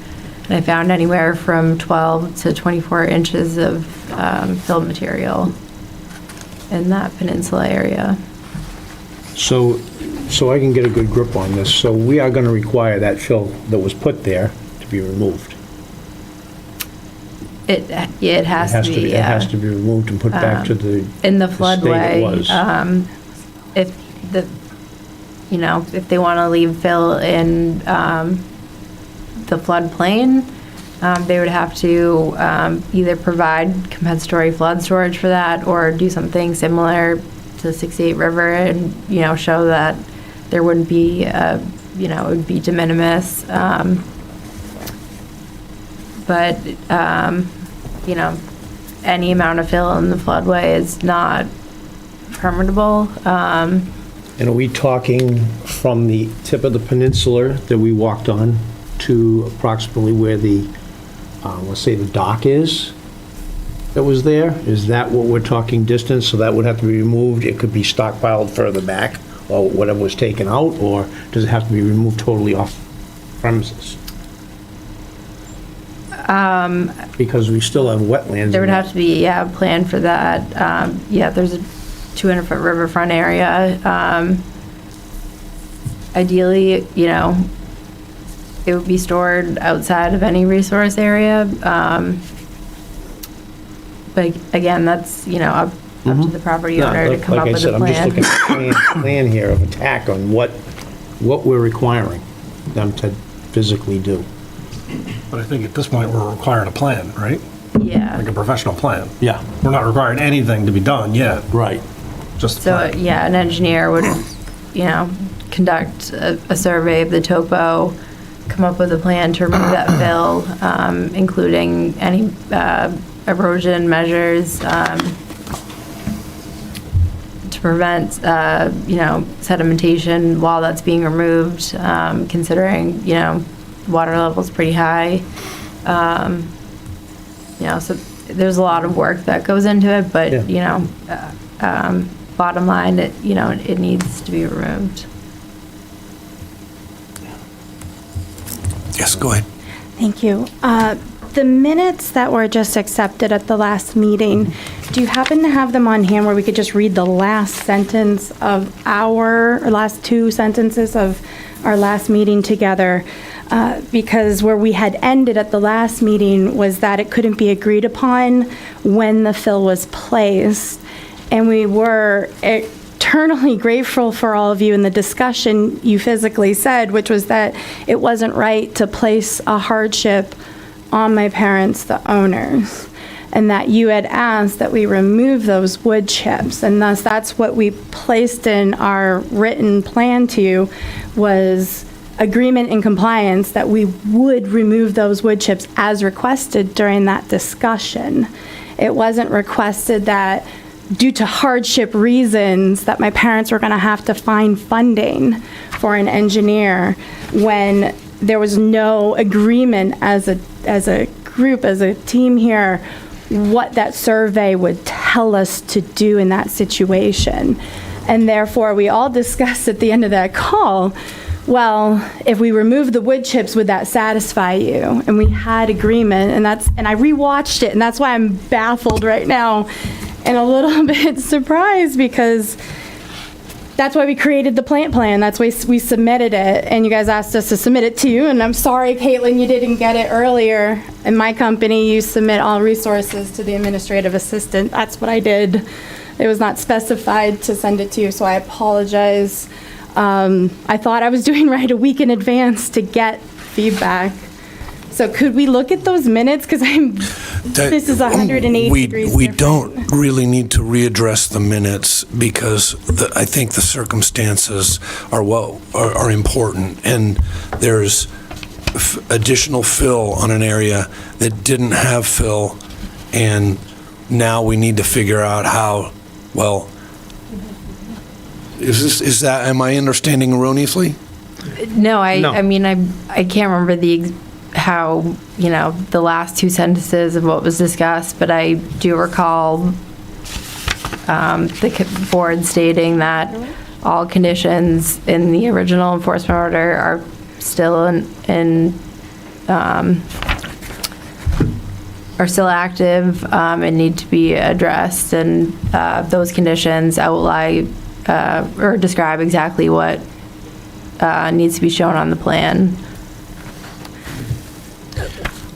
and I found anywhere from 12 to 24 inches of filled material in that peninsula area. So I can get a good grip on this, so we are gonna require that fill that was put there to be removed. It has to be, It has to be removed and put back to the in the state floodway. it was. If they want to leave fill in the floodplain, they would have to either provide compensatory flood storage for that, or do something similar to 68 River and, show that there wouldn't be, it would be de minimis. But, any amount of fill in the floodway is not permittable. And are we talking from the tip of the peninsula that we walked on to approximately where the, let's say the dock is that was there? Is that what we're talking distance? So that would have to be removed? It could be stockpiled further back, or whatever was taken out, or does it have to be removed totally off premises? Because we still have wetlands. There would have to be, a plan for that. There's a 200-foot riverfront area. Ideally, it would be stored outside of any resource area. But again, that's, up to the property No, owner to come up like I with said, a I'm just plan. looking at plan here of attack on what we're requiring them to physically do. But I think at this point, we're requiring a plan, right? Yeah. Like a professional plan. Yeah. We're not requiring anything to be done yet. Right. Just a So, plan. yeah, an engineer would, conduct a survey of the topo, come up with a plan to remove that fill, including any erosion measures to prevent, sedimentation while that's being removed, considering, water level's pretty high. So there's a lot of work that goes into it, but, bottom line, it needs to be removed. Yes, go ahead. Thank you. The minutes that were just accepted at the last meeting, do you happen to have them on hand where we could just read the last sentence of or last two sentences of our last meeting together? Because where we had ended at the last meeting was that it couldn't be agreed upon when the fill was placed. And we were eternally grateful for all of you in the discussion you physically said, which was that it wasn't right to place a hardship on my parents, the owners, and that you had asked that we remove those wood chips. And thus, that's what we placed in our written plan to you, was agreement and compliance that we would remove those wood chips as requested during that discussion. It wasn't requested that due to hardship reasons that my parents were going to have to find funding for an engineer when there was no agreement as a group, as a team here, what that survey would tell us to do in that situation. And therefore, we all discussed at the end of that call, well, if we remove the wood chips, would that satisfy you? And we had agreement, and I rewatched it, and that's why I'm baffled right now and a little bit surprised, because that's why we created the plant plan. That's why we submitted it, and you guys asked us to submit it to you, and I'm sorry, Caitlin, you didn't get it earlier. In my company, you submit all resources to the administrative assistant. That's what I did. It was not specified to send it to you, so I apologize. I thought I was doing right a week in advance to get feedback. So could we look at those minutes? Because this is 180 degrees We different. don't really need to readdress the minutes because I think the circumstances are important, and there's additional fill on an area that didn't have fill, and now we need to figure out how, well, am I understanding erroneously? No, No. I mean, I can't remember how, the last two sentences of what was discussed, but I do recall the board stating that all conditions in the original enforcement order are still are still active and need to be addressed, and those conditions outline or describe exactly what needs to be shown on the plan.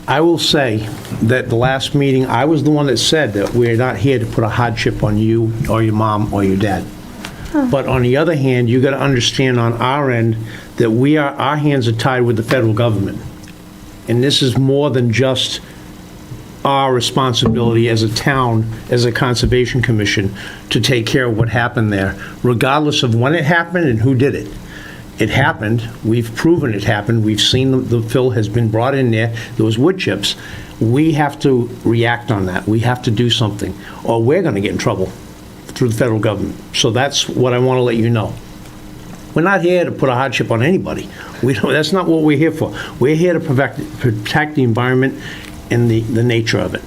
I will say that the last meeting, I was the one that said that we're not here to put a hardship on you or your mom or your dad. But on the other hand, you got to understand on our end that our hands are tied with the federal government. And this is more than just our responsibility as a town, as a conservation commission, to take care of what happened there, regardless of when it happened and who did it. It happened. We've proven it happened. We've seen the fill has been brought in there. There was wood chips. We have to react on that. We have to do something, or we're going to get in trouble through the federal government. So that's what I want to let you know. We're not here to put a hardship on anybody. That's not what we're here for. We're here to protect the environment and the nature of it.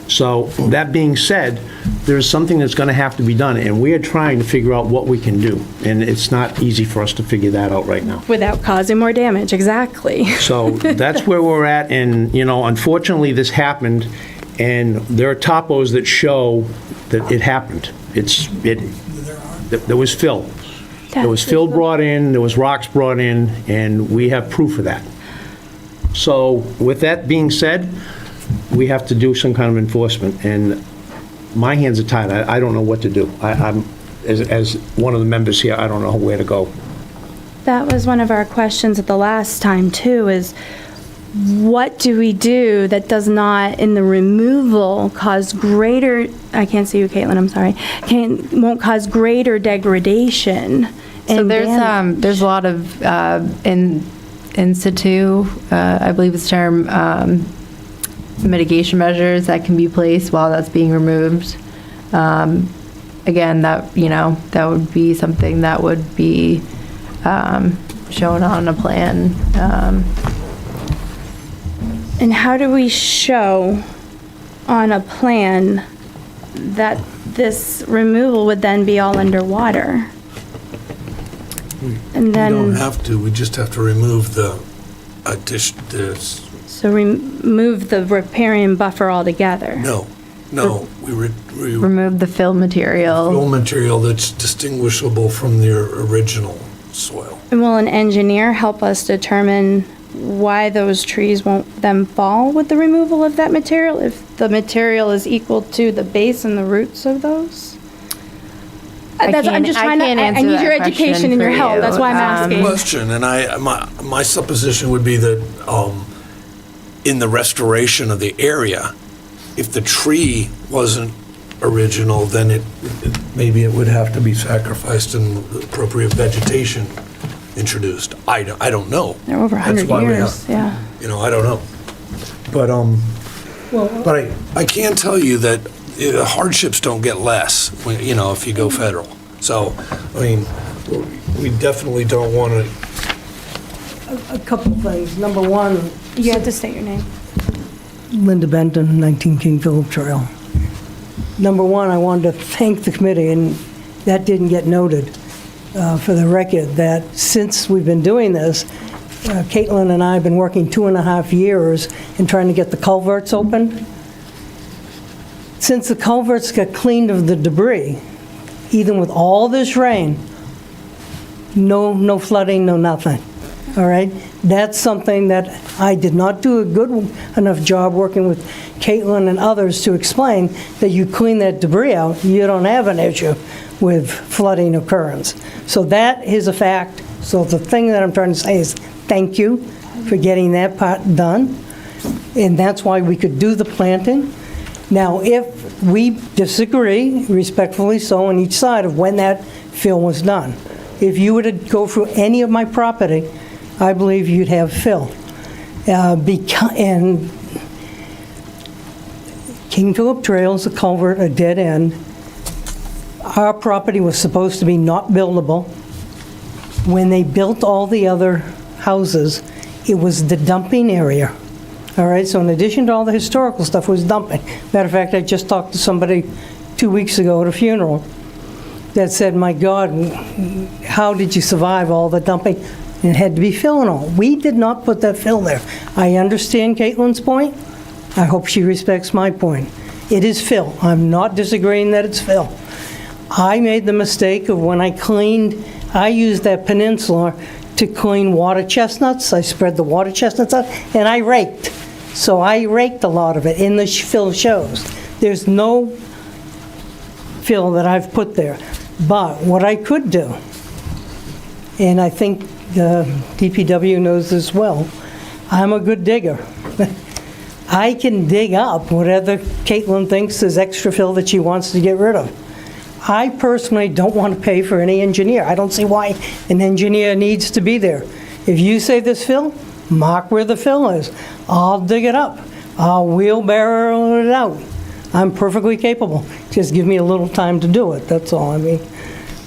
So that being said, there's something that's going to have to be done, and we are trying to figure out what we can do. And it's not easy for us to figure that out right now. Without causing more damage, exactly. So that's where we're at, and, unfortunately, this happened, and there are topos that show that it happened. There was fill. There was fill brought in, there was rocks brought in, and we have proof of that. So with that being said, we have to do some kind of enforcement, and my hands are tied. I don't know what to do. I'm, as one of the members here, I don't know where to go. That was one of our questions at the last time, too, is what do we do that does not, in the removal, cause greater, I can't see you, Caitlin, I'm sorry, won't cause greater degradation? So and damage? there's a lot of in situ, I believe it's term, mitigation measures that can be placed while that's being removed. Again, that, that would be something that would be shown on a plan. And how do we show on a plan that this removal would then be all underwater? And We then, don't have to, we just have to remove the addition, so remove the riparian buffer altogether? no, we Remove the fill material. fill material that's distinguishable from the original soil. And will an engineer help us determine why those trees won't then fall with the removal of that material, if the material is equal to the base and the roots of those? I'm just trying to, I need your education and your help, that's why I'm asking. Question, and my supposition would be that in the restoration of the area, if the tree wasn't original, then maybe it would have to be sacrificed and appropriate vegetation introduced. I don't know. They're over 100 years, yeah. I don't know. But I can tell you that hardships don't get less when, if you go federal. So, we definitely don't want to. A couple things. Number one. You have to state your name. Linda Benton, 19 King Philip Trail. Number one, I wanted to thank the committee, and that didn't get noted for the record, that since we've been doing this, Caitlin and I have been working 2.5 years in trying to get the culverts open. Since the culverts got cleaned of the debris, even with all this rain, no flooding, no nothing. All right? That's something that I did not do a good enough job working with Caitlin and others to explain, that you clean that debris out, you don't have an issue with flooding occurrence. So that is a fact. So the thing that I'm trying to say is thank you for getting that part done. And that's why we could do the planting. Now, if we disagree, respectfully so, on each side of when that fill was done, if you were to go through any of my property, I believe you'd have fill. And King Philip Trail is a culvert, a dead end. Our property was supposed to be not buildable. When they built all the other houses, it was the dumping area. All right, so in addition to all the historical stuff, it was dumping. Matter of fact, I just talked to somebody 2 weeks ago at a funeral that said, my God, how did you survive all the dumping? And it had to be fill and all. We did not put that fill there. I understand Caitlin's point. I hope she respects my point. It is fill. I'm not disagreeing that it's fill. I made the mistake of when I used that peninsula to clean water chestnuts. I spread the water chestnuts out, and I raked. So I raked a lot of it, and the fill shows. There's no fill that I've put there. But what I could do, and I think the DPW knows this well, I'm a good digger. I can dig up whatever Caitlin thinks is extra fill that she wants to get rid of. I personally don't want to pay for any engineer. I don't see why an engineer needs to be there. If you say this fill, mark where the fill is. I'll dig it up. I'll wheelbarrow it out. I'm perfectly capable. Just give me a little time to do it, that's all I mean.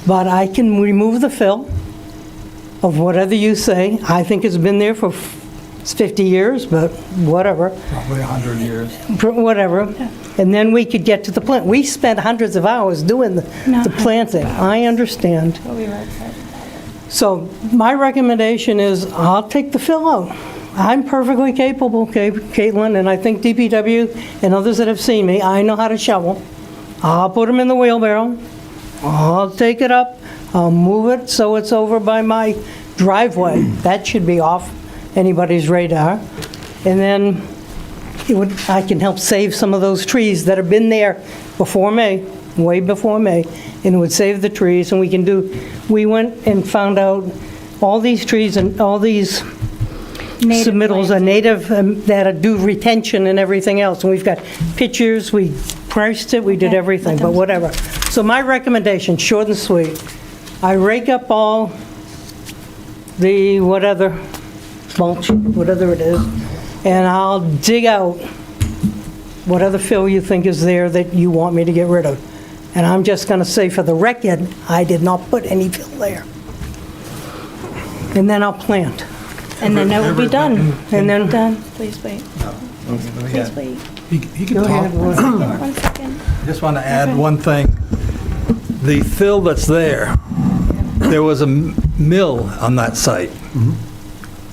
But I can remove the fill of whatever you say. I think it's been there for 50 years, but whatever. Probably 100 years. Whatever. And then we could get to the plant. We spent hundreds of hours doing the planting. I understand. So my recommendation is I'll take the fill out. I'm perfectly capable, Caitlin, and I think DPW and others that have seen me, I know how to shovel. I'll put them in the wheelbarrow. I'll take it up. I'll move it so it's over by my driveway. That should be off anybody's radar. And then I can help save some of those trees that have been there before me, way before me, and it would save the trees, and we went and found out all these trees and all these submittals are native, that do retention and everything else, and we've got pictures, we priced it, we did everything, but whatever. So my recommendation, short and sweet, I rake up all the mulch, whatever it is, and I'll dig out what other fill you think is there that you want me to get rid of. And I'm just going to say for the record, I did not put any fill there. And then I'll plant. And then it will be done. And then Done. Please wait. Please wait. He can Go talk. ahead. One second. Just want to add one thing. The fill that's there was a mill on that site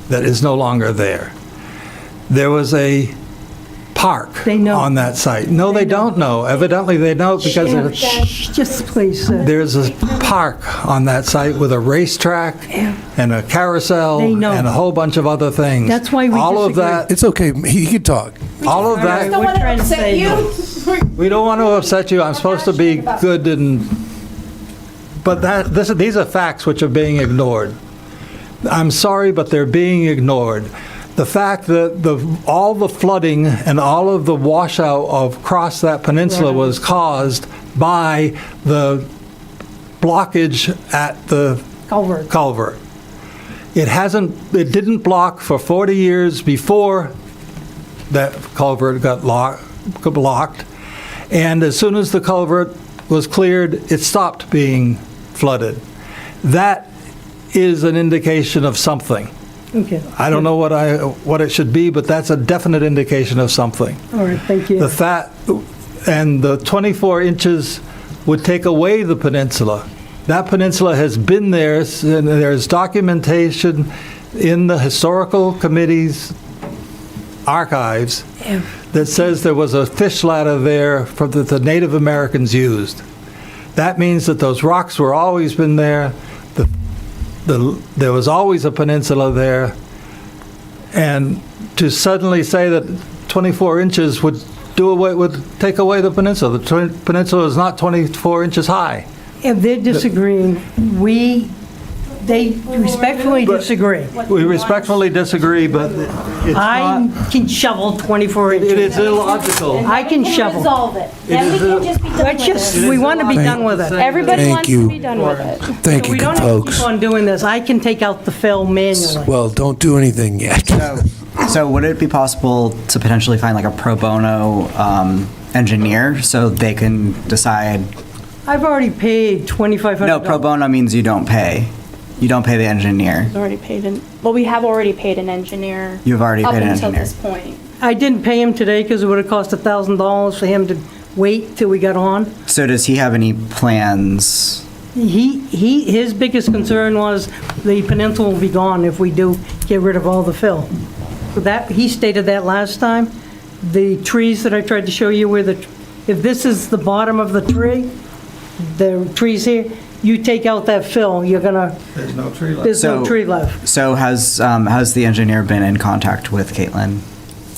that is no longer there. There was a park on that site. No, they don't know. Evidently, they know because just please. There's a park on that site with a racetrack and a carousel They know. and a whole bunch of other things. That's why we all of disagree. that. It's okay, he can talk. All of that. We're trying to say We don't want to upset you. I'm supposed to be good but these are facts which are being ignored. I'm sorry, but they're being ignored. The fact that all the flooding and all of the washout across that peninsula was caused by the blockage at the culvert. It didn't block for 40 years before that culvert got blocked. And as soon as the culvert was cleared, it stopped being flooded. That is an indication of something. Okay. I don't know what it should be, but that's a definite indication of something. All right, thank you. And the 24 inches would take away the peninsula. That peninsula has been there, and there's documentation in the historical committee's archives that says there was a fish ladder there that the Native Americans used. That means that those rocks were always been there. There was always a peninsula there. And to suddenly say that 24 inches would take away the peninsula. The peninsula is not 24 inches high. If they're disagreeing, they respectfully disagree. We respectfully disagree, but it's I can shovel 24 inches. It is illogical. I can shovel. Resolve it. Then we can just be done with it. We want to be done with it. Everybody Thank wants you. to be done with it. Thank We you, don't have to folks. keep on doing this. I can take out the fill manually. Well, don't do anything yet. So would it be possible to potentially find like a pro bono engineer so they can decide? I've already paid $2,500. No, pro bono means you don't pay. You don't pay the engineer. We have already paid an engineer. You've already paid an Up until engineer. this point. I didn't pay him today because it would have cost $1,000 for him to wait till we got on. So does he have any plans? His biggest concern was the peninsula will be gone if we do get rid of all the fill. So that, he stated that last time. The trees that I tried to show you if this is the bottom of the tree, the trees here, you take out that fill, you're gonna, There's no tree left. there's no tree left. So has the engineer been in contact with Caitlin?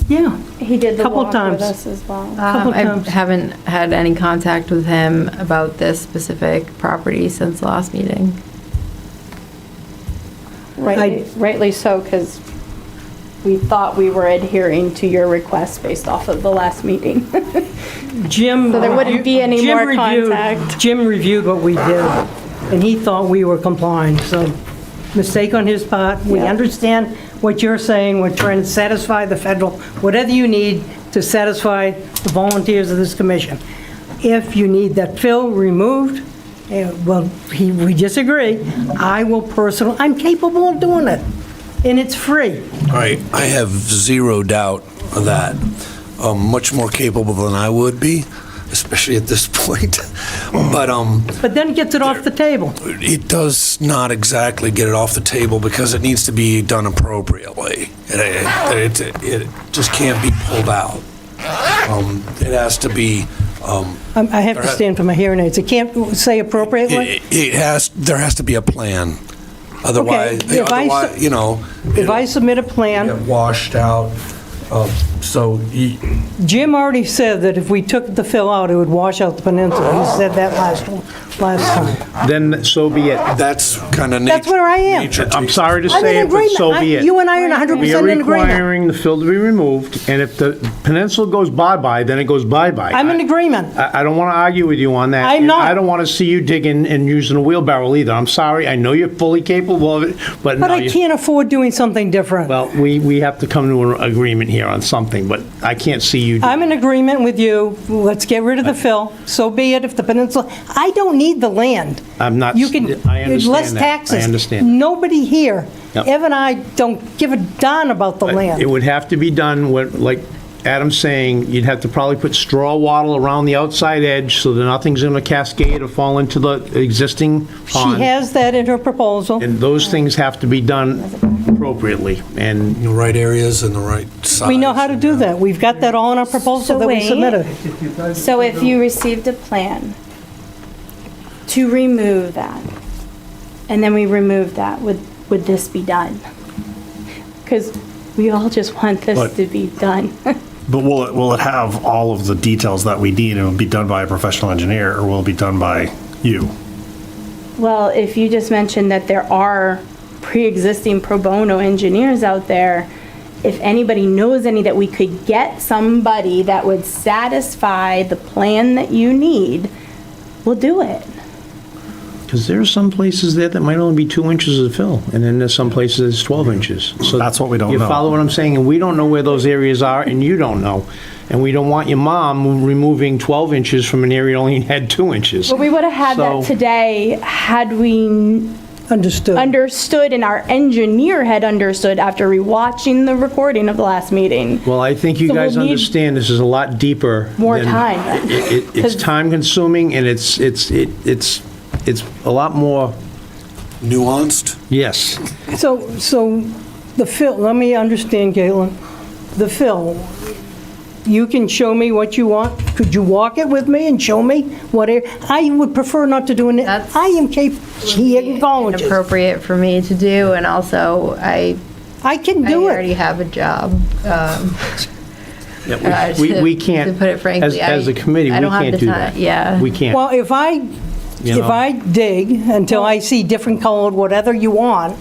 Yeah. He did the Couple walk times. with us as well. I times. haven't had any contact with him about this specific property since the last meeting. Rightly so, because we thought we were adhering to your request based off of the last meeting. Jim. So there wouldn't be any Jim more reviewed- contact. Jim reviewed what we did, and he thought we were complying, so mistake on his part. We Yeah. understand what you're saying, we're trying to satisfy the federal, whatever you need to satisfy the volunteers of this commission. If you need that fill removed, we disagree, I'm capable of doing it, and it's free. All right, I have zero doubt of that. Much more capable than I would be, especially at this point. But then it gets it off the table. It does not exactly get it off the table because it needs to be done appropriately. It just can't be pulled out. It has to be. I have to stand for my hearing aids. It can't say appropriately? There has to be a plan. Otherwise, Okay, if I submit a plan, get washed out. So Jim already said that if we took the fill out, it would wash out the peninsula. He said that last time. Then so be it. that's kind of nature. That's where I am. I'm sorry to I'm say in it, but so agreement. be it. You and I are 100% We are in agreement. requiring the fill to be removed, and if the peninsula goes bye-bye, then it goes bye-bye. I'm in agreement. I don't want to argue with you on that. I'm not. I don't want to see you digging and using a wheelbarrow either. I'm sorry, I know you're fully capable of it, but But no, I can't afford doing something different. Well, we have to come to an agreement here on something, but I can't see you. I'm in agreement with you. Let's get rid of the fill. So be it if the peninsula, I don't need the land. I'm not, You can, I understand less that. taxes. I understand. Nobody here, Yep. Ev and I don't give a darn about the It land. would have to be done with, like Adam's saying, you'd have to probably put straw wattle around the outside edge so that nothing's going to cascade or fall into the existing She pond. has that in her proposal. And those things have to be done appropriately, and The right areas and the right size. We know how to do that. We've got that all in our proposal So that we wait. submitted. So if you received a plan to remove that, and then we remove that, would this be done? Because we all just want this But- to be done. But will it have all of the details that we need, and it will be done by a professional engineer, or will it be done by you? Well, if you just mentioned that there are pre-existing pro bono engineers out there, if anybody knows any that we could get somebody that would satisfy the plan that you need, we'll do it. because there are some places there that might only be 2 inches of fill, and then there's some places that's 12 inches. So That's what we don't You know. follow what I'm saying? And we don't know where those areas are, and you don't know. And we don't want your mom removing 12 inches from an area that only had 2 inches. But we would have had that So- today had we Understood. understood and our engineer had understood after rewatching the recording of the last meeting. Well, I think you So we'll guys need understand this is a lot deeper. More than- time. It's 'Cause- time-consuming, and it's a lot more, Nuanced? yes. So the fill, let me understand, Caitlin. The fill, you can show me what you want. Could you walk it with me and show me what I would prefer not to do it. That's I am capable. Inappropriate for me to do, and also I can do it. already have a job. Yeah, we can't, to put it frankly, as a committee, we I don't have can't the do time. that. Yeah. We can't. Well, if I You know? dig until I see different colored, whatever you want,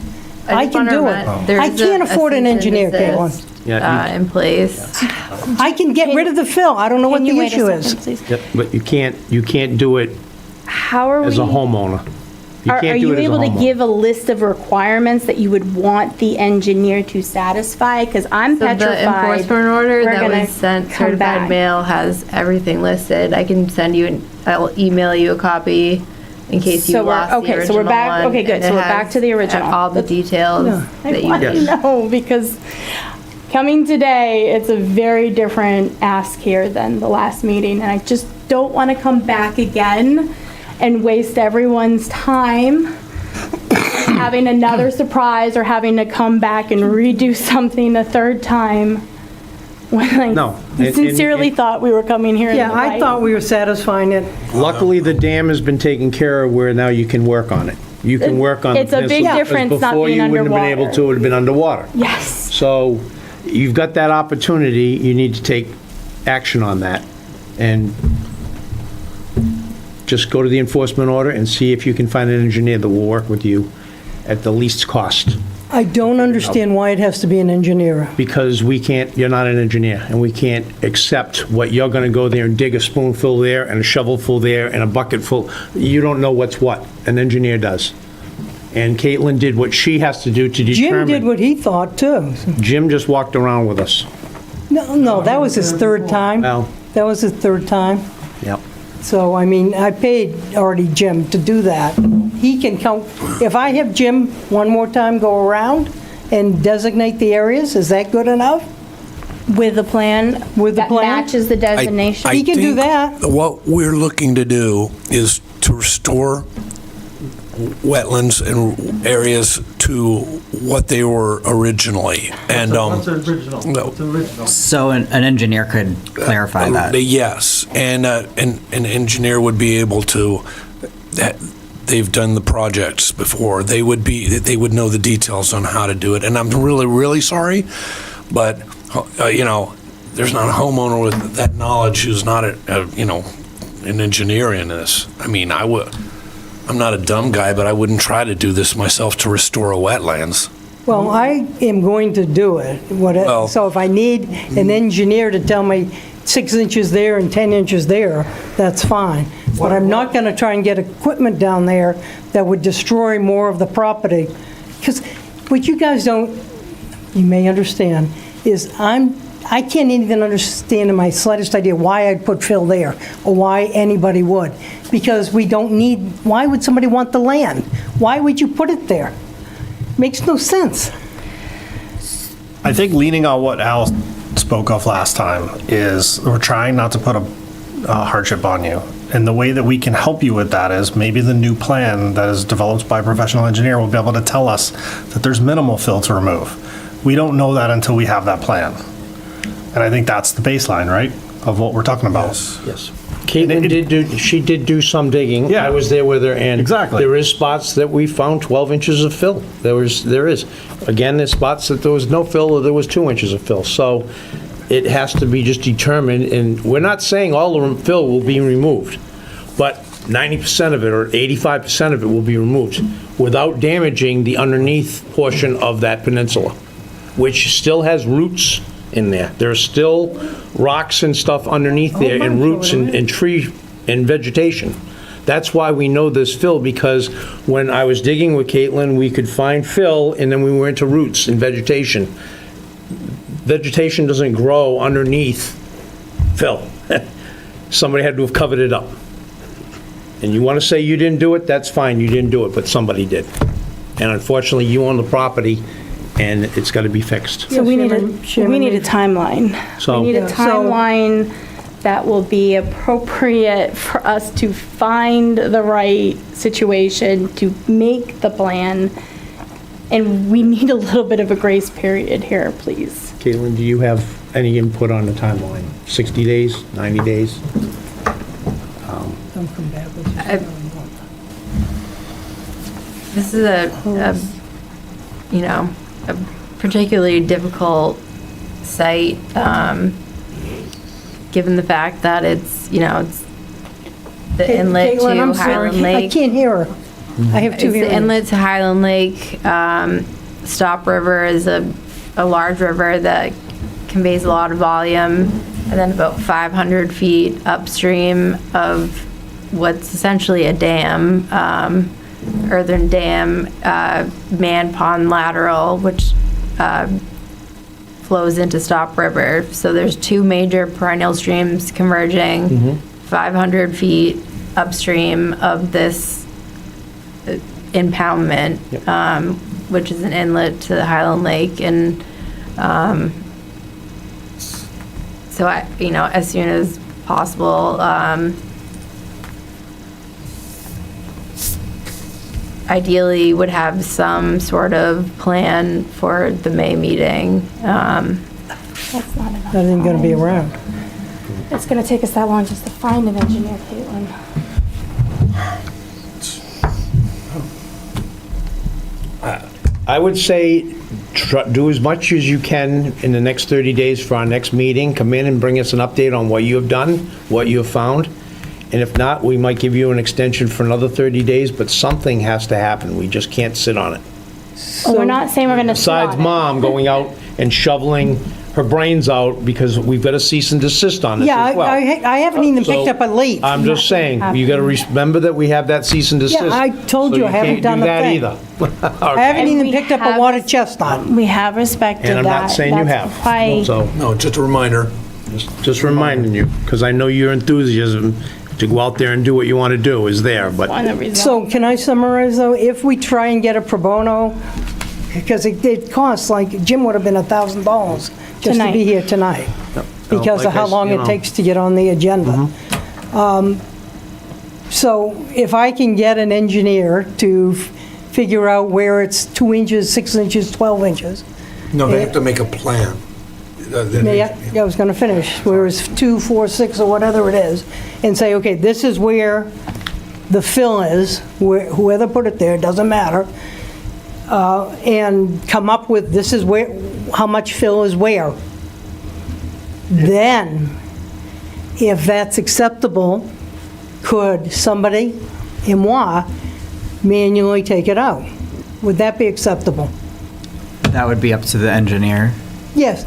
I just can wanna do remind- it. there's I can't a afford an cease and engineer, Caitlin. desist, Yeah, you- in place. I can get rid of the fill. I don't know what Can you the wait a issue second, is. please? Yep, but you can't do it How are we? as a homeowner. You Are can't do you it as a able to homeowner. give a list of requirements that you would want the engineer to satisfy? Because I'm So petrified. the enforcement order we're that gonna was sent come certified back. mail has everything listed. I can send you, I'll email you a copy in case you So we're- lost the okay, original so we're back- one, okay, good. and So it we're back has to the original. All the details I that you want need. to know because coming today, it's a very different ask here than the last meeting. And I just don't want to come back again and waste everyone's time having another surprise or having to come back and redo something a third time. When I No. sincerely thought we were coming here. in Yeah, the I right- thought we were satisfying it. Luckily, the dam has been taken care of where now you can work on it. You can work on. It's a this, big because difference not Before being you wouldn't have been able underwater. to, it would have been underwater. Yes. So you've got that opportunity, you need to take action on that. And just go to the enforcement order and see if you can find an engineer that will work with you at the least cost. I don't understand why it has to be an engineer. Because we can't, you're not an engineer, and we can't accept what you're gonna go there and dig a spoonful there and a shovelful there and a bucketful. You don't know what's what. An engineer does. And Caitlin did what she has to do to Jim determine. did what he thought, too. Jim just walked around with us. No, that was his third time. Well, That was his third time. yep. So, I mean, I paid already Jim to do that. He can count, if I have Jim one more time go around and designate the areas, is that good enough? With the plan. With the that plan? matches the designation. He can do think that. What we're looking to do is to restore wetlands and areas to what they were originally. And, What's original? no. What's original? So an engineer could clarify that. Yes, and an engineer would be able to, they've done the projects before. They would know the details on how to do it. And I'm really, really sorry, but there's not a homeowner with that knowledge who's not an engineer in this. I mean, I'm not a dumb guy, but I wouldn't try to do this myself to restore a wetlands. Well, I am going to do it. So if I need an engineer to tell me 6 inches there and 10 inches there, that's fine. But I'm not going to try and get equipment down there that would destroy more of the property. Because what you guys you may understand, is I can't even understand in my slightest idea why I'd put fill there, or why anybody would. Because why would somebody want the land? Why would you put it there? Makes no sense. I think leaning on what Al spoke of last time is we're trying not to put a hardship on you. And the way that we can help you with that is maybe the new plan that is developed by a professional engineer will be able to tell us that there's minimal fill to remove. We don't know that until we have that plan. And I think that's the baseline, right, of what we're talking about. Yes. Caitlin did do some digging. Yeah. I was there with her, and Exactly. there is spots that we found 12 inches of fill. There is. Again, there's spots that there was no fill or there was 2 inches of fill. So it has to be just determined, and we're not saying all the fill will be removed, but 90% of it or 85% of it will be removed without damaging the underneath portion of that peninsula, which still has roots in there. There's still rocks and stuff underneath there, and roots and tree and vegetation. That's why we know there's fill, because when I was digging with Caitlin, we could find fill, and then we went to roots and vegetation. Vegetation doesn't grow underneath fill. Somebody had to have covered it up. And you want to say you didn't do it, that's fine, you didn't do it, but somebody did. And unfortunately, you own the property, and it's got to be fixed. So we need a timeline. So- We need a Yeah. timeline that will be appropriate for us to find the right situation, to make the plan, and we need a little bit of a grace period here, please. Caitlin, do you have any input on the timeline? 60 days, 90 days? Don't come back with This is a particularly difficult site, given the fact that it's the inlet Caitlin, I'm to sorry, Highland Lake. I can't hear her. I have two It's the hearing aids. inlet to Highland Lake. Stop River is a large river that conveys a lot of volume, and then about 500 feet upstream of what's essentially a dam, earthen dam, man pond lateral, which flows into Stop River. So there's two major perennial streams converging 500 feet upstream of this impoundment, which is an inlet to the Highland Lake. And so as soon as possible, ideally would have some sort of plan for the May meeting. That's not enough. That ain't gonna be around. It's gonna take us that long just to find an engineer, Caitlin. I would say do as much as you can in the next 30 days for our next meeting. Come in and bring us an update on what you have done, what you have found. And if not, we might give you an extension for another 30 days, but something has to happen. We just can't sit on it. Well, we're not saying we're gonna sit on Besides it. Mom going out and shoveling her brains out because we've got a cease and desist on this Yeah, as well. I haven't even picked So, up a leaf. I'm just saying, you got to remember that we have that cease and desist. Yeah, I told so you I haven't done a thing. You can't do that either. I haven't And even we picked up a have- water chestnut. We have respected that. And I'm not saying you That's have. why- So, No, just a reminder. just reminding you, because I know your enthusiasm to go out there and do what you want to do is there, but Find the result. So can I summarize though? If we try and get a pro bono, because it costs, like, Jim would have been $1,000 just to be Tonight. here tonight, because of like how I long you it know. takes to get on the agenda. So if I can get an engineer to figure out where it's 2 inches, 6 inches, 12 inches. No, they have to make a plan. Yeah, I was going to finish, where it's 2, 4, 6, or whatever it is, and say, okay, this is where the fill is, whoever put it there, doesn't matter, and come up with, this is where, how much fill is where. Then, if that's acceptable, could somebody, et moi, manually take it out? Would that be acceptable? That would be up to the engineer. Yes,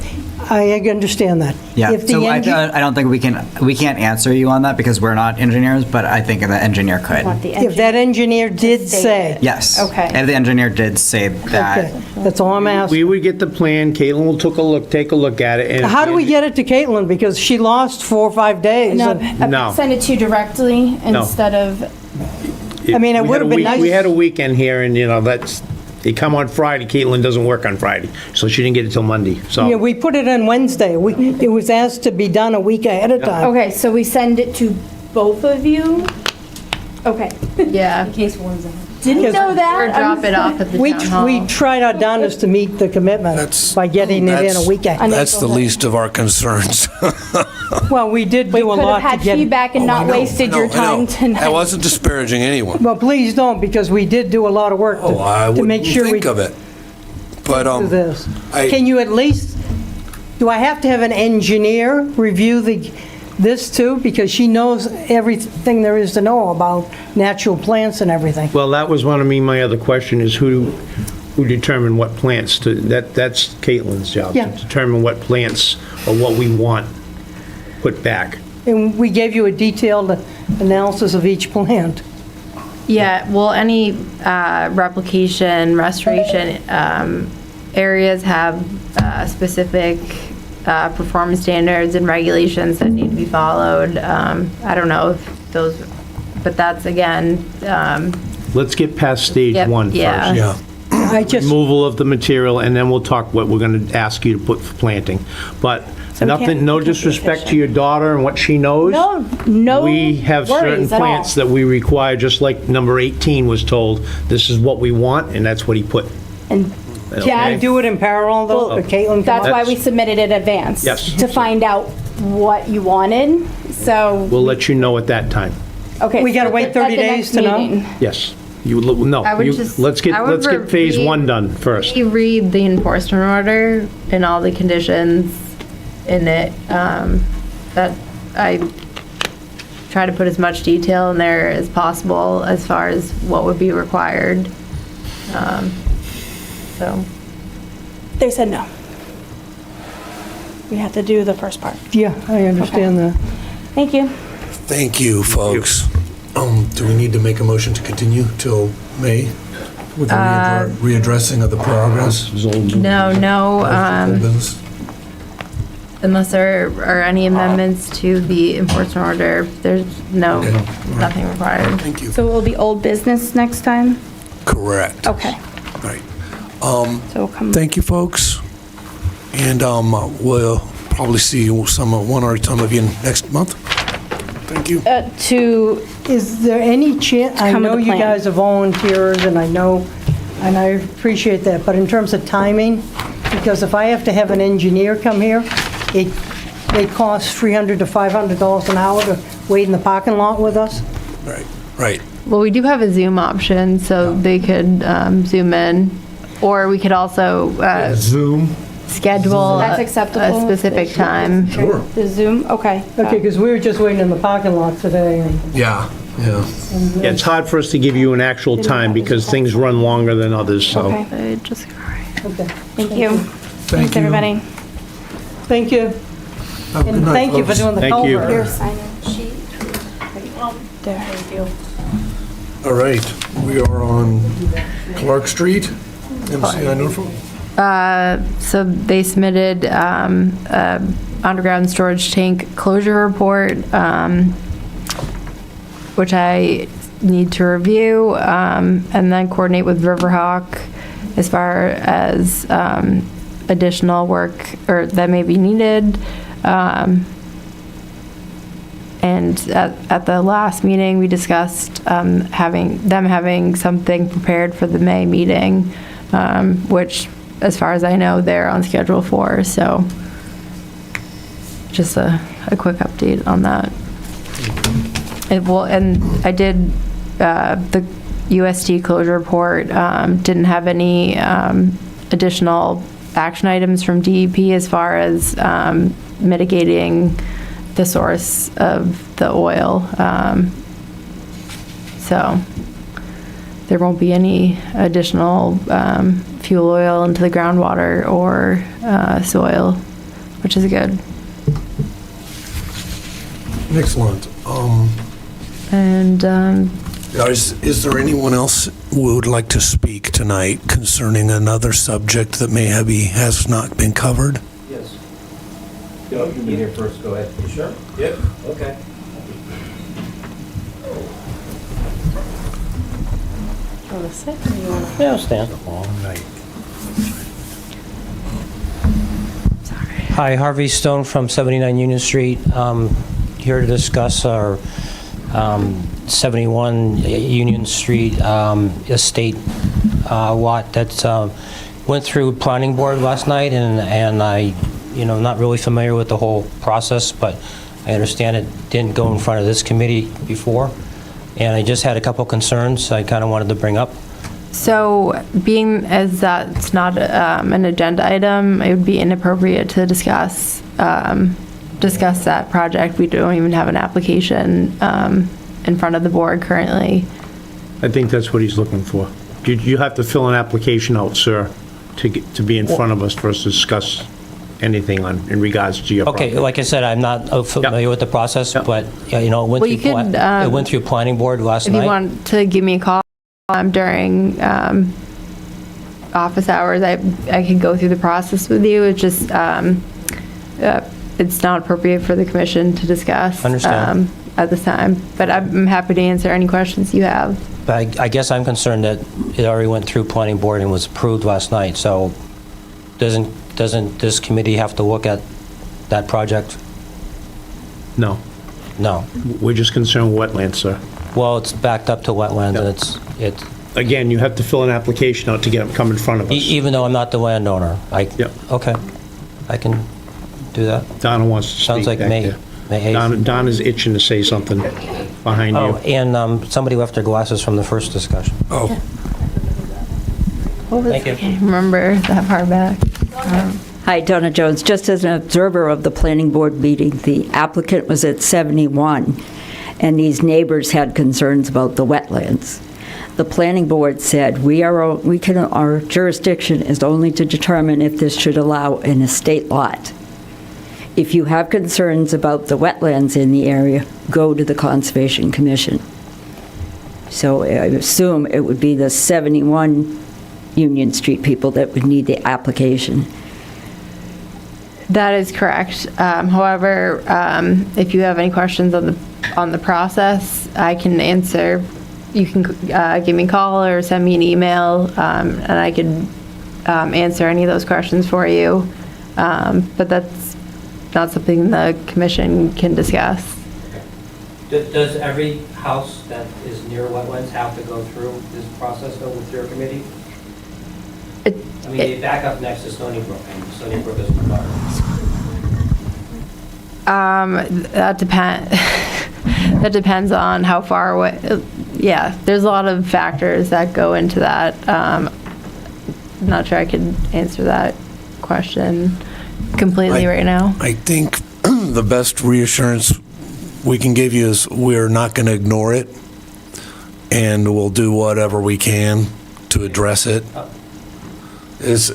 I understand that. Yeah, If the so I engi- don't think we can't answer you on that because we're not engineers, but I think the engineer could. If that engineer did say. Yes. Okay. And the engineer did say that. Okay, that's all I'm asking. We would get the plan, Caitlin will take a look at it. and How do we get it to Caitlin? Because she lost 4 or 5 days. No, and- No. send it to you directly No. instead of, I mean, it We had would a have been week- nice. We had a weekend here, and, they come on Friday, Caitlin doesn't work on Friday, so she didn't get it till Monday, so. Yeah, we put it on Wednesday. It was asked to be done a week ahead of time. okay, so we send it to both of you? Okay. Yeah. In case one's out. Didn't know that. Or drop it off at the We town hall. we tried our darndest to meet the commitment by getting it in a week ahead. That's the least of our concerns. Well, we did We do a could have lot to had get. feedback and not wasted your time I tonight. wasn't disparaging anyone. Well, please don't, because we did do a lot of work Oh, I to make wouldn't sure we think of it. But, do this. I- Can you at least, do I have to have an engineer review this too? Because she knows everything there is to know about natural plants and everything. Well, that was my other question is who determined what plants to, that's Caitlin's job. Yeah. To determine what plants or what we want put back. And we gave you a detailed analysis of each plant. Yeah, well, any replication, restoration areas have specific performance standards and regulations that need to be followed. I don't know if those, but that's, again, Let's get past stage Yep, one first. yeah. I just, Removal of the material, and then we'll talk what we're going to ask you to put for planting. But So we can't- no we can't be disrespect to your daughter and what she knows. No We have certain worries at all. plants that we require, just like number 18 was told, this is what we want, and that's what he put. And can we do it in parallel though? Well, Or Caitlin? That's why we submitted in advance. Yes. To find out what you wanted, so, We'll let you know at that time. okay. We gotta so wait at 30 the days next to know? meeting. Yes. No, I would just- let's I would get phase read- one done first. You read the enforcement order and all the conditions in it. That I try to put as much detail in there as possible as far as what would be required. So, They said no. We have to do the first part. Yeah, I understand that. Thank you. Thank you, folks. Do we need to make a motion to continue till May with the readdressing of the progress? no, Old business? unless there are any amendments to the enforcement order, there's nothing required. Thank you. So it will be old business next time? Correct. Okay. Right. So we'll come. Thank you, folks. And we'll probably see one or some of you next month. Thank you. Is there any chance, I Come with know a you plan. guys are volunteers, and I appreciate that, but in terms of timing, because if I have to have an engineer come here, they cost $300 to $500 an hour to wait in the parking lot with us. Right. Well, we do have a Zoom option, so they could Zoom in, or we could also Zoom. schedule That's a acceptable. specific time. Sure. The Zoom, okay. Okay, because we were just waiting in the parking lot today, and Yeah. Yeah, it's hard for us to give you an actual time because things run longer than others, so. Okay. okay. Thank you. Thanks, you. everybody. Thank you. Have a good And night, thank you for folks. doing the Thank you. culvert. Your sign-in sheet. There. Thank you. All right. We are on Clark Street, MCI Norfolk. So they submitted a underground storage tank closure report, which I need to review, and then coordinate with Riverhawk as far as additional work or that may be needed. And at the last meeting, we discussed having something prepared for the May meeting, which, as far as I know, they're on schedule for. So just a quick update on that. And I did, the USD closure report didn't have any additional action items from DEP as far as mitigating the source of the oil. So there won't be any additional fuel oil into the groundwater or soil, which is good. Excellent. And Is there anyone else who would like to speak tonight concerning another subject that has not been covered? Yes. Go, you here first, go ahead. You sure? Yep. Okay. Want to sit or you want to? Yeah, I'll stand. Long night. Hi, Harvey Stone from 79 Union Street. Here to discuss our 71 Union Street estate lot that went through planning board last night, and I, not really familiar with the whole process, but I understand it didn't go in front of this committee before, and I just had a couple concerns I kind of wanted to bring up. so being as that's not an agenda item, it would be inappropriate to discuss that project. We don't even have an application in front of the board currently. I think that's what he's looking for. You have to fill an application out, sir, to be in front of us for us to discuss anything in regards to your Okay, project. like I said, I'm not familiar with the process, but, it went through planning board last If night. you want to give me a call during office hours, I can go through the process with you. It's just, it's not appropriate for the commission to discuss. Understand. At this time, but I'm happy to answer any questions you have. But I guess I'm concerned that it already went through planning board and was approved last night, so doesn't this committee have to look at that project? No. No. We're just concerned with wetlands, sir. Well, it's backed up to wetlands, and it's... Again, you have to fill an application out to get them come in front of us. Even though I'm not the landowner? Okay, I can do that. Donna wants to speak Sounds like back May there. 8th. Donna's itching to say something behind you. Oh, and somebody left their glasses from the first discussion. Oh. Thank you. I can't remember that far back. Hi, Donna Jones. Just as an observer of the planning board meeting, the applicant was at 71, and these neighbors had concerns about the wetlands. The planning board said, our jurisdiction is only to determine if this should allow an estate lot. If you have concerns about the wetlands in the area, go to the Conservation Commission. So I assume it would be the 71 Union Street people that would need the application. That is correct. However, if you have any questions on the process, I can answer. You can give me a call or send me an email, and I can answer any of those questions for you. But that's not something the commission can discuss. Does every house that is near wetlands have to go through this process though with your committee? I mean, they back up next to Stony Brook, and Stony Brook is water. That depends on how far away. Yeah, there's a lot of factors that go into that. I'm not sure I can answer that question completely right now. I think the best reassurance we can give you is we're not going to ignore it, and we'll do whatever we can to address it.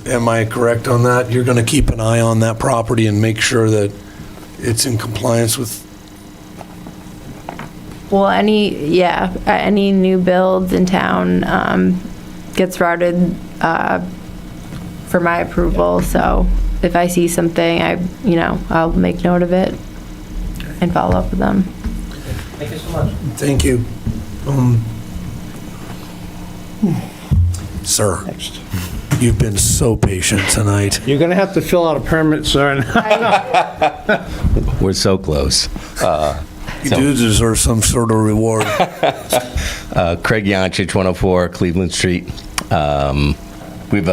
Am I correct on that? You're going to keep an eye on that property and make sure that it's in compliance with? Well, any new builds in town gets routed for my approval. So if I see something, I'll make note of it and follow up with them. Thank you so much. Thank you. Sir, you've been so patient tonight. You're going to have to fill out a permit, sir. We're so close. You do deserve some sort of reward. Craig Yonchich, 104 Cleveland Street. We've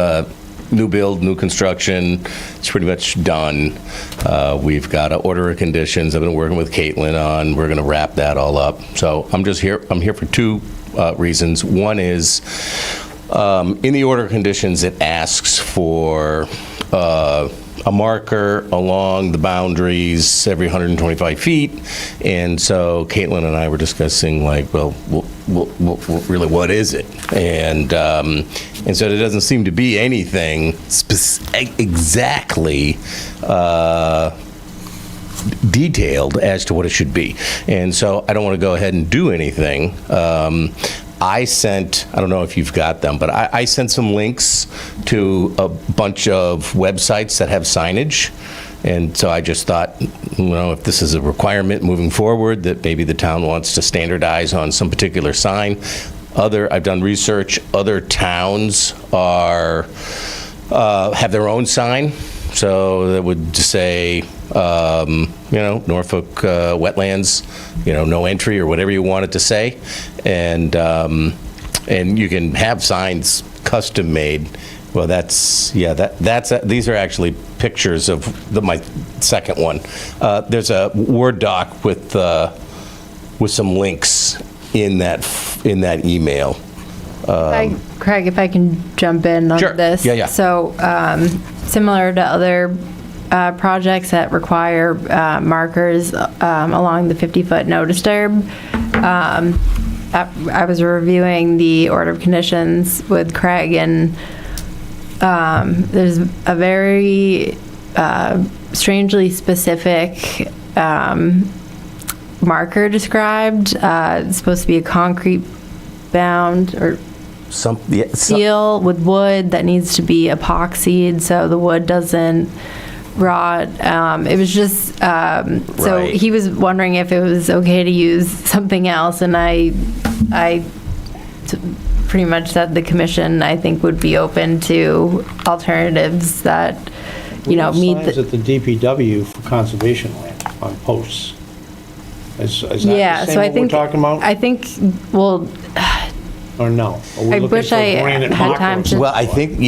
new build, new construction. It's pretty much done. We've got an order of conditions I've been working with Caitlin on. We're going to wrap that all up. So I'm here for two reasons. One is in the order of conditions, it asks for a marker along the boundaries every 125 feet. And so Caitlin and I were discussing, like, well, really, what is it? And so there doesn't seem to be anything exactly detailed as to what it should be. And so I don't want to go ahead and do anything. I don't know if you've got them, but I sent some links to a bunch of websites that have signage. And so I just thought, if this is a requirement moving forward, that maybe the town wants to standardize on some particular sign. I've done research, other towns have their own sign. So that would say, Norfolk wetlands, no entry, or whatever you want it to say. And you can have signs custom made. Well, these are actually pictures of my second one. There's a Word doc with some links in that email. Craig, if I can jump in on Sure. this. Yeah. So, similar to other projects that require markers along the 50-foot no disturb, I was reviewing the order of conditions with Craig, and there's a very strangely specific marker described. It's supposed to be a concrete bound or seal with wood that needs to be epoxied so the wood doesn't rot. It was just so he was wondering if it was okay to use something else, and I pretty much said the commission, I think, would be open to alternatives that meet Signs at the DPW for conservation land on posts. Is that the same so I what think we're talking about? I think or no? Are we I looking wish for I granite had marker time or to- something? Well, I think,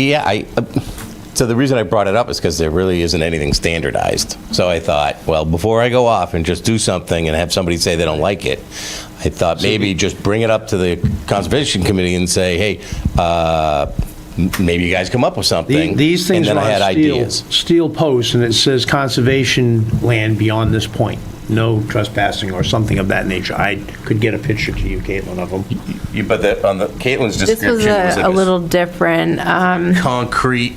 so the reason I brought it up is because there really isn't anything standardized. So I thought, well, before I go off and just do something and have somebody say they don't like it, I thought maybe just bring it up to the Conservation Committee and say, hey, maybe you guys come up with something. These things and are then I had on ideas. steel posts, and it says conservation land beyond this point. No trespassing or something of that nature. I could get a picture to you, Caitlin, of them. But on the Caitlin's this description, was it was like a little different. concrete,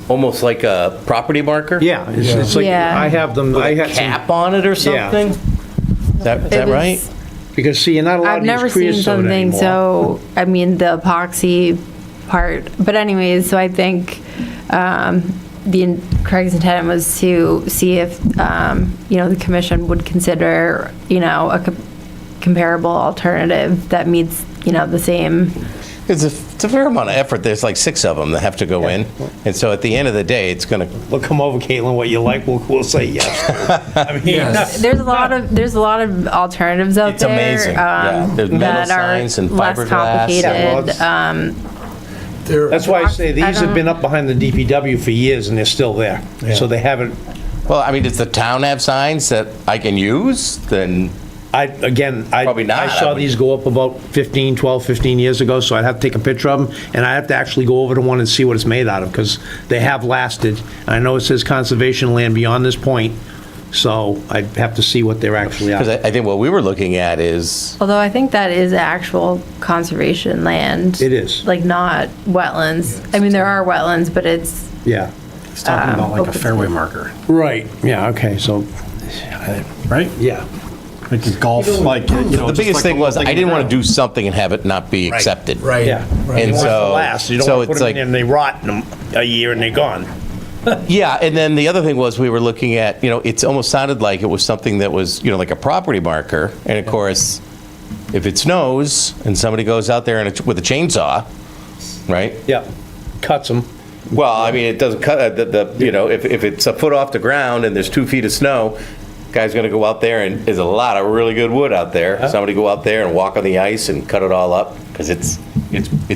almost like a property marker. Yeah, it's like, Yeah. I have them, With I a had some. cap on it or Yeah. something. Is that was- right? Because, see, you're not allowed I've to never use seen creosote something anymore. so, I mean, the epoxy part, but anyways, so I think Craig's intent was to see if, the commission would consider, a comparable alternative that meets, the same. It's a fair amount of effort. There's like 6 of them that have to go in. And so at the end of the day, it's going to... We'll come over, Caitlin, what you like, we'll say yes. I mean, There's a lot of alternatives out It's there. amazing. Yeah. There's metal that signs are and less fiberglass. complicated. Yeah, That's why I say these don't- have been up behind the DPW for years, and they're still there. So they haven't, Well, I mean, does the town have signs that I can use? Then Probably not. I saw these go up about 15 years ago, so I'd have to take a picture of them, and I have to actually go over to one and see what it's made out of, because they have lasted. I know it says conservation land beyond this point, so I'd have to see what they're actually Because at. I think what we were looking at is... Although I think that is actual conservation land. It is. Like, not wetlands. I mean, there are wetlands, but it's, Yeah. He's talking about like a fairway marker, Right, yeah, okay, so, right? yeah. Like a golf, like, The biggest thing was, I didn't want to do something and have it not be accepted. Right. Yeah. And You want it to so... last. You don't so want to it's put them like- in and they rot in a year and they're gone. Yeah, and then the other thing was, we were looking at, it's almost sounded like it was something that was, like a property marker. And of course, if it snows and somebody goes out there with a chainsaw, right? Yeah, cuts them. Well, I mean, it doesn't cut, if it's a foot off the ground and there's 2 feet of snow, guy's gonna go out there, and there's a lot of really good wood out there. Somebody go out there and walk on the ice and cut it all up, because it's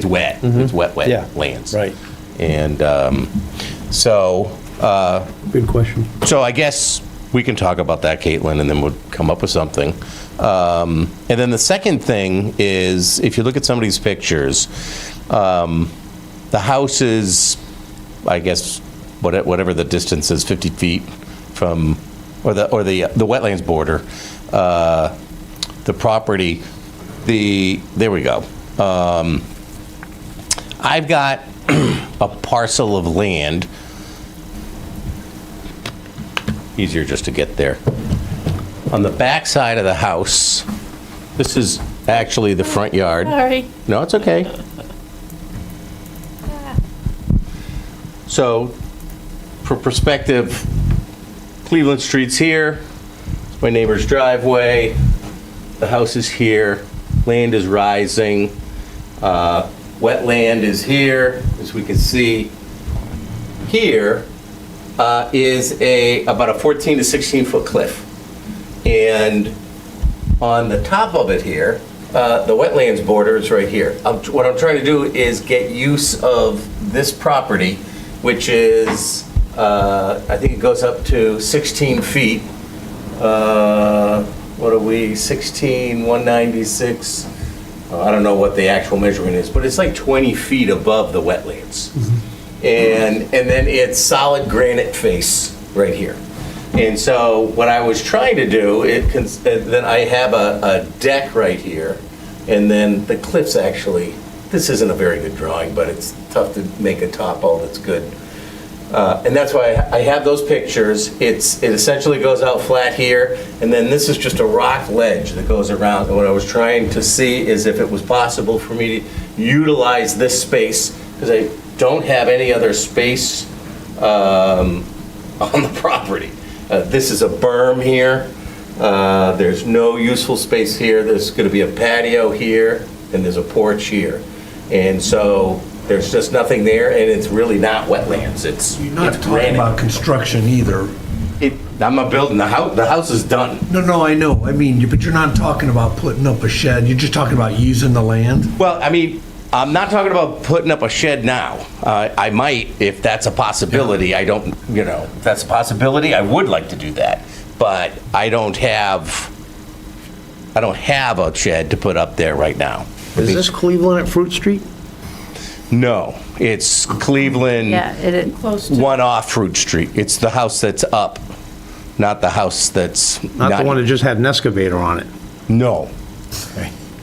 wet. It's wet Yeah. lands. Right. And so... Good question. So I guess we can talk about that, Caitlin, and then we'll come up with something. And then the second thing is, if you look at some of these pictures, the house is, I guess, whatever the distance is, 50 feet from, or the wetlands border, the property, there we go. I've got a parcel of land, easier just to get there. On the back side of the house, this is actually the front yard. Sorry. No, it's okay. So, for perspective, Cleveland Street's here, it's my neighbor's driveway, the house is here, land is rising, wetland is here, as we can see. Here is about a 14 to 16 foot cliff. And on the top of it here, the wetlands border is right here. What I'm trying to do is get use of this property, which is, I think it goes up to 16 feet. What are we, 196? I don't know what the actual measurement is, but it's like 20 feet above the wetlands. And then it's solid granite face right here. And so what I was trying to do, then I have a deck right here, and then the cliffs actually, this isn't a very good drawing, but it's tough to make a topo that's good. And that's why I have those pictures. It essentially goes out flat here, and then this is just a rock ledge that goes around. And what I was trying to see is if it was possible for me to utilize this space, because I don't have any other space on the property. This is a berm here. There's no useful space here. There's going to be a patio here, and there's a porch here. And so there's just nothing there, and it's really not wetlands. You're not talking about construction either. I'm not building the house. The house is done. No, I know. I mean, but you're not talking about putting up a shed. You're just talking about using the land. Well, I mean, I'm not talking about putting up a shed now. I might, if that's a possibility. I don't, if that's a possibility, I would like to do that. But I don't have a shed to put up there right now. Is this Cleveland at Fruit Street? No, it's Cleveland. Yeah, it is. One off Fruit Street. It's the house that's up, not the house that's Not the one that just had an excavator on it? No.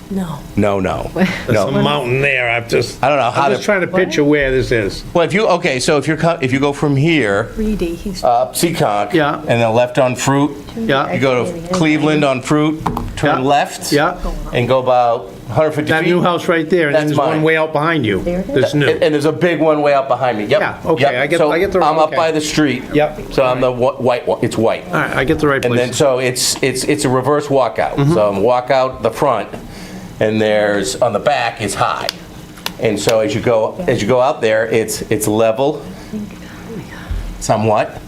No. No. There's a mountain there. I don't know how I'm just trying to picture where this is. Well, if you go from here, up Seekonk, Yeah. and then left on Fruit, Yeah. you go to Cleveland on Fruit, turn left, and go about 150 feet. That new house right there, and then That's there's mine. one way out behind you. That's new. And there's a big one way out behind me. Yep. Yeah, okay, Yep. I get So the I'm up okay. by the street. Yep. So I'm the white one. It's white. All right, I get the right And place. then so it's a reverse walkout. So I'm walk out the front, and there's on the back is high. And so as you go out there, it's level, somewhat,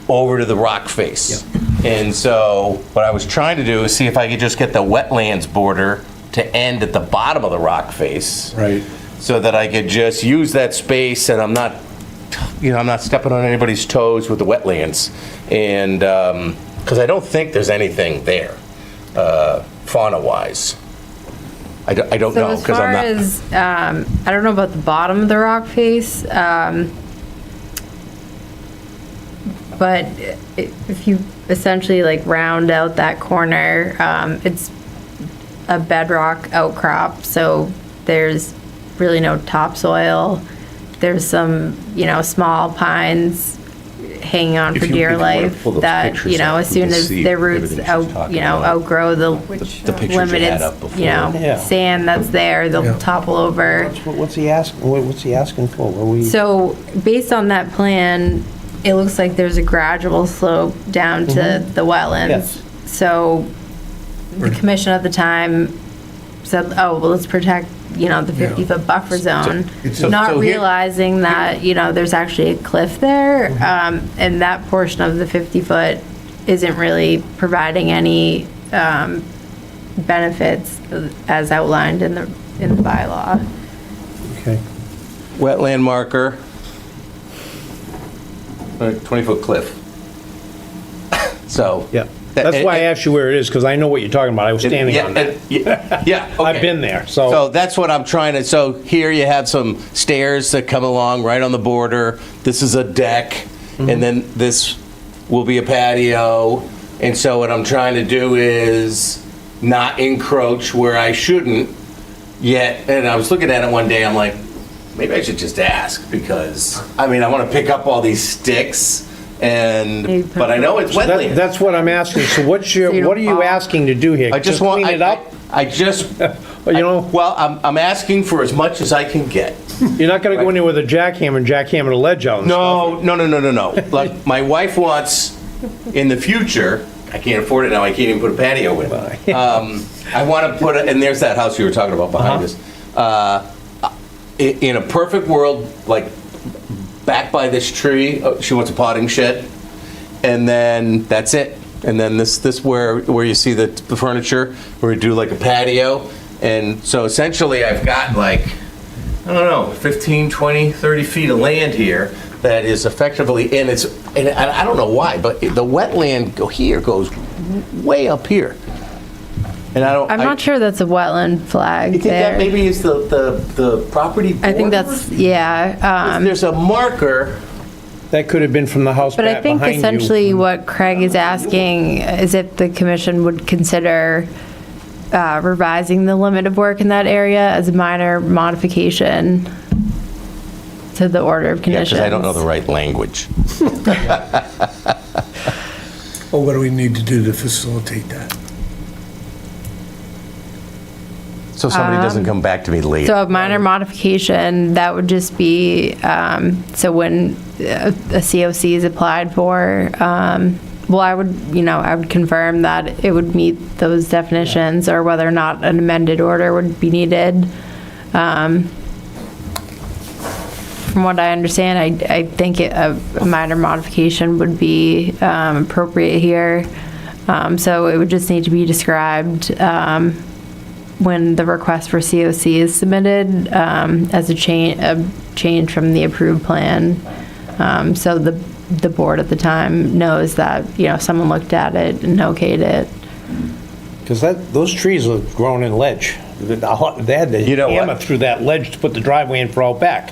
over to the rock face. And so what I was trying to do is see if I could just get the wetlands border to end at the bottom of the rock face. Right. So that I could just use that space, and I'm not stepping on anybody's toes with the wetlands. And, because I don't think there's anything there, fauna-wise. I don't So know, as because far I'm not. as, I don't know about the bottom of the rock face, but if you essentially like round out that corner, it's a bedrock outcrop, so there's really no topsoil. There's some, small pines hanging on If for you- dear if you wanna life pull those that, pictures up, as we soon can as see their roots everything she's talking about. outgrow the pictures you limited, had up before. Yeah. sand that's there, they'll topple over. What's he asking, what's he asking for? What we? So, based on that plan, it looks like there's a gradual slope down to the wetlands. Yes. So, the commission at the time said, oh, well, let's protect, the 50-foot buffer zone, not so here- realizing that, there's actually a cliff there, and that portion of the 50-foot isn't really providing any benefits as outlined in the bylaw. Okay. Wetland marker, 20-foot cliff. So, Yep. That's why I asked you where it is, because I know what you're talking about. I was standing on that. Yeah, okay. I've been there, so. So that's what I'm trying to, so here you have some stairs that come along right on the border. This is a deck, and then this will be a patio. And so what I'm trying to do is not encroach where I shouldn't yet. And I was looking at it one day, I'm like, maybe I should just ask, because, I mean, I want to pick up all these sticks, but I know it's wetland. That's what I'm asking. So what are you asking to do here? I just want, clean it up? I just, Well, I'm asking for as much as I can get. You're not going to go in there with a jackhammer and jackhammer the ledge out and stuff? No. Like, my wife wants, in the future, I can't afford it now, I can't even put a patio in. I want to put it, and there's that house you were talking about behind us. In a perfect world, like, back by this tree, she wants a potting shed, and then that's it. And then this where you see the furniture, where we do like a patio. And so essentially I've got like, I don't know, 15, 20, 30 feet of land here that is effectively, and I don't know why, but the wetland here goes way up here. And I'm not sure that's a wetland flag. You think there. that maybe is the property border? I think that's, yeah. There's a marker. That could have been from the house But I think behind you. essentially what Craig is asking is if the commission would consider revising the limit of work in that area as a minor modification to the order of Yeah, conditions. because I don't know the right language. Well, what do we need to do to facilitate that? So somebody doesn't come back to me later. So a minor modification, that would just be, so when a COC is applied for, well, I would confirm that it would meet those definitions, or whether or not an amended order would be needed. From what I understand, I think a minor modification would be appropriate here. So it would just need to be described when the request for COC is submitted as a change from the approved plan. So the board at the time knows that, someone looked at it and okayed it. Because those trees are grown in ledge. They had to hammer through that ledge to put the driveway in for out back.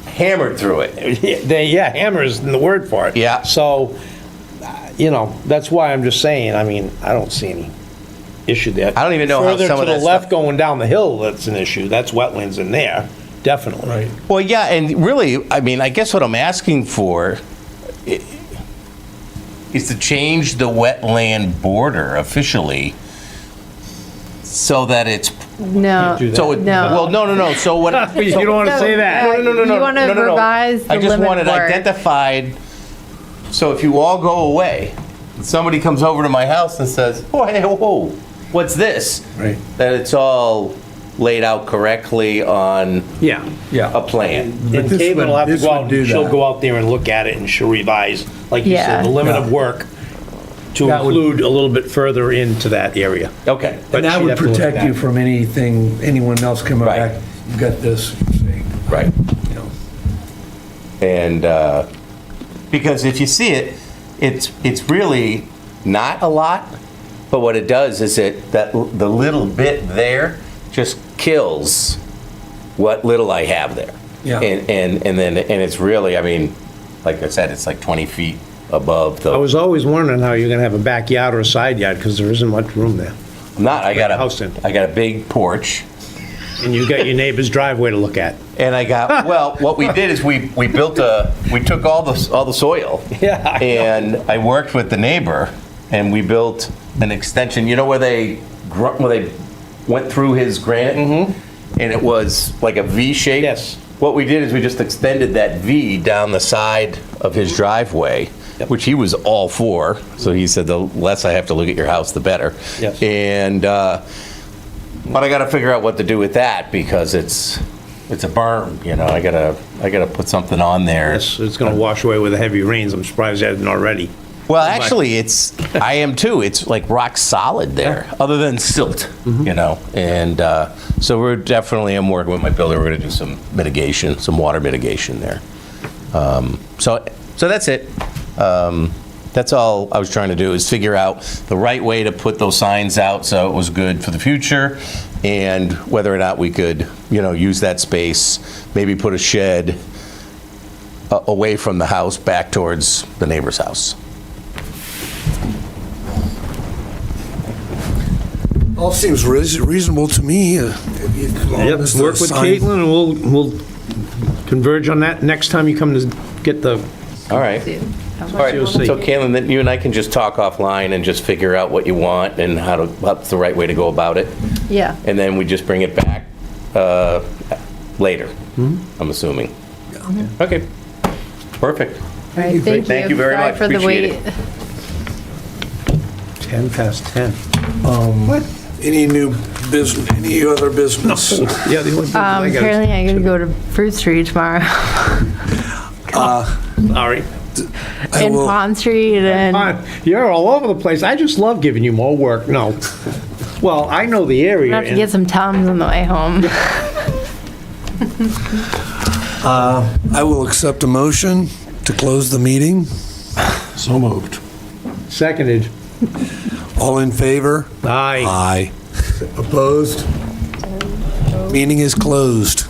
Hammered through it. Yeah, hammer is the word for it. Yeah. So, that's why I'm just saying, I mean, I don't see any issue there. I don't even know how some of Further to that the left going down the hill, that's an issue. That's wetlands in there, definitely. Right. Well, yeah, and really, I mean, I guess what I'm asking for is to change the wetland border officially so that it's... No. So it, No. Well, no. So what? You don't want to say that. No. You want to revise the I just limit want of it work. identified. So if you all go away, and somebody comes over to my house and says, "Oh, hey, whoa, what's this?" Right. That it's all laid out correctly on a plan. And Caitlin will have to go out, she'll go out there and look at it and she'll revise, like you said, the limit of work to include a little bit further into that area. Okay. And that would protect you from anyone else coming back, you've got this, Right. And because if you see it, it's really not a lot, but what it does is the little bit there just kills what little I have there. Yeah. And it's really, I mean, like I said, it's like 20 feet above the... I was always wondering how you're gonna have a backyard or a side yard, because there isn't much room there. I got a big porch. And you got your neighbor's driveway to look at. And I got, well, what we did is we took all the soil. Yeah. And I worked with the neighbor, and we built an extension, where they went through his granite? Mm-hmm. And it was like a V shape? Yes. What we did is we just extended that V down the side of his driveway, which he was all for. So he said, the less I have to look at your house, the better. Yes. And, but I got to figure out what to do with that, because it's a berm, I gotta put something on there. Yes, it's gonna wash away with the heavy rains. I'm surprised it hasn't already. Well, actually, I am too. It's like rock solid there, other than silt, And so I'm working with my builder. We're gonna do some mitigation, some water mitigation there. So that's it. That's all I was trying to do, is figure out the right way to put those signs out so it was good for the future, and whether or not we could, use that space, maybe put a shed away from the house back towards the neighbor's house. All seems reasonable to me. Yep, work with Caitlin, and we'll converge on that next time you come to get the... All right. All right, You'll see. so Caitlin, then you and I can just talk offline and just figure out what you want and what's the right way to go about it. Yeah. And then we just bring it back later, I'm assuming. Okay, perfect. All right, thank you. Thank you very Sorry much. for the Appreciate wait. it. 10 past 10. What? Any any other business? Yeah, the only business I got Apparently I gotta go to Fruit Street tomorrow. Sorry. And Pond Street and... You're all over the place. I just love giving you more work. No. Well, I know the I'm area. gonna have to get some Tums on the way home. I will accept a motion to close the meeting. So moved. Seconded. All in favor? Aye. Aye. Opposed? Meeting is closed.